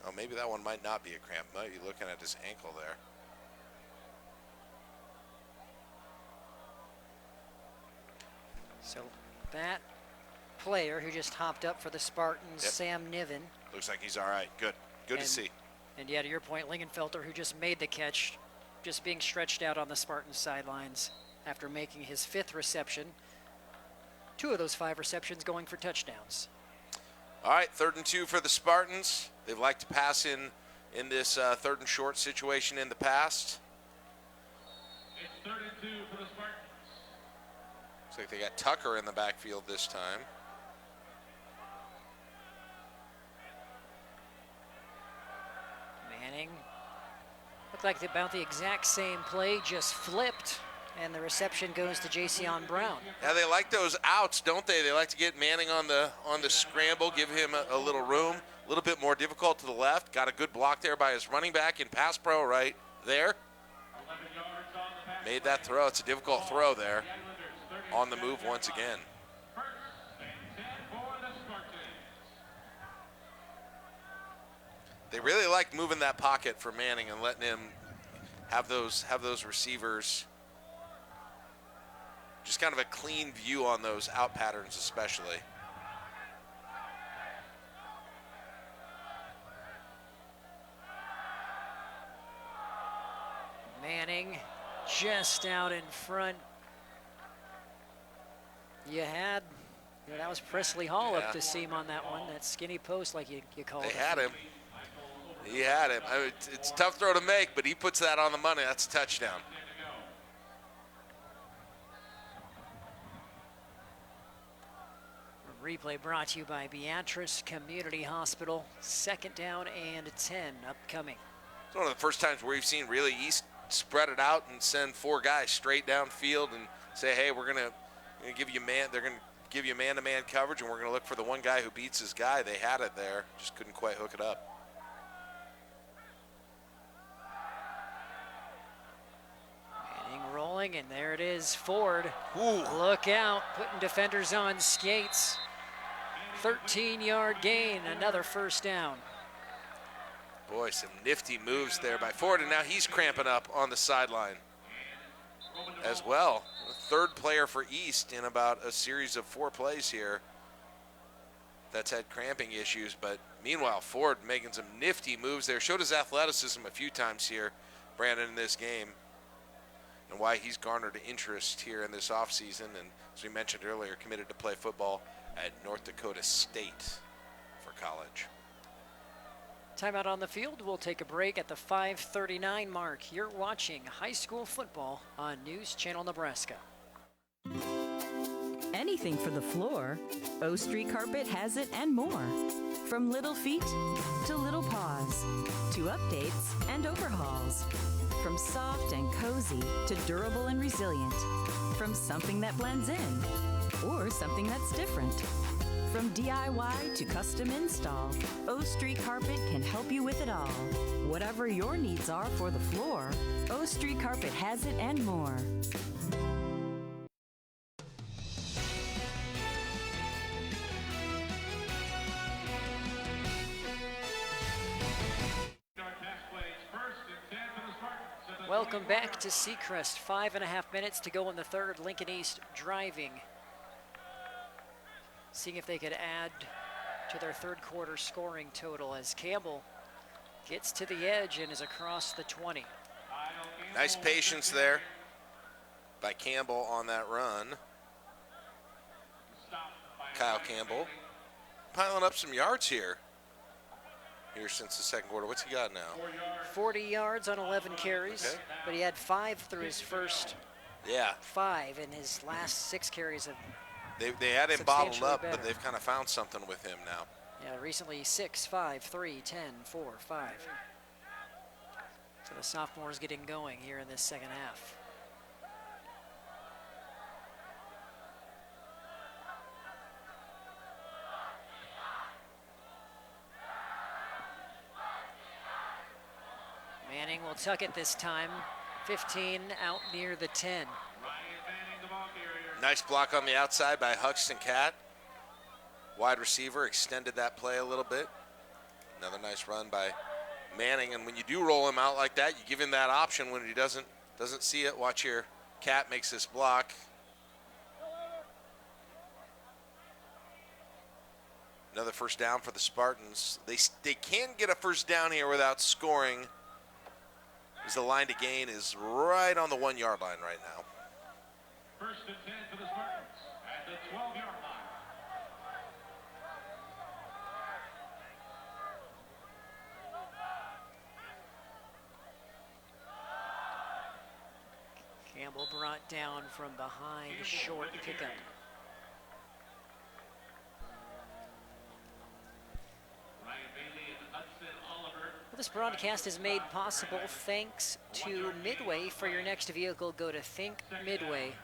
D: Oh, maybe that one might not be a cramp. Might be looking at his ankle there.
T: So that player who just hopped up for the Spartans, Sam Niven.
D: Looks like he's all right. Good. Good to see.
T: And yeah, to your point, Lingenfelter, who just made the catch, just being stretched out on the Spartans sidelines after making his 5th reception. 2 of those 5 receptions going for touchdowns.
D: All right, 3rd and 2 for the Spartans. They've liked to pass in this 3rd and short situation in the past.
R: It's 3rd and 2 for the Spartans.
D: Looks like they got Tucker in the backfield this time.
T: Manning looked like about the exact same play, just flipped, and the reception goes to Jason Brown.
D: Yeah, they like those outs, don't they? They like to get Manning on the scramble, give him a little room, a little bit more difficult to the left. Got a good block there by his running back and pass pro right there. Made that throw. It's a difficult throw there. On the move once again. They really like moving that pocket for Manning and letting him have those receivers. Just kind of a clean view on those out patterns especially.
T: Manning just out in front. You had, that was Presley Hall up the seam on that one, that skinny post like you call it.
D: They had him. He had him. I mean, it's a tough throw to make, but he puts that on the money. That's a touchdown.
T: Replay brought to you by Beatrice Community Hospital. 2nd down and 10 upcoming.
D: It's one of the first times where we've seen really East spread it out and send 4 guys straight downfield and say, hey, we're gonna give you they're gonna give you man-to-man coverage, and we're gonna look for the one guy who beats his guy. They had it there, just couldn't quite hook it up.
T: Manning rolling, and there it is, Ford. Ooh. Look out, putting defenders on skates. 13-yard gain, another 1st down.
D: Boy, some nifty moves there by Ford, and now he's cramping up on the sideline as well. The 3rd player for East in about a series of 4 plays here that's had cramping issues, but meanwhile, Ford making some nifty moves there. Showed his athleticism a few times here, Brandon, in this game, and why he's garnered interest here in this offseason, and as we mentioned earlier, committed to play football at North Dakota State for college.
T: Timeout on the field. We'll take a break at the 5:39 mark. You're watching high school football on News Channel Nebraska.
P: Anything for the floor, O Street Carpet has it and more. From little feet to little paws, to updates and overhauls. From soft and cozy to durable and resilient. From something that blends in or something that's different. From DIY to custom install, O Street Carpet can help you with it all. Whatever your needs are for the floor, O Street Carpet has it and more.
T: Welcome back to Seacrest. 5.5 minutes to go in the 3rd. Lincoln East driving. seeing if they could add to their third quarter scoring total as Campbell gets to the edge and is across the 20.
D: Nice patience there by Campbell on that run. Kyle Campbell piling up some yards here since the second quarter. What's he got now?
T: 40 yards on 11 carries, but he had 5 through his first 5, and his last 6 carries have
D: They had him bottled up,
T: better.
D: but they've kind of found something with him now.
T: Yeah, recently 6, 5, 3, 10, 4, 5. So the sophomore's getting going here in this second half. Manning will tuck it this time. 15 out near the 10.
D: Nice block on the outside by Huxton Cat. Wide receiver extended that play a little bit. Another nice run by Manning, and when you do roll him out like that, you give him that option. When he doesn't see it, watch here. Cat makes this block. Another first down for the Spartans. They can't get a first down here without scoring, because the line to gain is right on the 1 yard line right now.
R: First and 10 for the Spartans at the 12-yard line.
T: Campbell brought down from behind, short pickup. Well, this broadcast is made possible thanks to Midway. For your next vehicle, go to thinkmidway.com.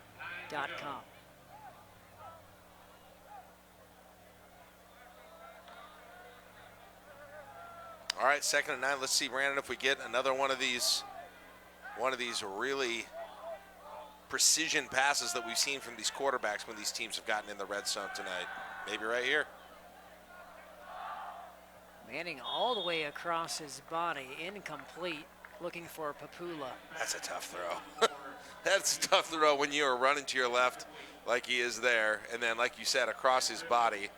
D: All right, 2nd and 9. Let's see, Brandon, if we get another one of these really precision passes that we've seen from these quarterbacks when these teams have gotten in the red zone tonight. Maybe right here.
T: Manning all the way across his body, incomplete, looking for Papula.
D: That's a tough throw. That's a tough throw when you are running to your left like he is there, and then, like you said, across his body.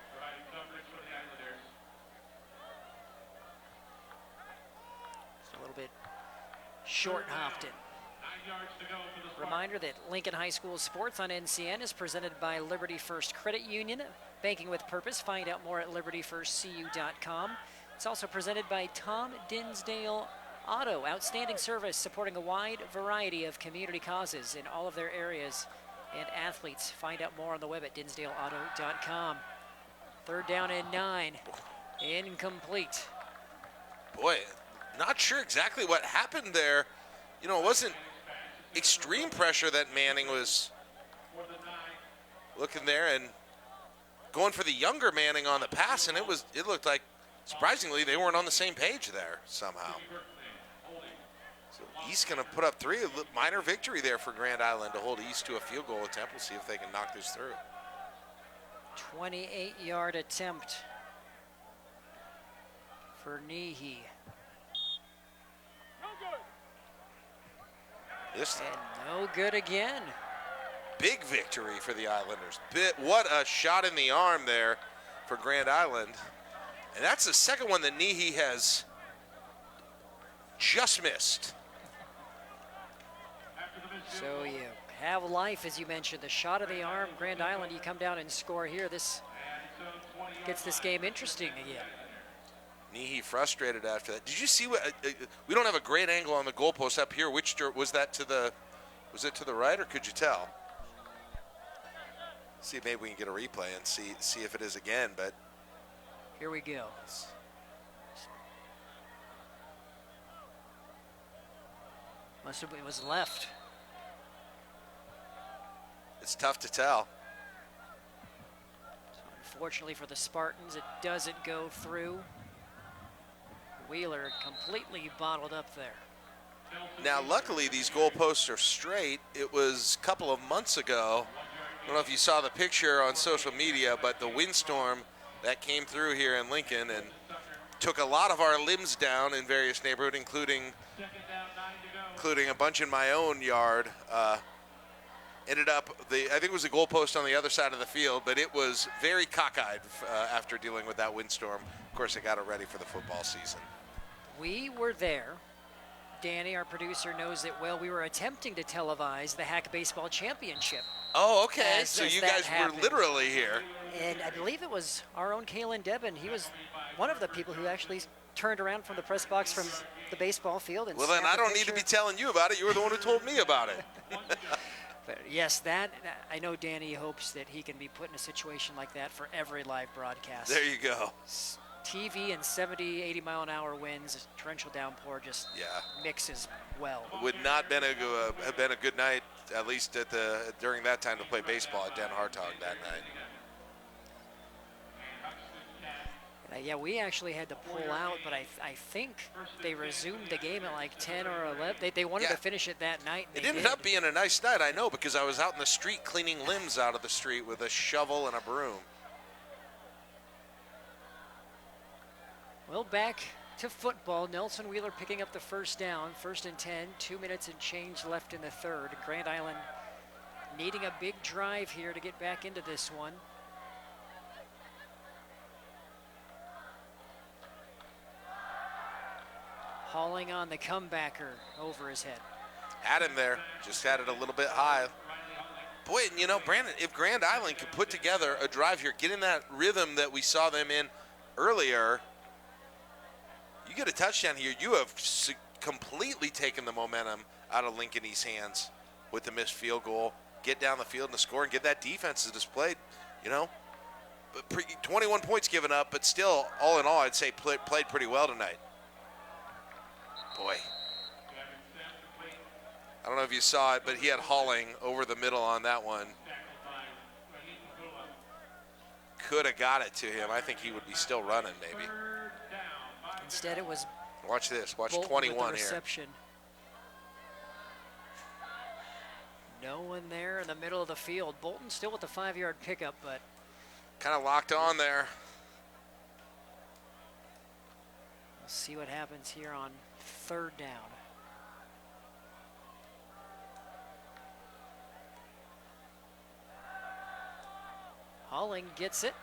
T: It's a little bit short-hopped it. Reminder that Lincoln High School Sports on NCN is presented by Liberty First Credit Union. Banking with purpose. Find out more at libertyfirstcu.com. It's also presented by Tom Dinsdale Auto. Outstanding service supporting a wide variety of community causes in all of their areas and athletes. Find out more on the web at dinsdaleauto.com. 3rd down and 9. Incomplete.
D: Boy, not sure exactly what happened there. You know, it wasn't extreme pressure that Manning was looking there and going for the younger Manning on the pass, and it looked like, surprisingly, they weren't on the same page there somehow. So East going to put up 3, a minor victory there for Grand Island to hold East to a field goal attempt. We'll see if they can knock this through.
T: 28-yard attempt for Nehe. And no good again.
D: Big victory for the Islanders. What a shot in the arm there for Grand Island. And that's the second one that Nehe has just missed.
T: So you have life, as you mentioned. The shot of the arm, Grand Island, you come down and score here. This gets this game interesting again.
D: Nehe frustrated after that. Did you see what? We don't have a great angle on the goalpost up here. Which was that to the? Was it to the right, or could you tell? See if maybe we can get a replay and see if it is again. But
T: here we go. It was left.
D: It's tough to tell.
T: So unfortunately for the Spartans, it doesn't go through. Wheeler completely bottled up there.
D: Now, luckily, these goalposts are straight. It was a couple of months ago. I don't know if you saw the picture on social media, but the windstorm that came through here in Lincoln and took a lot of our limbs down in various neighborhoods, including a bunch in my own yard. ended up, I think it was a goalpost on the other side of the field, but it was very cockeyed after dealing with that windstorm. Of course, they got it ready for the football season.
T: We were there. Danny, our producer, knows it well. We were attempting to televise the Hack Baseball Championship.
D: Oh, okay. So you guys were literally here.
T: And I believe it was our own Kalen Debin. He was one of the people who actually turned around from the press box from the baseball field. And
D: well, then I don't need to be telling you about it. You were the one who told me about it.
T: But yes, I know Danny hopes that he can be put in a situation like that for every live broadcast.
D: There you go.
T: TV and 70, 80 mile an hour winds, torrential downpour just mixes well.
D: Would not have been a good night, at least during that time, to play baseball at Den Hartog that night.
T: Yeah, we actually had to pull out, but I think they resumed the game at like 10 or 11. They wanted to finish it that night.
D: It ended up being a nice night, I know, because I was out in the street cleaning limbs out of the street with a shovel and a broom.
T: Well, back to football. Nelson Wheeler picking up the first down, 1st and 10, 2 minutes and change left in the third. Grand Island needing a big drive here to get back into this one. Hauling on the comebacker over his head.
D: Had him there, just had it a little bit high. Boy, you know, Brandon, if Grand Island could put together a drive here, get in that rhythm that we saw them in earlier, you get a touchdown here, you have completely taken the momentum out of Lincoln East's hands with the missed field goal. Get down the field and score and get that defense displayed, you know. 21 points given up, but still, all in all, I'd say played pretty well tonight. Boy. I don't know if you saw it, but he had Halling over the middle on that one. Could have got it to him. I think he would be still running, maybe.
T: Instead, it was.
D: Watch this. Watch
T: Bolton
D: 21
T: with the
D: here.
T: reception. No one there in the middle of the field. Bolton still with the 5-yard pickup, but
D: kind of locked on there.
T: We'll see what happens here on 3rd down. Halling gets it.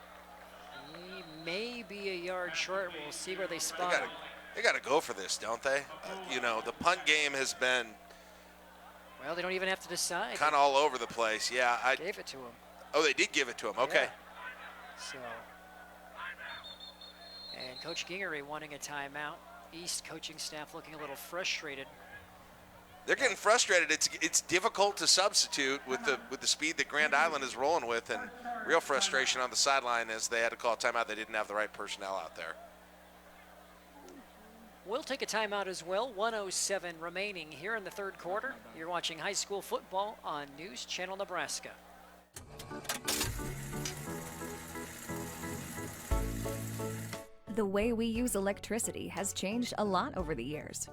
T: He may be a yard short. We'll see where they spot him.
D: They got to go for this, don't they? You know, the punt game has been.
T: Well, they don't even have to decide.
D: Kind of all over the place. Yeah, I
T: gave it to him.
D: Oh, they did give it to him. Okay.
T: Yeah. So, and Coach Gingery wanting a timeout. East coaching staff looking a little frustrated.
D: They're getting frustrated. It's difficult to substitute with the speed that Grand Island is rolling with, and real frustration on the sideline as they had to call a timeout. They didn't have the right personnel out there.
T: We'll take a timeout as well. 1:07 remaining here in the 3rd quarter. You're watching high school football on News Channel Nebraska.
G: The way we use electricity has changed a lot over the years.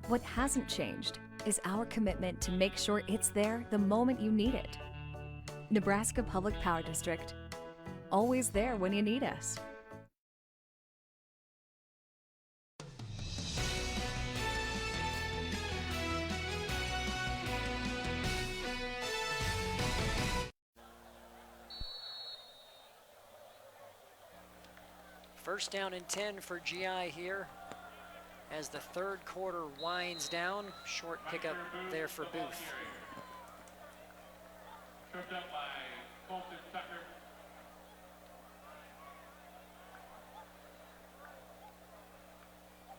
G: What hasn't changed is our commitment to make sure it's there the moment you need it. Nebraska Public Power District, always there when you need us.
T: First down and 10 for GI here as the 3rd quarter winds down. Short pickup there for Booth.
R: Tripped up by Colton Tucker.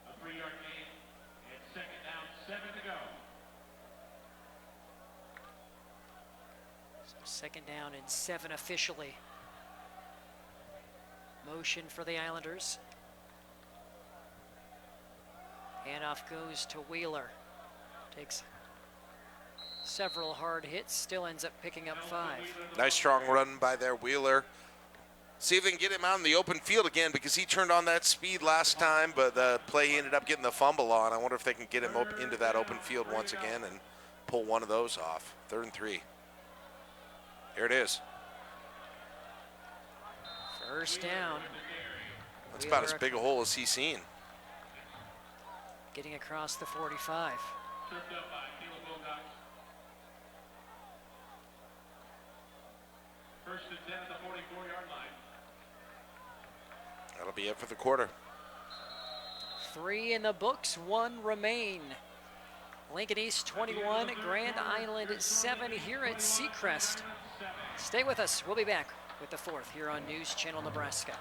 R: A 3-yard gain and 2nd down, 7 to go.
T: So 2nd down and 7 officially. Motion for the Islanders. Handoff goes to Wheeler. Takes several hard hits, still ends up picking up 5.
D: Nice strong run by their Wheeler. See if they can get him out in the open field again, because he turned on that speed last time, but the play he ended up getting the fumble on. I wonder if they can get him into that open field once again and pull one of those off. 3rd and 3. Here it is.
T: First down.
D: That's about as big a hole as he's seen.
T: Getting across the 45.
R: First and 10 at the 44-yard line.
D: That'll be it for the quarter.
T: 3 in the books, 1 remain. Lincoln East 21, Grand Island 7 here at Seacrest. Stay with us. We'll be back with the fourth here on News Channel Nebraska.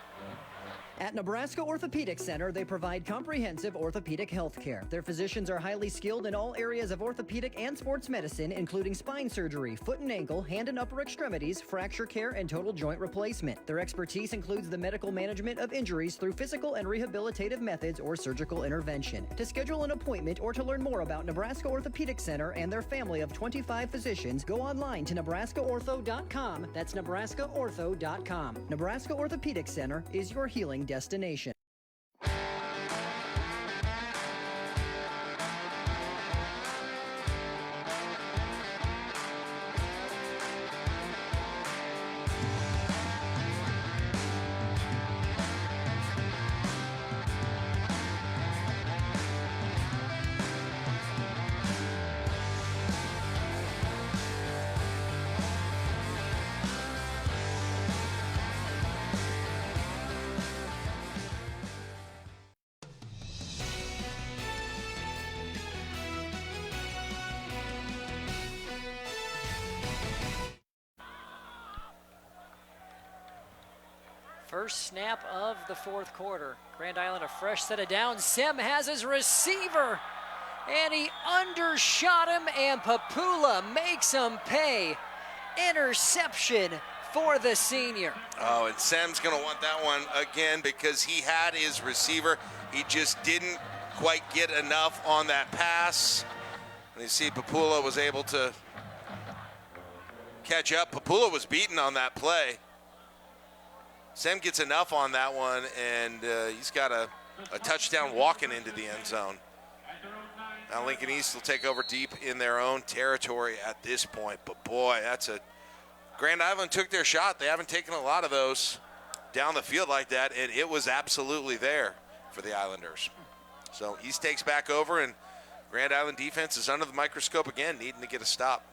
B: At Nebraska Orthopedic Center, they provide comprehensive orthopedic health care. Their physicians are highly skilled in all areas of orthopedic and sports medicine, including spine surgery, foot and ankle, hand and upper extremities, fracture care, and total joint replacement. Their expertise includes the medical management of injuries through physical and rehabilitative methods or surgical intervention. To schedule an appointment or to learn more about Nebraska Orthopedic Center and their family of 25 physicians, go online to nebraskaortho.com. That's nebraskaortho.com. Nebraska Orthopedic Center is your healing destination.
T: First snap of the fourth quarter. Grand Island a fresh set of downs. Sem has his receiver, and he undershot him, and Papula makes him pay. Interception for the senior.
D: Oh, and Sem's going to want that one again because he had his receiver. He just didn't quite get enough on that pass. And you see Papula was able to catch up. Papula was beaten on that play. Sem gets enough on that one, and he's got a touchdown walking into the end zone. Now Lincoln East will take over deep in their own territory at this point. But boy, Grand Island took their shot. They haven't taken a lot of those down the field like that, and it was absolutely there for the Islanders. So East takes back over, and Grand Island defense is under the microscope again, needing to get a stop.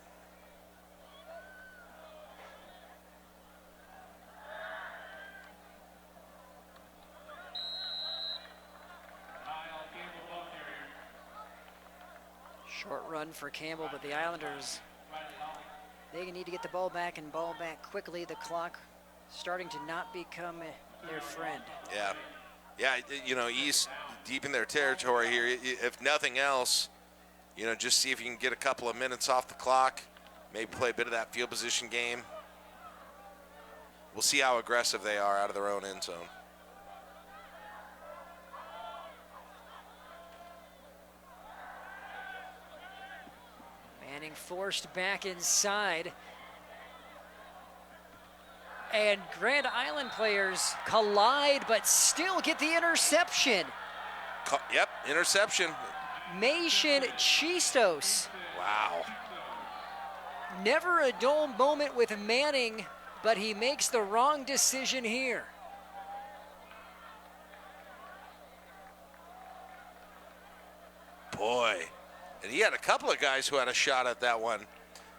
T: Short run for Campbell, but the Islanders, they need to get the ball back and ball back quickly. The clock starting to not become their friend.
D: Yeah, you know, East deep in their territory here. If nothing else, you know, just see if you can get a couple of minutes off the clock, maybe play a bit of that field position game. We'll see how aggressive they are out of their own end zone.
T: Manning forced back inside. And Grand Island players collide, but still get the interception.
D: Yep, interception.
T: Mason Chistos.
D: Wow.
T: Never a dull moment with Manning, but he makes the wrong decision here.
D: Boy, and he had a couple of guys who had a shot at that one.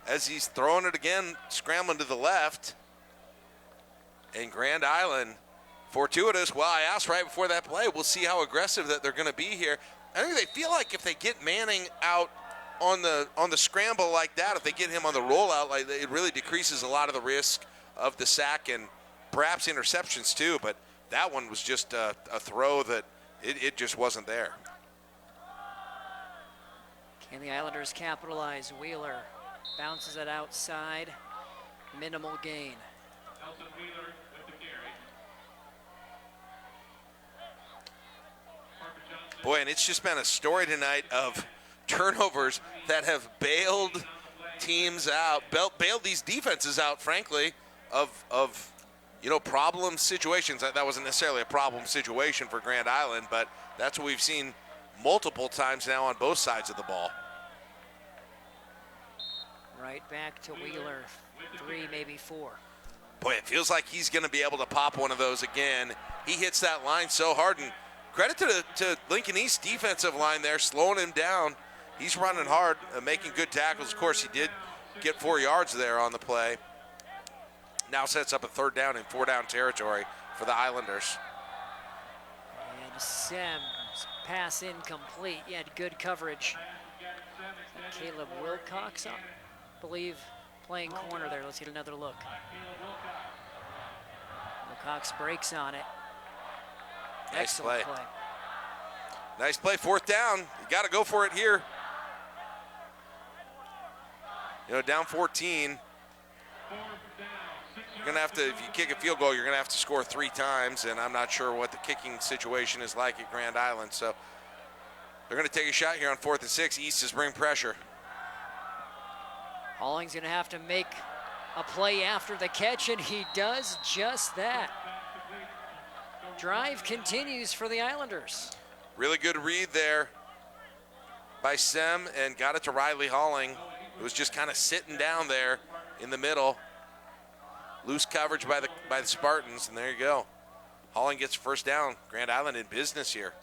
D: As he's throwing it again, scrambling to the left. And Grand Island, fortuitous. Well, I asked right before that play, we'll see how aggressive that they're going to be here. I think they feel like if they get Manning out on the scramble like that, if they get him on the rollout, like it really decreases a lot of the risk of the sack and perhaps interceptions too. But that one was just a throw that it just wasn't there.
T: Can the Islanders capitalize? Wheeler bounces it outside. Minimal gain.
R: Nelson Wheeler with the carry.
D: Boy, and it's just been a story tonight of turnovers that have bailed teams out, bailed these defenses out, frankly, of you know, problem situations. That wasn't necessarily a problem situation for Grand Island, but that's what we've seen multiple times now on both sides of the ball.
T: Right back to Wheeler, 3, maybe 4.
D: Boy, it feels like he's going to be able to pop one of those again. He hits that line so hard, and credit to Lincoln East defensive line there, slowing him down. He's running hard, making good tackles. Of course, he did get 4 yards there on the play. Now sets up a 3rd down in 4-down territory for the Islanders.
T: And Sem's pass incomplete. He had good coverage. Caleb Wilcox, I believe, playing corner there. Let's get another look. Wilcox breaks on it.
D: Nice
T: Excellent
D: play. Nice play, 4th down. You got to go for it here. You know, down 14. You're going to have to, if you kick a field goal, you're going to have to score 3 times, and I'm not sure what the kicking situation is like at Grand Island. So they're going to take a shot here on 4th and 6. East is bringing pressure.
T: Holling's going to have to make a play after the catch, and he does just that. Drive continues for the Islanders.
D: Really good read there by Sem, and got it to Riley Holling, who was just kind of sitting down there in the middle. Loose coverage by the Spartans, and there you go. Holling gets 1st down. Grand Island in business here.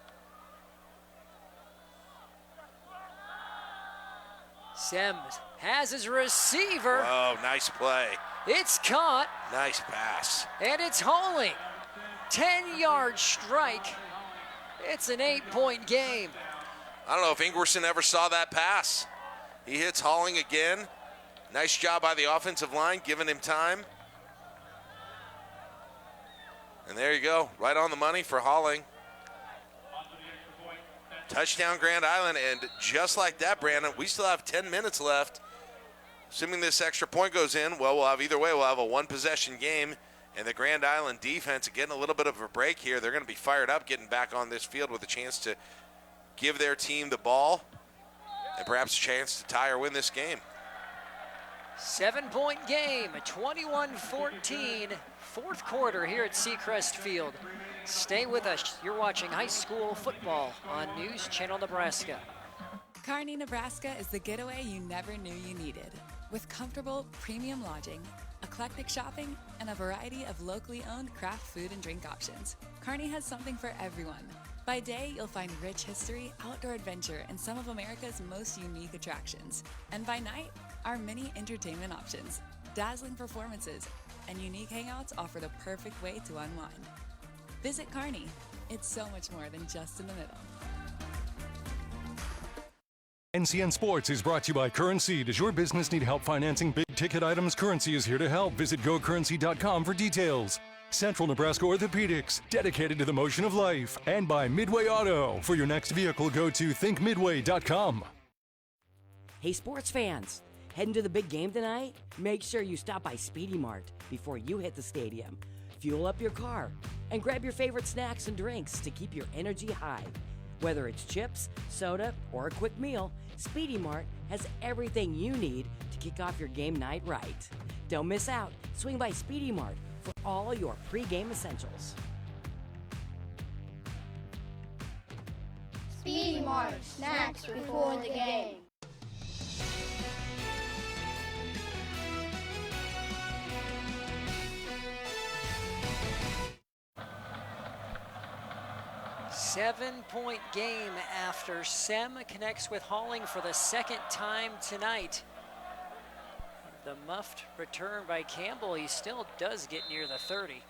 T: Sem has his receiver.
D: Oh, nice play.
T: It's caught.
D: Nice pass.
T: And it's Holling. 10-yard strike. It's an 8-point game.
D: I don't know if Ingwerson ever saw that pass. He hits Holling again. Nice job by the offensive line, giving him time. And there you go, right on the money for Holling. Touchdown Grand Island, and just like that, Brandon, we still have 10 minutes left. Assuming this extra point goes in, well, we'll have either way, we'll have a 1-possession game, and the Grand Island defense getting a little bit of a break here. They're going to be fired up getting back on this field with a chance to give their team the ball and perhaps a chance to tie or win this game.
T: 7-point game, 21-14, 4th quarter here at Seacrest Field. Stay with us. You're watching high school football on News Channel Nebraska.
S: Kearney, Nebraska is the getaway you never knew you needed. With comfortable, premium lodging, eclectic shopping, and a variety of locally owned craft food and drink options, Kearney has something for everyone. By day, you'll find rich history, outdoor adventure, and some of America's most unique attractions. And by night, our many entertainment options, dazzling performances, and unique hangouts offer the perfect way to unwind. Visit Kearney. It's so much more than just in the middle.
A: NCN Sports is brought to you by Currency. Does your business need help financing big-ticket items? Currency is here to help. Visit GoCurrency.com for details. Central Nebraska Orthopedics, dedicated to the motion of life. And by Midway Auto. For your next vehicle, go to thinkmidway.com.
J: Hey, sports fans. Heading to the big game tonight? Make sure you stop by Speedy Mart before you hit the stadium. Fuel up your car and grab your favorite snacks and drinks to keep your energy high. Whether it's chips, soda, or a quick meal, Speedy Mart has everything you need to kick off your game night right. Don't miss out. Swing by Speedy Mart for all your pre-game essentials.
U: Speedy Mart, snacks before the game.
T: Seven-point game after Sem connects with Holling for the 2nd time tonight. The muffed return by Campbell. He still does get near the 30.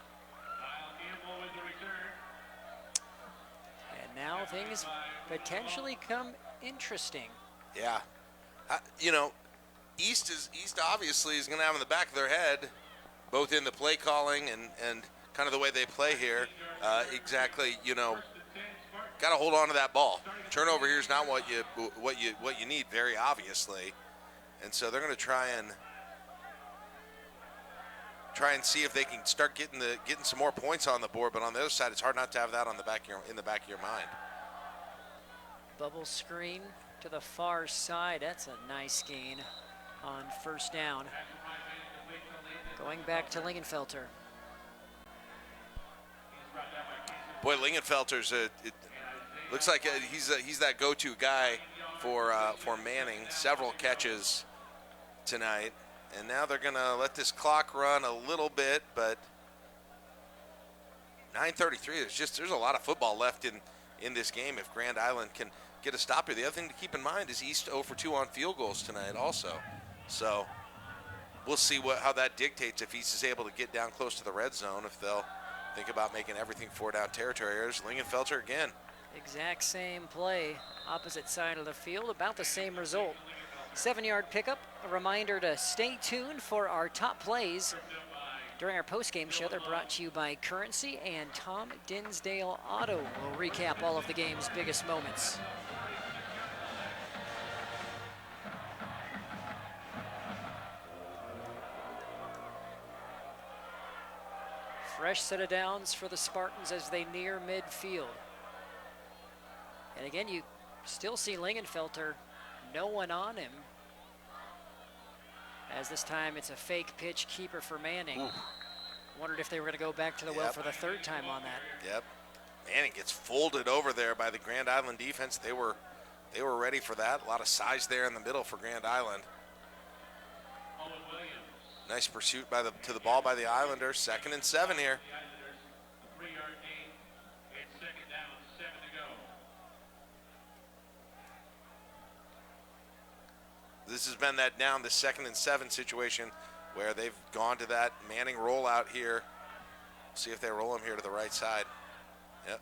T: And now things potentially come interesting.
D: Yeah. You know, East obviously is going to have in the back of their head, both in the play calling and kind of the way they play here, exactly, you know, got to hold on to that ball. Turnover here is not what you need, very obviously, and so they're going to try and see if they can start getting some more points on the board. But on the other side, it's hard not to have that in the back of your mind.
T: Bubble screen to the far side. That's a nice gain on 1st down. Going back to Lingenfelter.
D: Boy, Lingenfelter's it looks like he's that go-to guy for Manning. Several catches tonight. And now they're going to let this clock run a little bit, but 9:33, there's a lot of football left in this game if Grand Island can get a stop here. The other thing to keep in mind is East 0 for 2 on field goals tonight also. So we'll see how that dictates if East is able to get down close to the red zone, if they'll think about making everything 4-down territory. Here's Lingenfelter again.
T: Exact same play, opposite side of the field, about the same result. 7-yard pickup. A reminder to stay tuned for our top plays during our post-game show. They're brought to you by Currency, and Tom Dinsdale Auto will recap all of the game's biggest moments. Fresh set of downs for the Spartans as they near midfield. And again, you still see Lingenfelter, no one on him. As this time it's a fake pitch keeper for Manning. Ooh. Wondered if they were going to go back to the well for the third time on that.
D: Yep. Manning gets folded over there by the Grand Island defense. They were ready for that. A lot of size there in the middle for Grand Island. Nice pursuit to the ball by the Islanders. 2nd and 7 here. This has been that down the 2nd and 7 situation where they've gone to that Manning rollout here. See if they roll him here to the right side. Yep.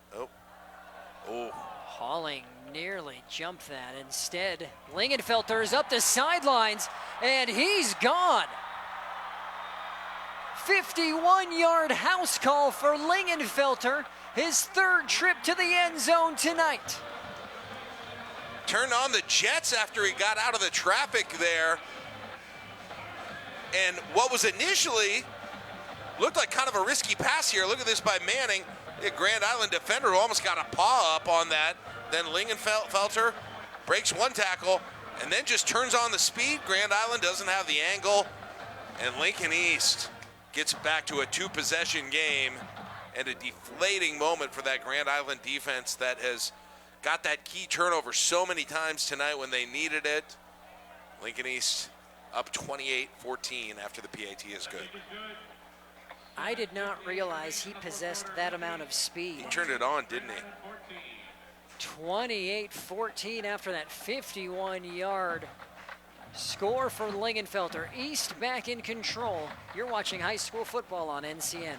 D: Oh.
T: Halling nearly jumped that. Instead, Lingenfelter is up the sidelines, and he's gone. 51-yard house call for Lingenfelter, his 3rd trip to the end zone tonight.
D: Turned on the jets after he got out of the traffic there. And what was initially looked like kind of a risky pass here. Look at this by Manning, the Grand Island defender who almost got a paw up on that. Then Lingenfelter breaks one tackle and then just turns on the speed. Grand Island doesn't have the angle. And Lincoln East gets back to a 2-possession game, and a deflating moment for that Grand Island defense that has got that key turnover so many times tonight when they needed it. Lincoln East up 28-14 after the PAT is good.
T: I did not realize he possessed that amount of speed.
D: He turned it on, didn't he?
T: 28-14 after that 51-yard score for Lingenfelter. East back in control. You're watching high school football on NCN.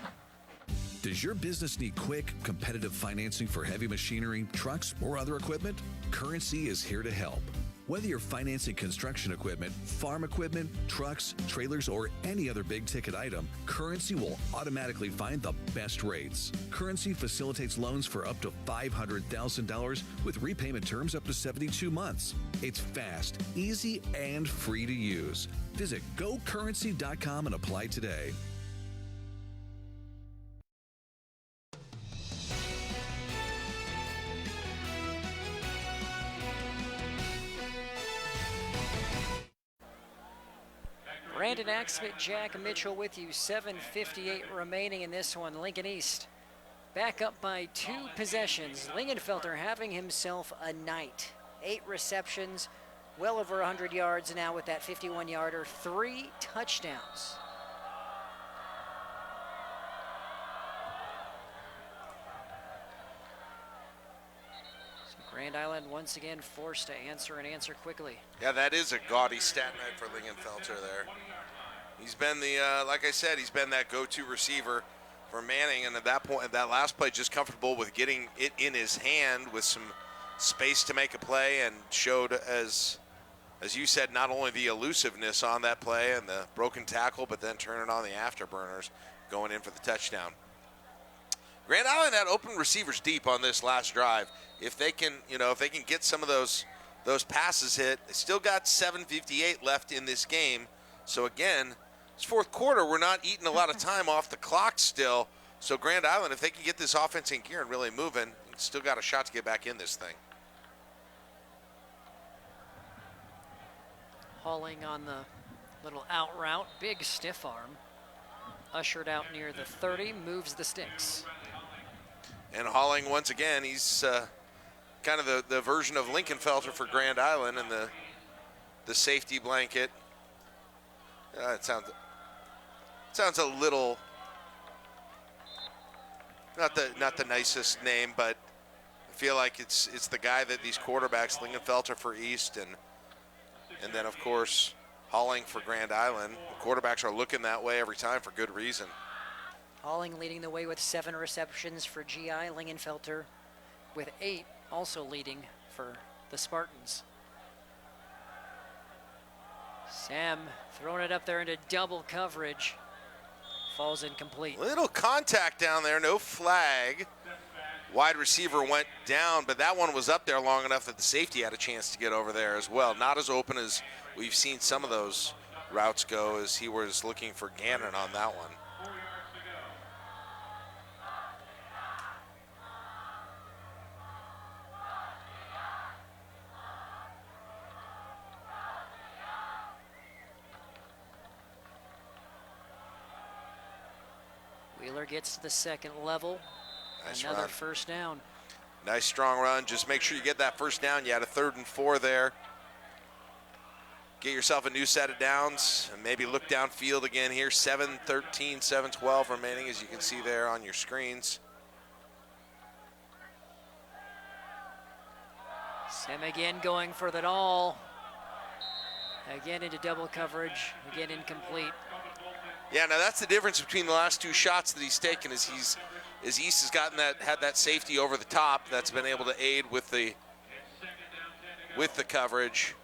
C: Does your business need quick, competitive financing for heavy machinery, trucks, or other equipment? Currency is here to help. Whether you're financing construction equipment, farm equipment, trucks, trailers, or any other big-ticket item, Currency will automatically find the best rates. Currency facilitates loans for up to $500,000 with repayment terms up to 72 months. It's fast, easy, and free to use. Visit GoCurrency.com and apply today.
T: Brandon Axford, Jack Mitchell with you. 7:58 remaining in this one. Lincoln East back up by 2 possessions. Lingenfelter having himself a night. 8 receptions, well over 100 yards now with that 51-yarder. 3 touchdowns. Grand Island once again forced to answer and answer quickly.
D: Yeah, that is a gaudy stat night for Lingenfelter there. He's been the, like I said, he's been that go-to receiver for Manning, and at that point, at that last play, just comfortable with getting it in his hand with some space to make a play, and showed, as you said, not only the elusiveness on that play and the broken tackle, but then turning on the afterburners, going in for the touchdown. Grand Island had open receivers deep on this last drive. If they can, if they can get some of those passes hit, they still got 7:58 left in this game. So again, it's 4th quarter. We're not eating a lot of time off the clock still. So Grand Island, if they can get this offense in gear and really moving, still got a shot to get back in this thing.
T: Hauling on the little out route, big stiff arm. Ushered out near the 30, moves the sticks.
D: And Halling, once again, he's kind of the version of Lingenfelter for Grand Island, and the safety blanket It sounds a little not the nicest name, but I feel like it's the guy that these quarterbacks, Lingenfelter for East, and then of course Halling for Grand Island. The quarterbacks are looking that way every time for good reason.
T: Halling leading the way with 7 receptions for GI. Lingenfelter with 8, also leading for the Spartans. Sam throwing it up there into double coverage. Falls incomplete.
D: Little contact down there, no flag. Wide receiver went down, but that one was up there long enough that the safety had a chance to get over there as well. Not as open as we've seen some of those routes go, as he was looking for Gannon on that one.
T: Wheeler gets to the second level.
D: Nice
T: Another
D: run.
T: first down.
D: Nice strong run. Just make sure you get that first down. You had a 3rd and 4 there. Get yourself a new set of downs and maybe look downfield again here. 7:13, 7:12 remaining, as you can see there on your screens.
T: Sam again going for that all. Again into double coverage. Again incomplete.
D: Yeah, now that's the difference between the last 2 shots that he's taken. Is East has had that safety over the top that's been able to aid with the coverage.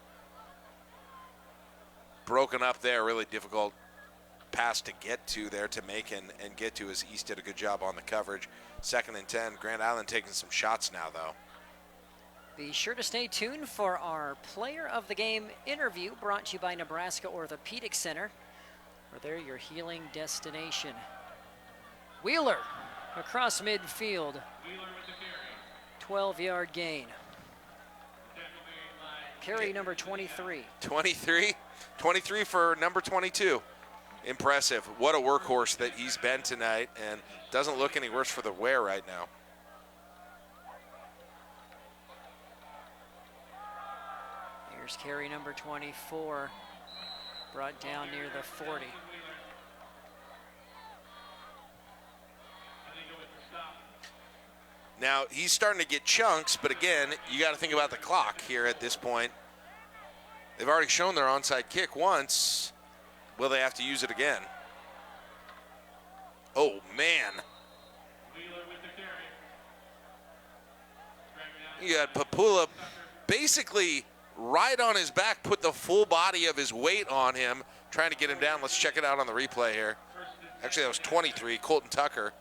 D: Broken up there, really difficult pass to get to there to make and get to, as East did a good job on the coverage. 2nd and 10. Grand Island taking some shots now, though.
T: Be sure to stay tuned for our Player of the Game interview, brought to you by Nebraska Orthopedic Center, where they're your healing destination. Wheeler across midfield. 12-yard gain. Carry number 23.
D: 23 for number 22. Impressive. What a workhorse that he's been tonight, and doesn't look any worse for the wear right now.
T: Here's carry number 24, brought down near the 40.
D: Now, he's starting to get chunks, but again, you got to think about the clock here at this point. They've already shown their onside kick once. Will they have to use it again? Oh, man. You got Papula basically right on his back, put the full body of his weight on him, trying to get him down. Let's check it out on the replay here. Actually, that was 23, Colton Tucker.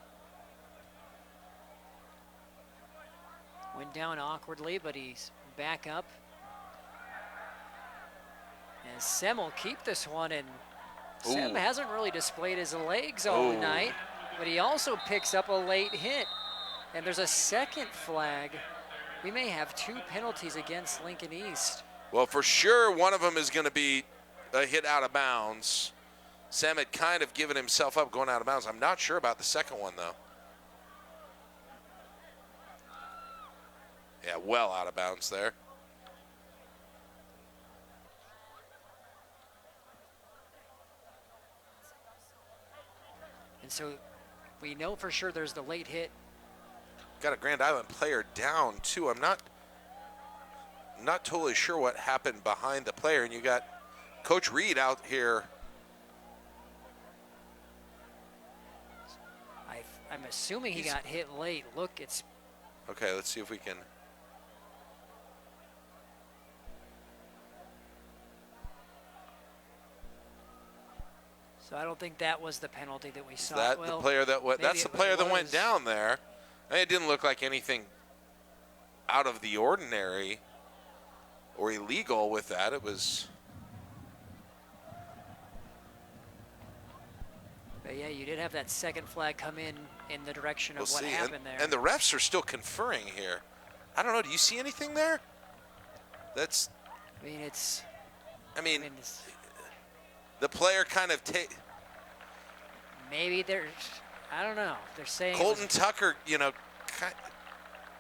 T: Went down awkwardly, but he's back up. And Sem will keep this one, and Sem hasn't really displayed his legs all night, but he also picks up a late hit. And there's a second flag. We may have 2 penalties against Lincoln East.
D: Well, for sure, one of them is going to be a hit out of bounds. Sem had kind of given himself up going out of bounds. I'm not sure about the second one, though. Yeah, well out of bounds there.
T: And so we know for sure there's the late hit.
D: Got a Grand Island player down, too. I'm not totally sure what happened behind the player. And you got Coach Reed out here.
T: I'm assuming he got hit late. Look, it's...
D: Okay, let's see if we can...
T: So I don't think that was the penalty that we saw.
D: That the player that went, that's the player that went down there. I mean, it didn't look like anything out of the ordinary or illegal with that. It was.
T: But yeah, you did have that second flag come in the direction of what happened there.
D: And the refs are still conferring here. I don't know. Do you see anything there? That's.
T: I mean, it's.
D: I mean the player kind of
T: maybe there's, I don't know. They're saying
D: Colton Tucker, you know,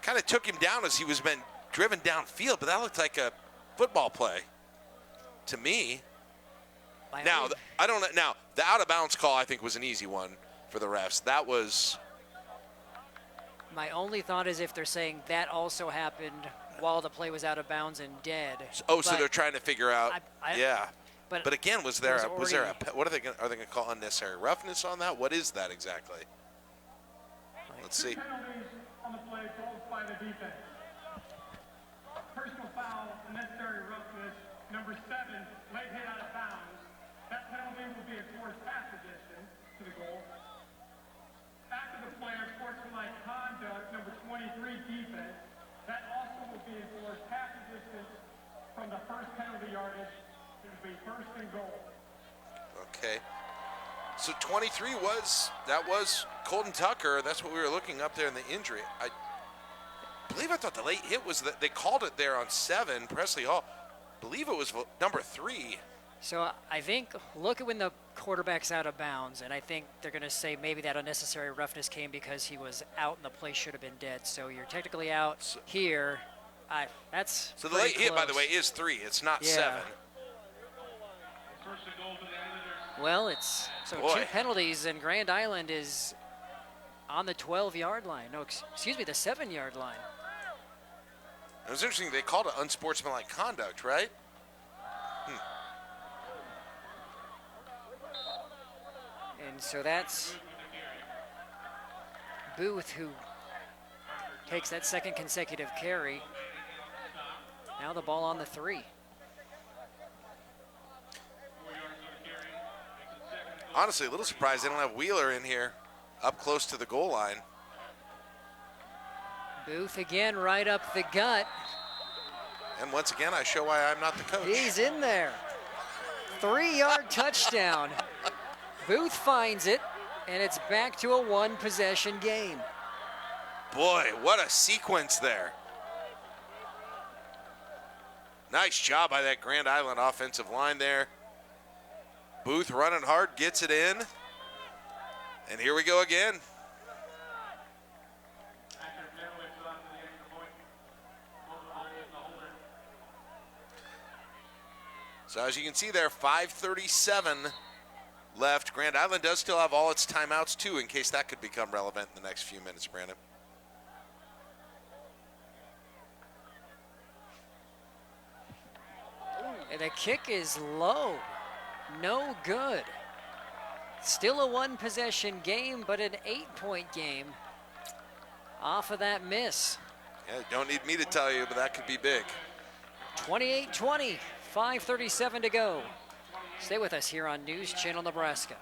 D: kind of took him down as he was been driven downfield, but that looked like a football play to me.
T: By
D: Now, I don't know. Now, the out-of-bounds call, I think, was an easy one for the refs. That was...
T: My only thought is if they're saying that also happened while the play was out of bounds and dead.
D: Oh, so they're trying to figure out. Yeah.
T: But
D: again, was there a what are they going to call unnecessary roughness on that? What is that exactly? Let's see.
R: Penalties on the play called by the defense. Personal foul, unnecessary roughness, number 7, late hit out of bounds. That penalty will be a forced pass distance to the goal. After the play, sportsmanlike conduct, number 23, defense. That also will be a forced pass distance from the first penalty yardage. It will be first and goal.
D: Okay. So 23 was Colton Tucker. That's what we were looking up there in the injury. I thought the late hit was that they called it there on 7, Presley Hall. I believe it was number 3.
T: So I think, look at when the quarterback's out of bounds, and I think they're going to say maybe that unnecessary roughness came because he was out and the play should have been dead. So you're technically out here. That's
D: so the late hit, by the way, is 3. It's not 7.
T: Well, it's 2 penalties, and Grand Island is on the 12-yard line. No, excuse me, the 7-yard line.
D: It was interesting. They called it unsportsmanlike conduct, right?
T: And so that's Booth, who takes that second consecutive carry. Now the ball on the 3.
D: Honestly, a little surprised they don't have Wheeler in here up close to the goal line.
T: Booth again right up the gut.
D: And once again, I show why I'm not the coach.
T: He's in there. 3-yard touchdown. Booth finds it, and it's back to a 1-possession game.
D: Boy, what a sequence there. Nice job by that Grand Island offensive line there. Booth running hard, gets it in. And here we go again. So as you can see there, 5:37 left. Grand Island does still have all its timeouts too, in case that could become relevant in the next few minutes, Brandon.
T: And the kick is low. No good. Still a 1-possession game, but an 8-point game off of that miss.
D: Yeah, don't need me to tell you, but that could be big.
T: 28-20, 5:37 to go. Stay with us here on News Channel Nebraska.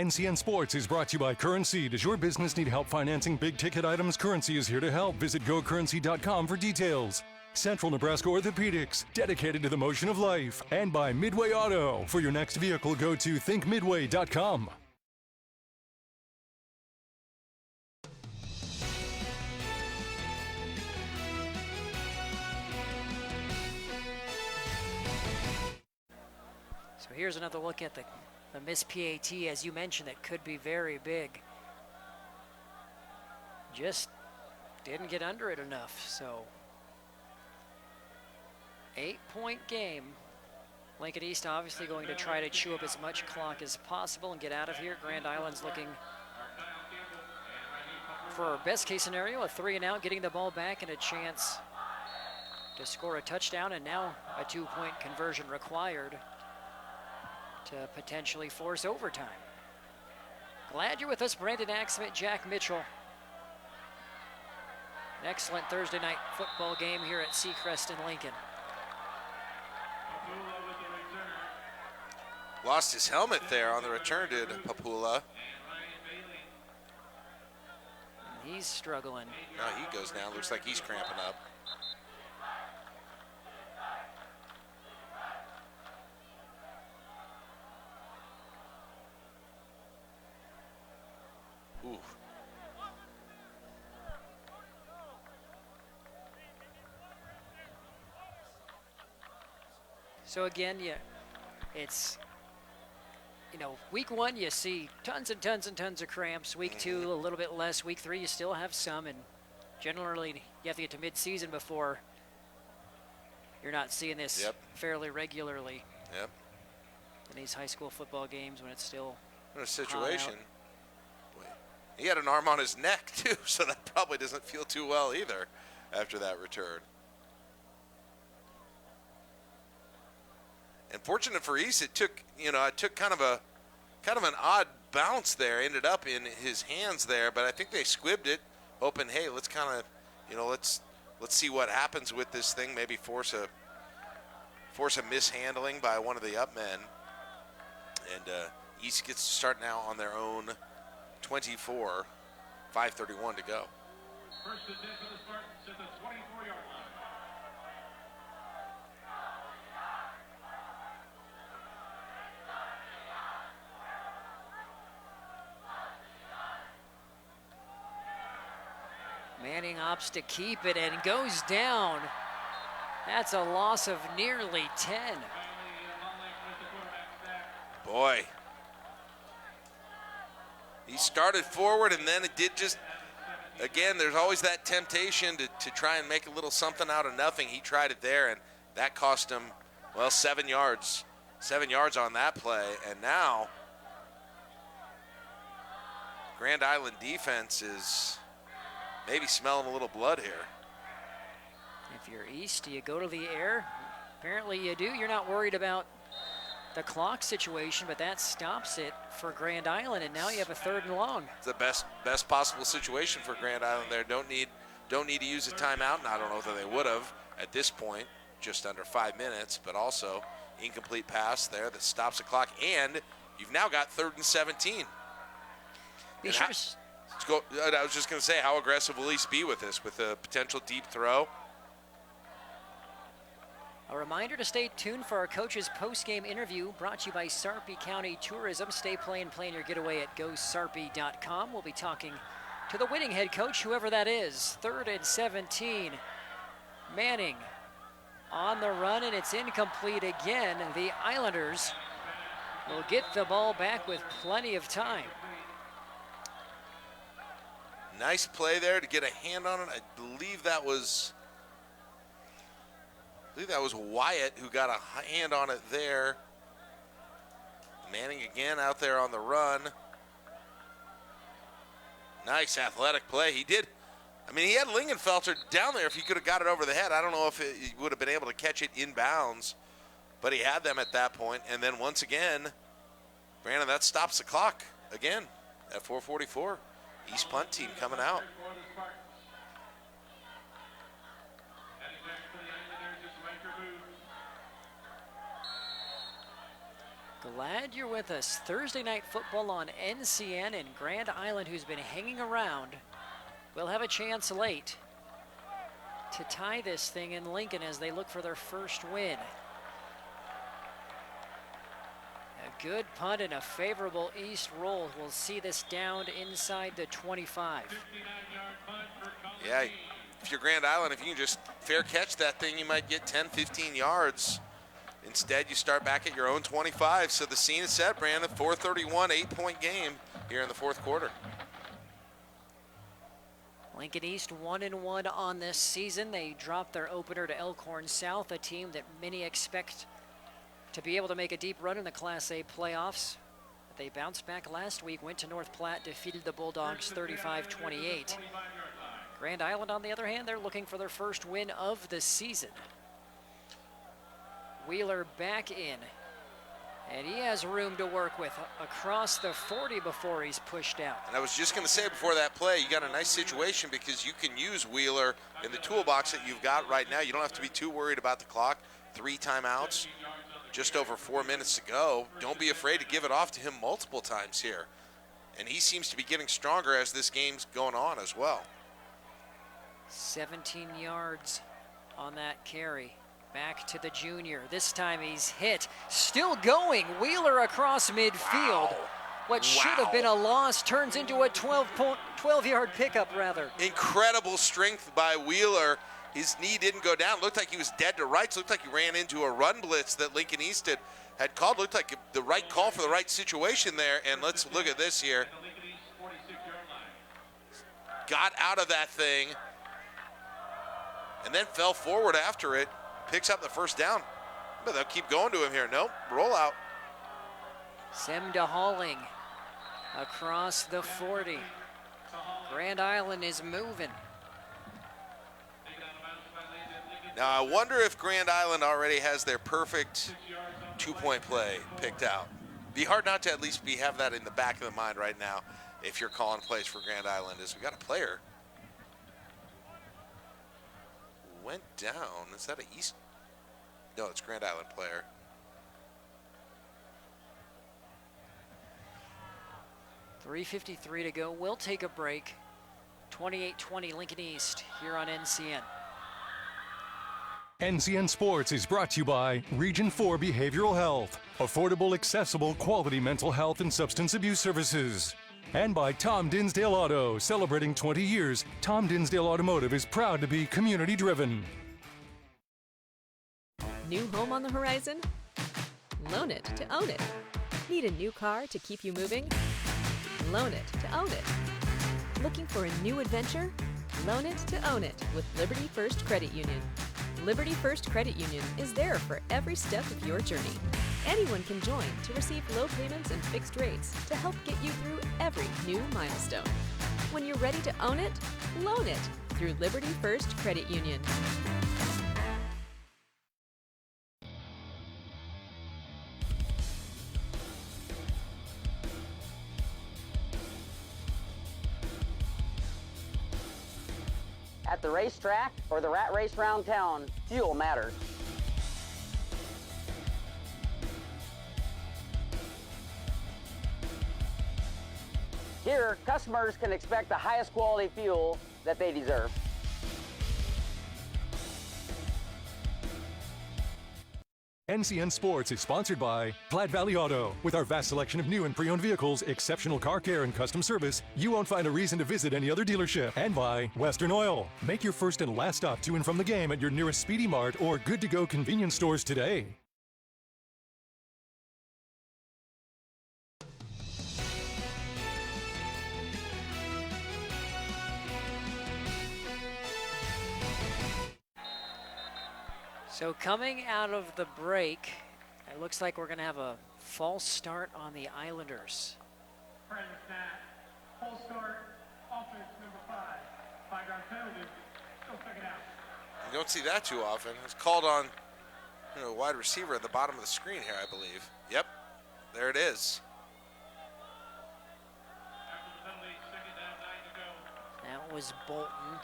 A: NCN Sports is brought to you by Currency. Does your business need help financing big-ticket items? Currency is here to help. Visit GoCurrency.com for details. Central Nebraska Orthopedics, dedicated to the motion of life. And by Midway Auto. For your next vehicle, go to thinkmidway.com.
T: So here's another look at the missed PAT, as you mentioned, that could be very big. Just didn't get under it enough, so 8-point game. Lincoln East obviously going to try to chew up as much clock as possible and get out of here. Grand Island's looking for best case scenario, a 3-and-out, getting the ball back and a chance to score a touchdown, and now a 2-point conversion required to potentially force overtime. Glad you're with us, Brandon Axmit, Jack Mitchell. An excellent Thursday night football game here at Seacrest in Lincoln.
D: Lost his helmet there on the return, did Papula.
T: He's struggling.
D: No, he goes down. Looks like he's cramping up.
T: So again, it's, week 1 you see tons and tons and tons of cramps. Week 2 a little bit less. Week 3 you still have some, and generally you have to get to mid-season before you're not seeing this fairly regularly.
D: Yep.
T: In these high school football games when it's still
D: in a situation. He had an arm on his neck too, so that probably doesn't feel too well either after that return. And fortunate for East, it took kind of an odd bounce there, ended up in his hands there, but I think they squibbed it, hoping, hey, let's kind of, let's see what happens with this thing, maybe force a mishandling by one of the up men. And East gets to start now on their own 24, 5:31 to go.
R: First and 10 for the Spartans at the 24-yard line.
T: Manning opts to keep it and goes down. That's a loss of nearly 10.
D: Boy. He started forward, and then it did just, again, there's always that temptation to try and make a little something out of nothing. He tried it there, and that cost him, 7 yards. 7 yards on that play, and now Grand Island defense is maybe smelling a little blood here.
T: If you're East, do you go to the air? Apparently you do. You're not worried about the clock situation, but that stops it for Grand Island, and now you have a 3rd and long.
D: It's the best possible situation for Grand Island there. Don't need to use a timeout, and I don't know that they would have at this point, just under 5 minutes, but also incomplete pass there that stops the clock, and you've now got 3rd and 17.
T: Be sure
D: I was just going to say, how aggressive will East be with this, with a potential deep throw?
T: A reminder to stay tuned for our coach's post-game interview brought to you by Sarpy County Tourism. Stay play and plan your getaway at GoSarpy.com. We'll be talking to the winning head coach, whoever that is. 3rd and 17. Manning on the run, and it's incomplete again. The Islanders will get the ball back with plenty of time.
D: Nice play there to get a hand on it. I believe that was Wyatt who got a hand on it there. Manning again out there on the run. Nice athletic play. He did. I mean, he had Lingenfelter down there if he could have got it over the head. I don't know if he would have been able to catch it inbounds, but he had them at that point. And then once again, Brandon, that stops the clock again at 4:44. East punt team coming out.
T: Glad you're with us. Thursday night football on NCN, and Grand Island, who's been hanging around, will have a chance late to tie this thing in Lincoln as they look for their first win. A good punt and a favorable East roll will see this downed inside the 25.
D: Yeah, if you're Grand Island, if you can just fair catch that thing, you might get 10, 15 yards. Instead, you start back at your own 25. So the scene is set, Brandon. 4:31, 8-point game here in the 4th quarter.
T: Lincoln East 1-1 on this season. They dropped their opener to Elkhorn South, a team that many expect to be able to make a deep run in the Class A playoffs. They bounced back last week, went to North Platte, defeated the Bulldogs 35-28. Grand Island, on the other hand, they're looking for their first win of the season. Wheeler back in, and he has room to work with across the 40 before he's pushed out.
D: And I was just going to say before that play, you got a nice situation because you can use Wheeler in the toolbox that you've got right now. You don't have to be too worried about the clock. 3 timeouts, just over 4 minutes to go. Don't be afraid to give it off to him multiple times here. And he seems to be getting stronger as this game's going on as well.
T: 17 yards on that carry. Back to the junior. This time he's hit. Still going. Wheeler across midfield. What should have been a loss turns into a 12-yard pickup, rather.
D: Incredible strength by Wheeler. His knee didn't go down. Looked like he was dead to rights. Looked like he ran into a run blitz that Lincoln East had called. Looked like the right call for the right situation there. And let's look at this here. Got out of that thing and then fell forward after it. Picks up the first down. But they'll keep going to him here. Nope, roll out.
T: Sem to Halling across the 40. Grand Island is moving.
D: Now, I wonder if Grand Island already has their perfect two-point play picked out. Be hard not to at least have that in the back of the mind right now if you're calling plays for Grand Island. Is we got a player went down. Is that an East? No, it's Grand Island player.
T: .353 to go. We'll take a break. 28-20 Lincoln East here on NCN.
A: NCN Sports is brought to you by Region 4 Behavioral Health, affordable, accessible, quality mental health and substance abuse services. And by Tom Dinsdale Auto, celebrating 20 years. Tom Dinsdale Automotive is proud to be community-driven.
H: New home on the horizon? Loan it to own it. Need a new car to keep you moving? Loan it to own it. Looking for a new adventure? Loan it to own it with Liberty First Credit Union. Liberty First Credit Union is there for every step of your journey. Anyone can join to receive low payments and fixed rates to help get you through every new milestone. When you're ready to own it, loan it through Liberty First Credit Union.
K: At the racetrack or the rat race round town, fuel matters. Here, customers can expect the highest quality fuel that they deserve.
A: NCN Sports is sponsored by Platte Valley Auto. With our vast selection of new and pre-owned vehicles, exceptional car care, and custom service, you won't find a reason to visit any other dealership. And by Western Oil. Make your first and last stop to and from the game at your nearest Speedy Mart or Good to Go convenience stores today.
T: So coming out of the break, it looks like we're going to have a false start on the Islanders.
R: False start, offense number 5. 5-yard penalty. Still second out.
D: You don't see that too often. It's called on wide receiver at the bottom of the screen here, I believe. Yep, there it is.
T: That was Bolton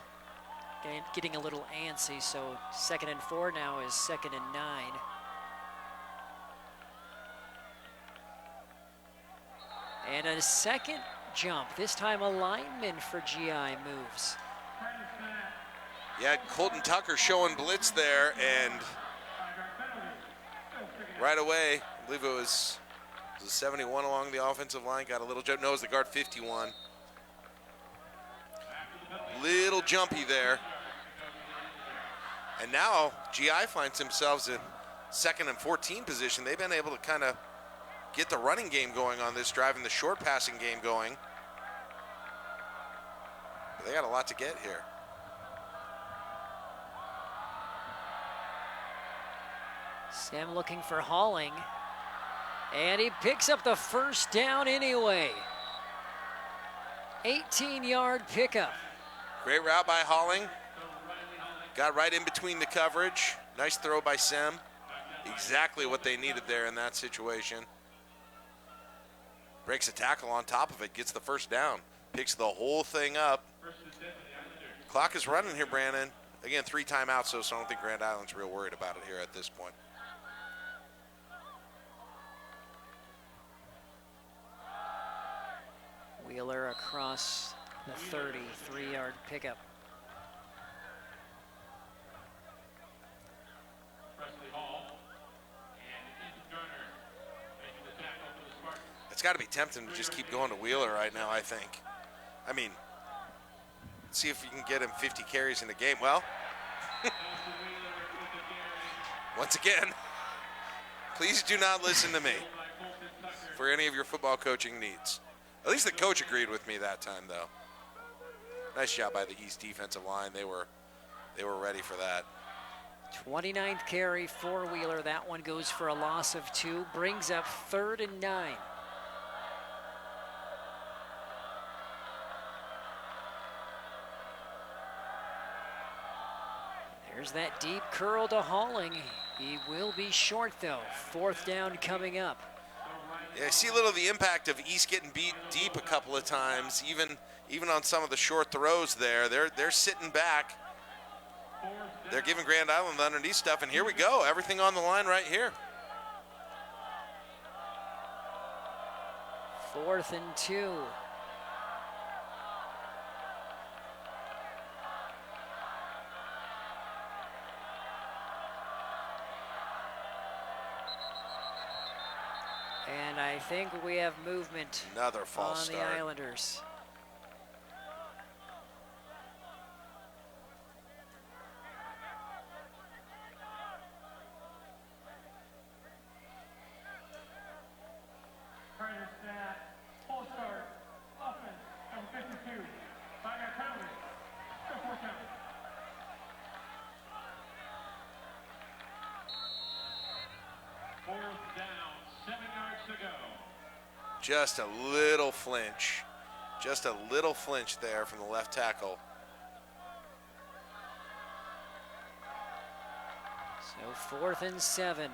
T: getting a little antsy, so 2nd and 4 now is 2nd and 9. And a second jump, this time a lineman for GI moves.
D: Yeah, Colton Tucker showing blitz there, and right away, I believe it was 71 along the offensive line, got a little jump. No, it was the guard 51. Little jumpy there. And now GI finds themselves in 2nd and 14 position. They've been able to kind of get the running game going on this drive and the short passing game going. But they got a lot to get here.
T: Sam looking for Halling. And he picks up the first down anyway. 18-yard pickup.
D: Great route by Halling. Got right in between the coverage. Nice throw by Sem. Exactly what they needed there in that situation. Breaks a tackle on top of it, gets the first down. Picks the whole thing up. Clock is running here, Brandon. Again, 3 timeouts, so I don't think Grand Island's real worried about it here at this point.
T: Wheeler across the 33-yard pickup.
D: It's got to be tempting to just keep going to Wheeler right now, I think. I mean, see if you can get him 50 carries in the game. Well, Once again, please do not listen to me for any of your football coaching needs. At least the coach agreed with me that time, though. Nice job by the East defensive line. They were ready for that.
T: 29th carry, four-wheeler. That one goes for a loss of 2. Brings up 3rd and 9. There's that deep curl to Halling. He will be short, though. 4th down coming up.
D: Yeah, I see a little of the impact of East getting beat deep a couple of times, even on some of the short throws there. They're sitting back. They're giving Grand Island the underneath stuff, and here we go. Everything on the line right here.
T: 4th and 2. And I think we have movement
D: Another false
T: on
D: start.
T: the Islanders.
D: Just a little flinch. Just a little flinch there from the left tackle.
T: So 4th and 7.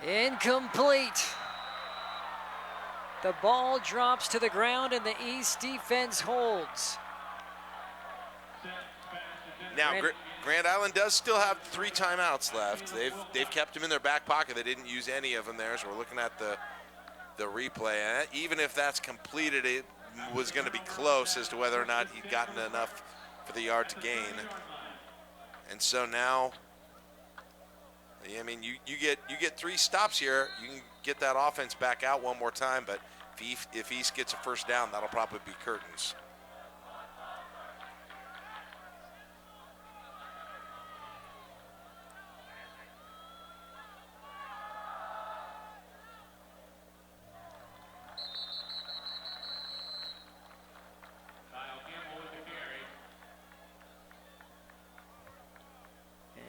T: Incomplete. The ball drops to the ground and the East defense holds.
D: Now, Grand Island does still have 3 timeouts left. They've kept them in their back pocket. They didn't use any of them there, so we're looking at the replay. And even if that's completed, it was going to be close as to whether or not he'd gotten enough for the yard to gain. And so now, I mean, you get 3 stops here. You can get that offense back out one more time, but if East gets a first down, that'll probably be curtains.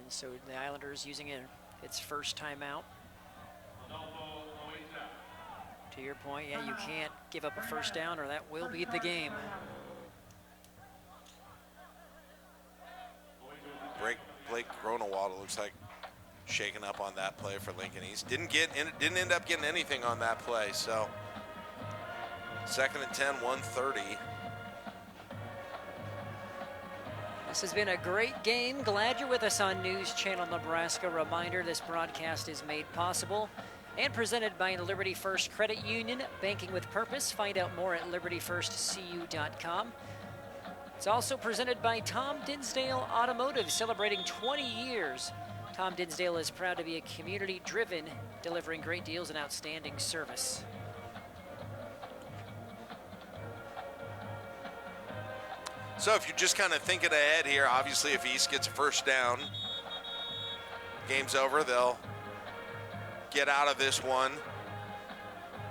T: So the Islanders using its first timeout. To your point, yeah, you can't give up a first down or that will be the game.
D: Blake Gronewald looks like shaking up on that play for Lincoln East. Didn't end up getting anything on that play. So 2nd and 10, 1:30.
T: This has been a great game. Glad you're with us on News Channel Nebraska. Reminder, this broadcast is made possible and presented by Liberty First Credit Union, banking with purpose. Find out more at libertyfirstcu.com. It's also presented by Tom Dinsdale Automotive, celebrating 20 years. Tom Dinsdale is proud to be a community-driven, delivering great deals and outstanding service.
D: So if you're just kind of thinking ahead here, obviously if East gets a first down, game's over. They'll get out of this one.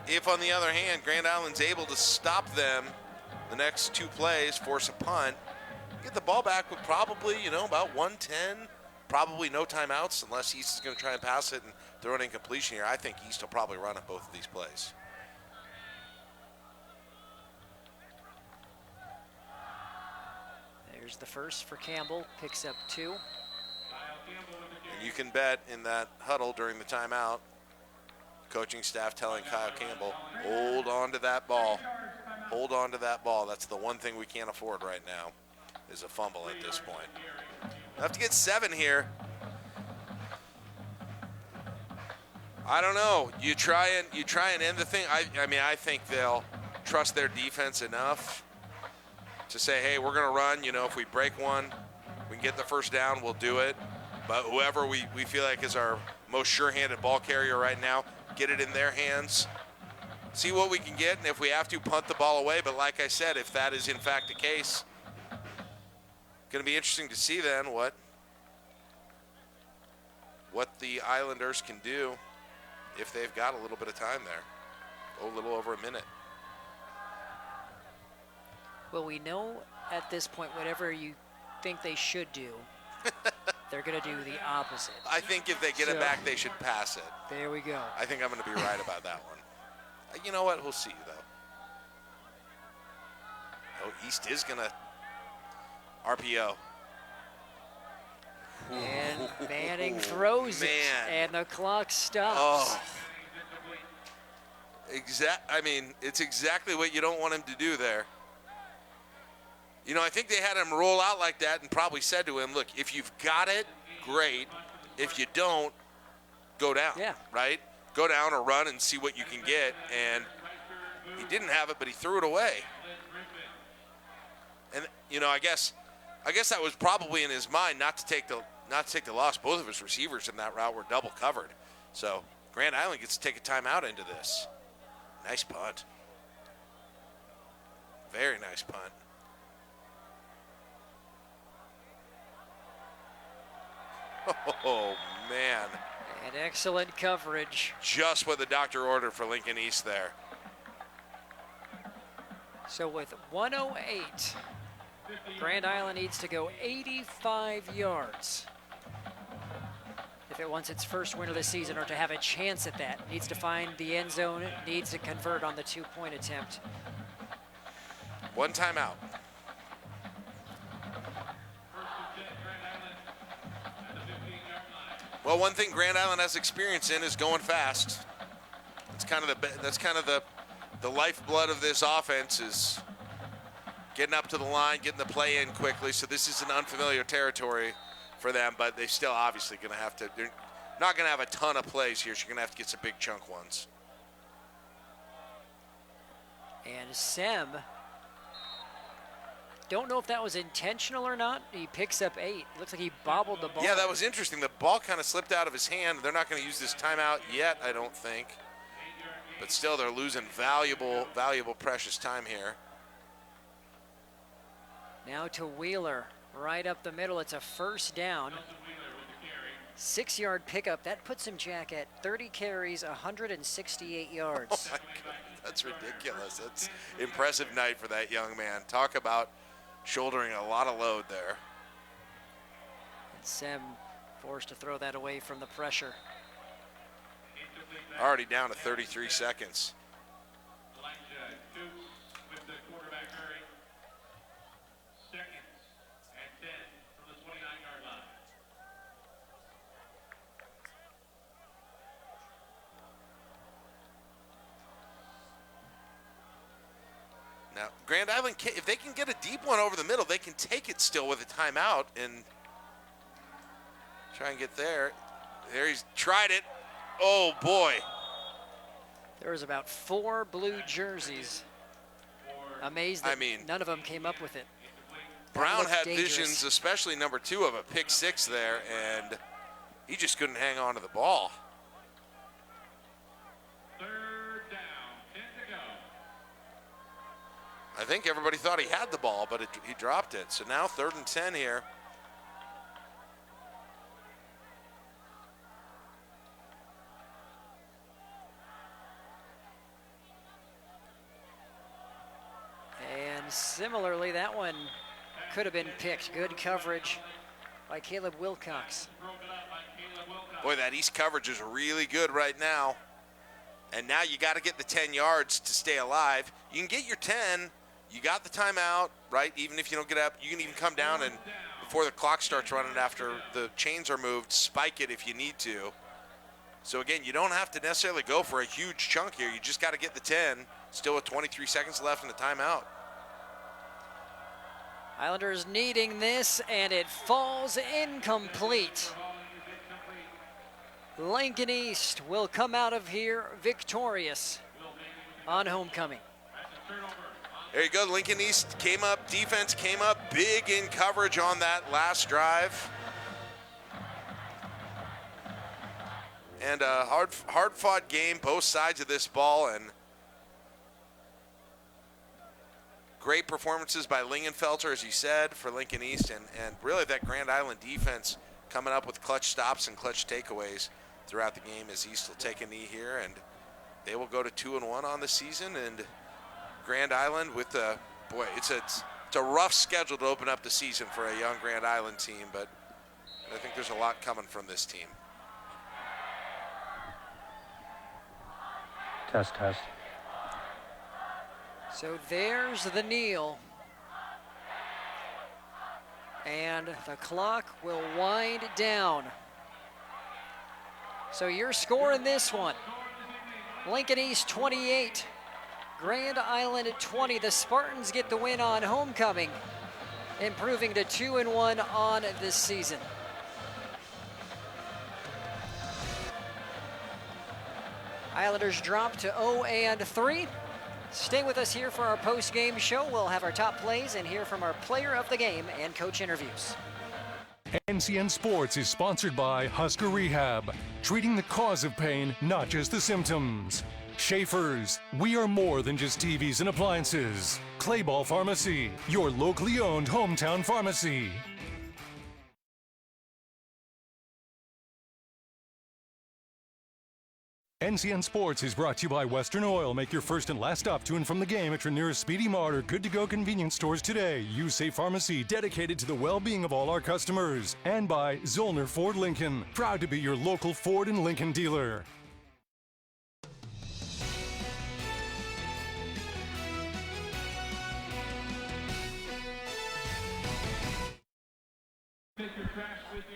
D: If, on the other hand, Grand Island's able to stop them the next 2 plays, force a punt, get the ball back with probably, about 1:10, probably no timeouts unless East is going to try and pass it and throw an incompletion here. I think East will probably run at both of these plays.
T: There's the first for Campbell, picks up 2.
D: And you can bet in that huddle during the timeout, coaching staff telling Kyle Campbell, hold on to that ball. Hold on to that ball. That's the one thing we can't afford right now, is a fumble at this point. We'll have to get 7 here. I don't know. You try and end the thing. I mean, I think they'll trust their defense enough to say, hey, we're going to run. If we break one, we can get the first down, we'll do it. But whoever we feel like is our most sure-handed ball carrier right now, get it in their hands, see what we can get, and if we have to, punt the ball away. But like I said, if that is in fact the case, Going to be interesting to see then what the Islanders can do if they've got a little bit of time there. A little over a minute.
T: Well, we know at this point, whatever you think they should do, they're going to do the opposite.
D: I think if they get it back, they should pass it.
T: There we go.
D: I think I'm going to be right about that one. You know what? We'll see, though. Oh, East is going to RPO.
T: And Manning throws it, and the clock stops.
D: Oh. I mean, it's exactly what you don't want him to do there. You know, I think they had him roll out like that and probably said to him, look, if you've got it, great. If you don't, go down, right? Go down or run and see what you can get. And he didn't have it, but he threw it away. And, you know, I guess that was probably in his mind not to take the loss. Both of his receivers in that route were double covered. So Grand Island gets to take a timeout into this. Nice punt. Very nice punt. Oh, man.
T: And excellent coverage.
D: Just what the doctor ordered for Lincoln East there.
T: So with 1:08, Grand Island needs to go 85 yards. If it wants its first win of the season or to have a chance at that, needs to find the end zone, needs to convert on the 2-point attempt.
D: One timeout. Well, one thing Grand Island has experience in is going fast. That's kind of the lifeblood of this offense is getting up to the line, getting the play in quickly. So this is an unfamiliar territory for them, but they still obviously going to have to. They're not going to have a ton of plays here. So you're going to have to get some big chunk ones.
T: And Sem, don't know if that was intentional or not. He picks up 8. Looks like he bobbled the ball.
D: Yeah, that was interesting. The ball kind of slipped out of his hand. They're not going to use this timeout yet, I don't think. But still, they're losing valuable, precious time here.
T: Now to Wheeler, right up the middle. It's a first down. 6-yard pickup. That puts him, Jack, at 30 carries, 168 yards.
D: Oh, my God. That's ridiculous. That's impressive night for that young man. Talk about shouldering a lot of load there.
T: And Sem forced to throw that away from the pressure.
D: Already down to 33 seconds. Now, Grand Island, if they can get a deep one over the middle, they can take it still with a timeout and try and get there. There, he's tried it. Oh, boy.
T: There was about 4 blue jerseys. Amazed that none of them came up with it.
D: Brown had visions, especially number 2, of a pick 6 there, and he just couldn't hang on to the ball. I think everybody thought he had the ball, but he dropped it. So now 3rd and 10 here.
T: And similarly, that one could have been picked. Good coverage by Caleb Wilcox.
D: Boy, that East coverage is really good right now. And now you got to get the 10 yards to stay alive. You can get your 10. You got the timeout, right? Even if you don't get up, you can even come down and before the clock starts running after the chains are moved, spike it if you need to. So again, you don't have to necessarily go for a huge chunk here. You just got to get the 10, still with 23 seconds left in the timeout.
T: Islanders needing this, and it falls incomplete. Lincoln East will come out of here victorious on homecoming.
D: There you go. Lincoln East came up, defense came up big in coverage on that last drive. And a hard-fought game, both sides of this ball. And great performances by Lingenfelter, as you said, for Lincoln East, and really that Grand Island defense coming up with clutch stops and clutch takeaways throughout the game as East will take a knee here, and they will go to 2-1 on the season. And Grand Island with the, boy, it's a rough schedule to open up the season for a young Grand Island team, but I think there's a lot coming from this team.
B: Test.
T: So there's the kneel. And the clock will wind down. So your score in this one, Lincoln East 28, Grand Island at 20. The Spartans get the win on homecoming, improving to 2-1 on this season. Islanders drop to 0-3. Stay with us here for our post-game show. We'll have our top plays and hear from our player of the game and coach interviews.
A: NCN Sports is sponsored by Husker Rehab, treating the cause of pain, not just the symptoms. Schaefer's, we are more than just TVs and appliances. Clayball Pharmacy, your locally owned hometown pharmacy. NCN Sports is brought to you by Western Oil. Make your first and last stop to and from the game at your nearest Speedy Mart or good-to-go convenience stores today. Use Safe Pharmacy, dedicated to the well-being of all our customers. And by Zollner Ford Lincoln, proud to be your local Ford and Lincoln dealer.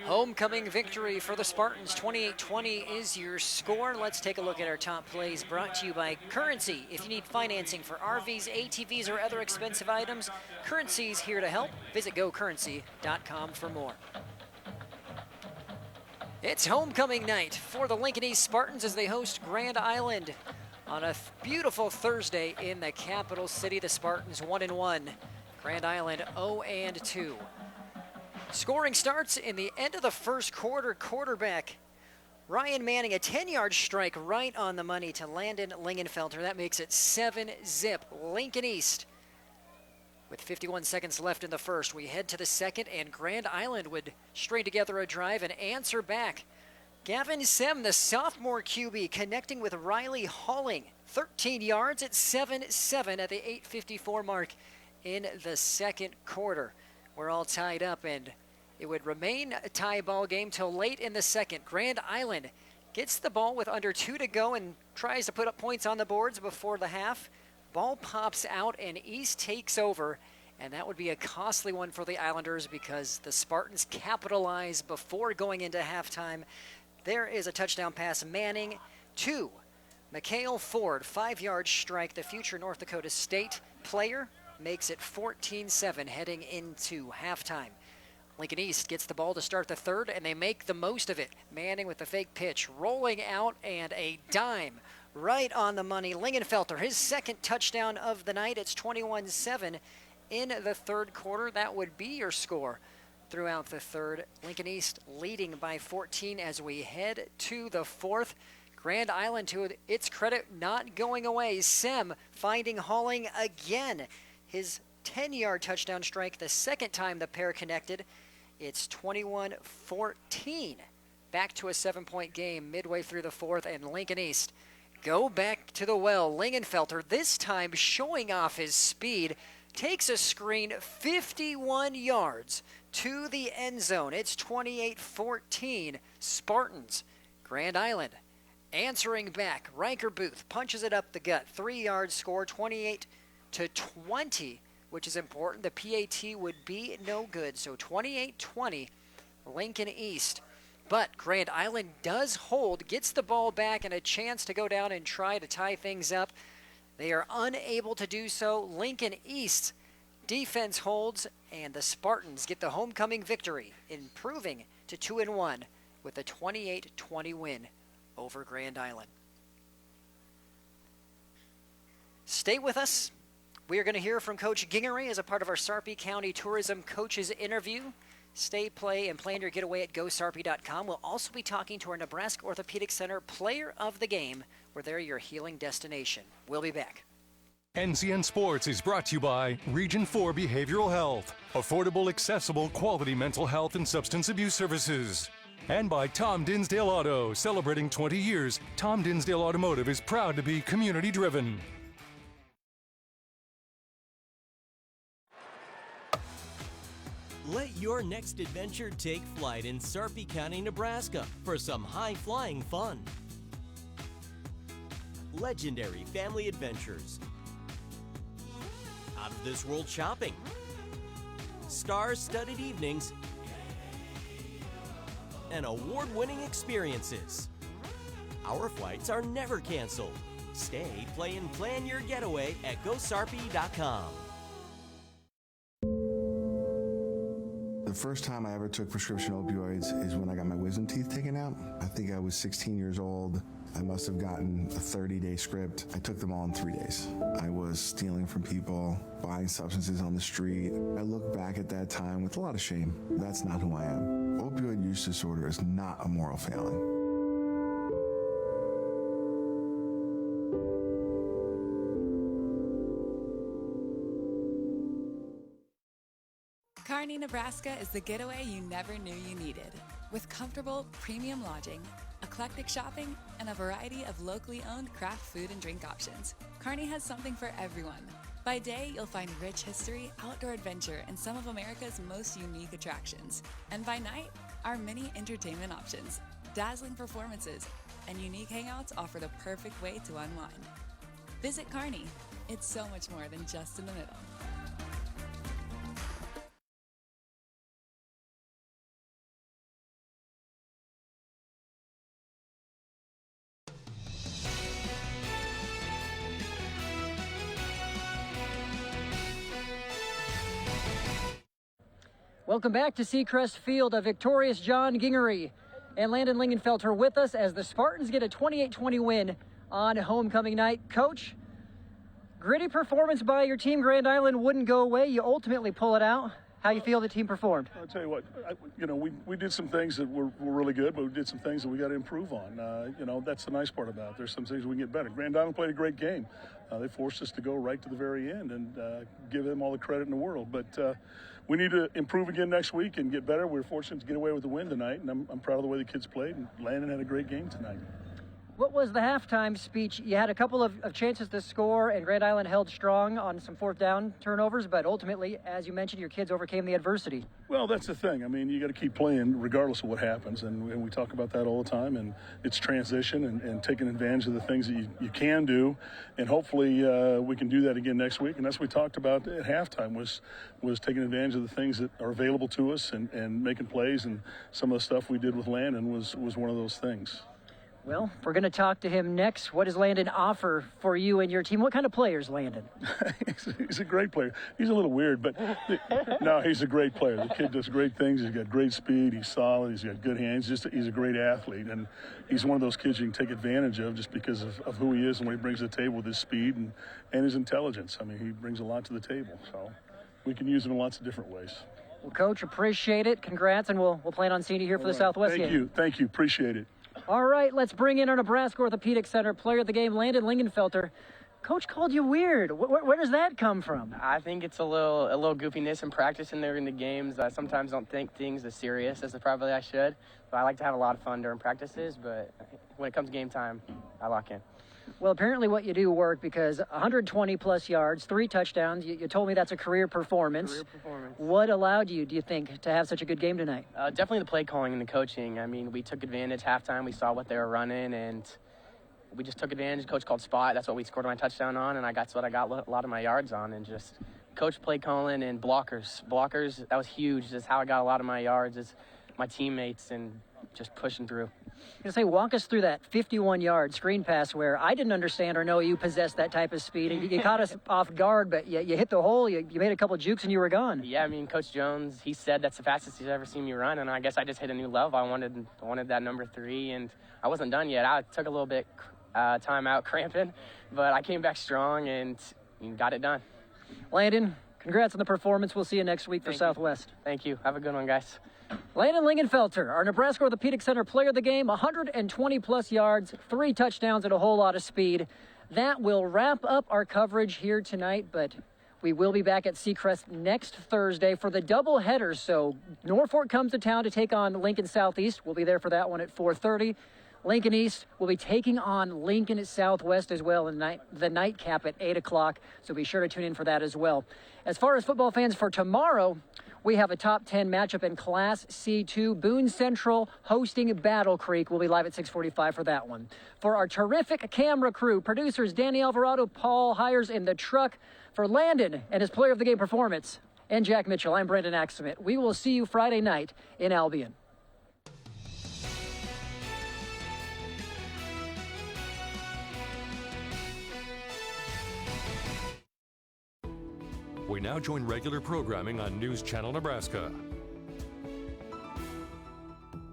T: Homecoming victory for the Spartans, 28-20 is your score. Let's take a look at our top plays brought to you by Currency. If you need financing for RVs, ATVs, or other expensive items, Currency's here to help. Visit gocurrency.com for more. It's homecoming night for the Lincoln East Spartans as they host Grand Island on a beautiful Thursday in the capital city. The Spartans 1-1, Grand Island 0-2. Scoring starts in the end of the first quarter. Quarterback Ryan Manning, a 10-yard strike right on the money to Landon Lingenfelter. That makes it 7-zip. Lincoln East with 51 seconds left in the first. We head to the second, and Grand Island would string together a drive and answer back. Gavin Sem, the sophomore QB, connecting with Riley Halling. 13 yards at 7-7 at the 8:54 mark in the second quarter. We're all tied up, and it would remain a tie ball game till late in the second. Grand Island gets the ball with under 2 to go and tries to put up points on the boards before the half. Ball pops out, and East takes over, and that would be a costly one for the Islanders because the Spartans capitalize before going into halftime. There is a touchdown pass. Manning to Mikhail Ford, 5-yard strike. The future North Dakota State player makes it 14-7 heading into halftime. Lincoln East gets the ball to start the third, and they make the most of it. Manning with the fake pitch, rolling out, and a dime right on the money. Lingenfelter, his second touchdown of the night. It's 21-7 in the third quarter. That would be your score throughout the third. Lincoln East leading by 14 as we head to the fourth. Grand Island, to its credit, not going away. Sem finding Halling again. His 10-yard touchdown strike, the second time the pair connected. It's 21-14. Back to a 7-point game midway through the fourth, and Lincoln East go back to the well. Lingenfelter, this time showing off his speed, takes a screen 51 yards to the end zone. It's 28-14 Spartans. Grand Island answering back. Riker Booth punches it up the gut. 3-yard score, 28-20, which is important. The PAT would be no good. So 28-20, Lincoln East. But Grand Island does hold, gets the ball back and a chance to go down and try to tie things up. They are unable to do so. Lincoln East defense holds, and the Spartans get the homecoming victory, improving to 2-1 with a 28-20 win over Grand Island. Stay with us. We are going to hear from Coach Gingery as a part of our Sarpy County Tourism Coaches interview. Stay, play, and plan your getaway at GoSarpy.com. We'll also be talking to our Nebraska Orthopedic Center Player of the Game, where they're your healing destination. We'll be back.
A: NCN Sports is brought to you by Region 4 Behavioral Health, affordable, accessible, quality mental health and substance abuse services. And by Tom Dinsdale Auto, celebrating 20 years, Tom Dinsdale Automotive is proud to be community-driven.
L: Let your next adventure take flight in Sarpy County, Nebraska for some high-flying fun. Legendary family adventures, out-of-this-world shopping, star-studded evenings, and award-winning experiences. Our flights are never canceled. Stay, play, and plan your getaway at GoSarpy.com.
M: The first time I ever took prescription opioids is when I got my wisdom teeth taken out. I think I was 16 years old. I must have gotten a 30-day script. I took them all in 3 days. I was stealing from people, buying substances on the street. I look back at that time with a lot of shame. That's not who I am. Opioid use disorder is not a moral failing.
S: Kearney, Nebraska is the getaway you never knew you needed. With comfortable, premium lodging, eclectic shopping, and a variety of locally owned craft food and drink options, Kearney has something for everyone. By day, you'll find rich history, outdoor adventure, and some of America's most unique attractions. And by night, our many entertainment options, dazzling performances, and unique hangouts offer the perfect way to unwind. Visit Kearney. It's so much more than just in the middle.
B: Welcome back to Seacrest Field. A victorious John Gingery and Landon Lingenfelter with us as the Spartans get a 28-20 win on homecoming night. Coach, gritty performance by your team. Grand Island wouldn't go away. You ultimately pull it out. How you feel the team performed?
V: I'll tell you what, we did some things that were really good, but we did some things that we got to improve on. That's the nice part about it. There's some things we can get better. Grand Island played a great game. They forced us to go right to the very end and give them all the credit in the world. But we need to improve again next week and get better. We were fortunate to get away with the win tonight, and I'm proud of the way the kids played, and Landon had a great game tonight.
B: What was the halftime speech? You had a couple of chances to score, and Grand Island held strong on some fourth down turnovers, but ultimately, as you mentioned, your kids overcame the adversity.
V: Well, that's the thing. I mean, you got to keep playing regardless of what happens, and we talk about that all the time, and it's transition and taking advantage of the things that you can do, and hopefully we can do that again next week. And that's what we talked about at halftime was taking advantage of the things that are available to us and making plays, and some of the stuff we did with Landon was one of those things.
B: Well, we're going to talk to him next. What does Landon offer for you and your team? What kind of player is Landon?
V: He's a great player. He's a little weird, but no, he's a great player. The kid does great things. He's got great speed. He's solid. He's got good hands. He's a great athlete, and he's one of those kids you can take advantage of just because of who he is and what he brings to the table with his speed and his intelligence. I mean, he brings a lot to the table, so we can use him in lots of different ways.
B: Well, Coach, appreciate it. Congrats, and we'll plan on seeing you here for the Southwest game.
V: Thank you. Appreciate it.
B: All right, let's bring in our Nebraska Orthopedic Center player of the game, Landon Lingenfelter. Coach called you weird. Where does that come from?
W: I think it's a little goofiness in practice and during the games. I sometimes don't think things as serious as probably I should. But I like to have a lot of fun during practices, but when it comes game time, I lock in.
B: Well, apparently what you do worked because 120-plus yards, 3 touchdowns. You told me that's a career performance.
W: Career performance.
B: What allowed you, do you think, to have such a good game tonight?
W: Definitely the play calling and the coaching. I mean, we took advantage halftime. We saw what they were running, and we just took advantage. Coach called spot. That's what we scored my touchdown on, and that's what I got a lot of my yards on. And just coach play calling and blockers. Blockers, that was huge. Just how I got a lot of my yards is my teammates and just pushing through.
B: I was going to say, walk us through that 51-yard screen pass where I didn't understand or know you possessed that type of speed. And you caught us off guard, but you hit the hole, you made a couple jukes, and you were gone.
W: Yeah, I mean, Coach Jones, he said that's the fastest he's ever seen me run, and I guess I just hit a new level. I wanted that number 3, and I wasn't done yet. I took a little bit time out cramping, but I came back strong and got it done. Landon,
B: congrats on the performance. We'll see you next week for Southwest.
W: Thank you. Have a good one, guys.
B: Landon Lingenfelter, our Nebraska Orthopedic Center player of the game, 120-plus yards, 3 touchdowns, and a whole lot of speed. That will wrap up our coverage here tonight, but we will be back at Seacrest next Thursday for the doubleheader. So Norfolk comes to town to take on Lincoln Southeast. We'll be there for that one at 4:30. Lincoln East will be taking on Lincoln Southwest as well in the nightcap at 8 o'clock. So be sure to tune in for that as well. As far as football fans, for tomorrow, we have a top 10 matchup in Class C2. Boone Central hosting Battle Creek. We'll be live at 6:45 for that one. For our terrific camera crew, producers Danny Alvarado, Paul Hires in the truck. For Landon and his player of the game performance, and Jack Mitchell, I'm Brendan Axelman. We will see you Friday night in Albion.
A: We now join regular programming on News Channel Nebraska.